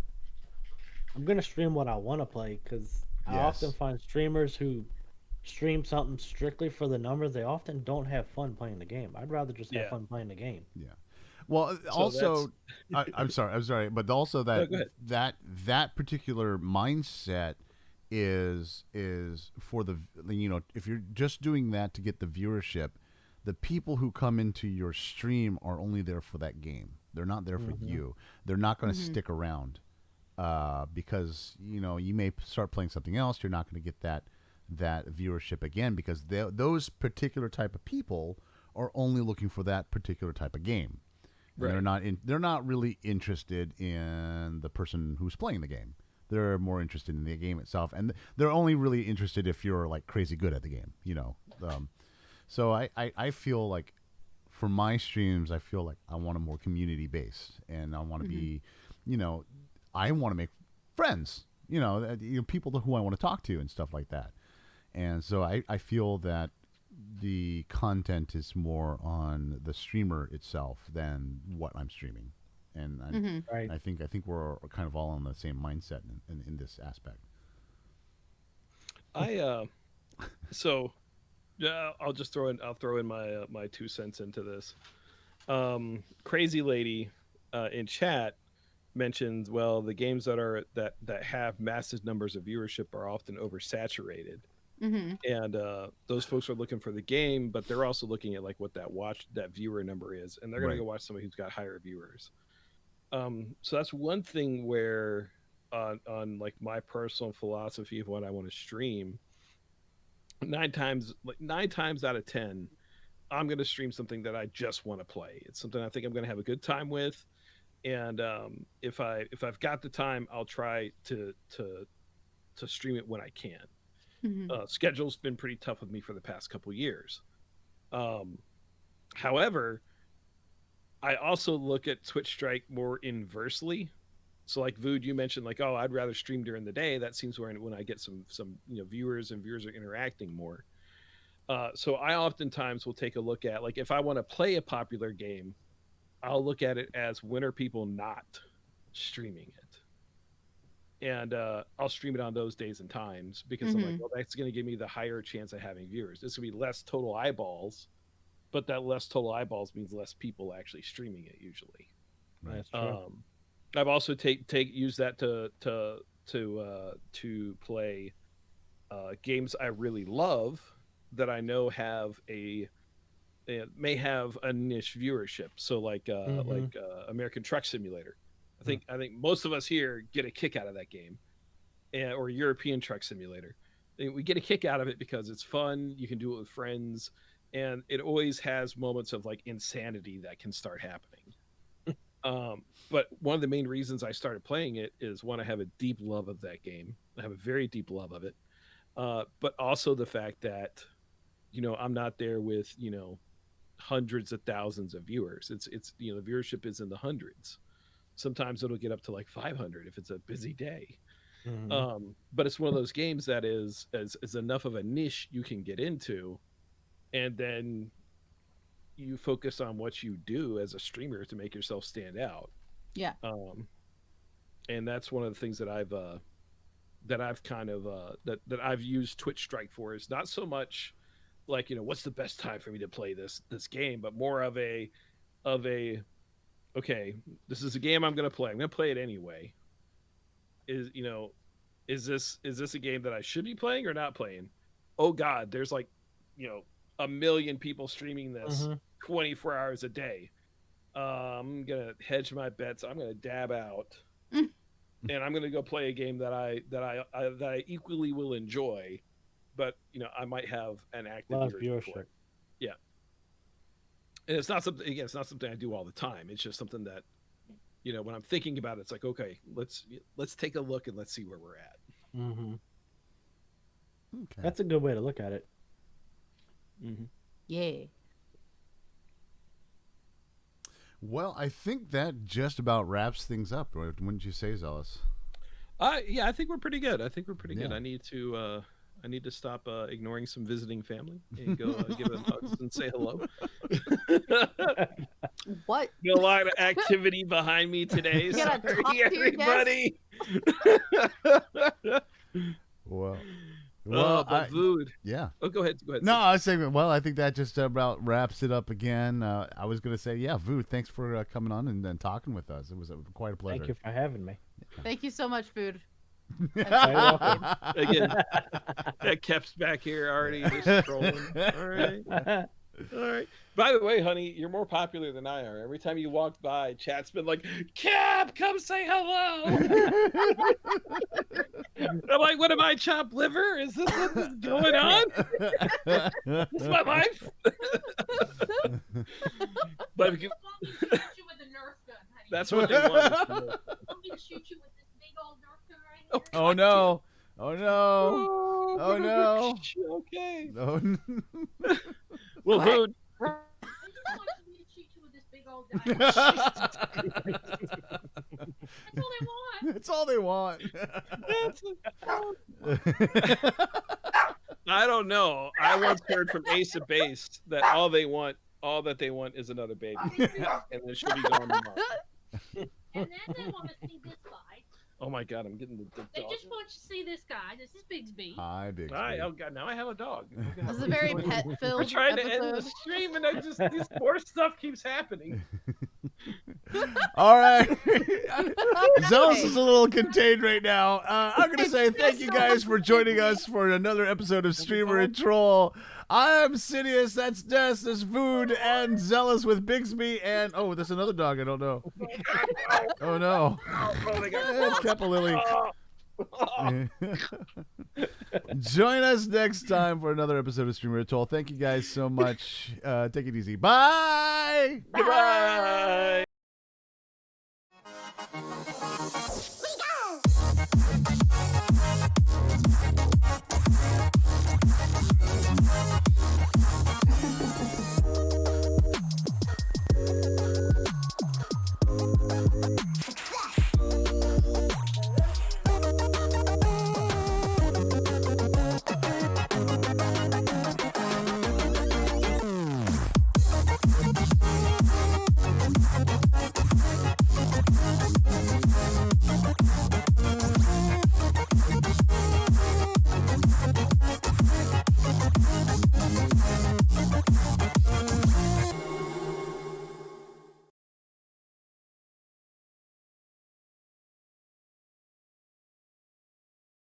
I'm gonna stream what I want to play because I often yes. find streamers who stream something strictly for the numbers, they often don't have fun playing the game. I'd rather just have Yeah. fun playing the game. Yeah. Well, So that's also, I'm sorry, but also no, that go ahead. that particular mindset is for the if you're just doing that to get the viewership, the people who come into your stream are only there for that game. They're not there for Hmm. you. They're not going to Mhm. stick around because you may start playing something else. You're not going to get that viewership again because those particular type of people are only looking for that particular type of game, and Right. they're not really interested in the person who's playing the game. They're more interested in the game itself, and they're only really interested if you're like crazy good at the game. So I feel like for my streams, I feel like I want a more community based, and I want to Mhm. be, you know, I want to make friends. People who I want to talk to and stuff like that. And so I feel that the content is more on the streamer itself than what I'm streaming, and Mhm. Right. I think we're kind of all on the same mindset in this aspect. I so I'll throw in my my 2 cents into this. Crazy lady in chat mentions, well, the games that have massive numbers of viewership are often oversaturated, Mhm. and those folks are looking for the game, but they're also looking at like what that viewer number is, and they're gonna Right. go watch somebody who's got higher viewers. So that's one thing where on like my personal philosophy of what I want to stream, nine times out of 10, I'm going to stream something that I just want to play. It's something I think I'm going to have a good time with, and if I've got the time, I'll try to stream it when I can. Mhm. Schedule's been pretty tough with me for the past couple years. Um, However, I also look at Twitch Strike more inversely. So like Vood, you mentioned like, oh, I'd rather stream during the day. That seems when I get some viewers and viewers are interacting more. So I oftentimes will take a look at like if I want to play a popular game, I'll look at it as when are people not streaming it, and I'll stream it on those days and times because I'm like, Mhm. well, that's going to give me the higher chance of having viewers. It's going to be less total eyeballs, but that less total eyeballs means less people actually streaming it usually. Right. That's true. Um, I've also take use that to play games I really love that I know have may have a niche viewership. So Hmm. American Truck Simulator. I think most of us here get a kick out of that game, or European Truck Simulator. We get a kick out of it because it's fun. You can do it with friends, and it always has moments of like insanity that can start happening. But one of the main reasons I started playing it is one, I have a deep love of that game. I have a very deep love of it. But also the fact that I'm not there with hundreds of thousands of viewers. It's the viewership is in the hundreds. Sometimes it'll get up to like 500 if it's a busy day. Hmm. But it's one of those games that is enough of a niche you can get into, and then you focus on what you do as a streamer to make yourself stand out. Yeah. Um, and that's one of the things that I've kind of that I've used Twitch Strike for, is not so much like what's the best time for me to play this game, but more of a okay, this is a game I'm going to play. I'm going to play it anyway. Is is this a game that I should be playing or not playing? Oh God, there's like you know a million people streaming this Hmm. 24 hours a day. I'm gonna hedge my bets. I'm gonna dab out, Mm. and I'm going to go play a game that I equally will enjoy, but I might have an active Less viewership for viewership. it. Yeah, and it's not something, again, it's not something I do all the time. It's just something that when I'm thinking about it, it's like, okay, let's take a look and let's see where we're at. Hmm. Okay. That's a good way to look at it. Mm-hmm. Yeah. Well, I think that just about wraps things up. Wouldn't you say, Zealous? Yeah, I think we're pretty good. I think we're pretty good. Yeah. I need to stop ignoring some visiting family and go give them hugs and say hello. What? A lot of activity behind me today. You gotta Sorry, talk to your guests? everybody. Well, Well, but Vood. yeah. Oh, go ahead. Go ahead. No, Sid. I was saying, well, I think that just about wraps it up again. I was going to say, yeah, Vu, thanks for coming on and talking with us. It was quite a pleasure. Thank you for having me. Thank you so much, Food. Very welcome. Again, that Kep's back here already just trolling. All right. All right. By the way, honey, you're more popular than I are. Every time you walked by, chat's been like, Cap, come say hello. I'm like, what am I, chopped liver? Is this what's going on? This is my life? But They want me to shoot you with a Nerf gun, honey. that's what they want. us to know. They want me to shoot you with this big old Nerf gun right here. Oh, no. Oh, no. Oh, no. Okay. Oh, Well, Vood. They just want me to shoot you with this big old gun. That's all they want. That's all they want. I don't know. I once heard from Ace of Base that all that they want is another baby, and then she'll be gone tomorrow. And then they want to see this guy. Oh my God, I'm getting the They dog. just want you to see this guy. This is Bigsby. Hi, Big Hi, Speed. oh God, now I have a dog. This is a very pet-filled We're trying to end the episode. stream, and this more stuff keeps happening. All right. Zealous is a little contained right now. I'm going to say thank you guys for joining us for another episode of Streamer and Troll. I'm Sidious, that's Des, that's Food, and Zealous with Bigsby, and oh, there's another dog I don't know. Oh no. Oh, they got Capalili. Join us next time for another episode of Streamer and Troll. Thank you guys so much. Take it easy. Bye. Goodbye.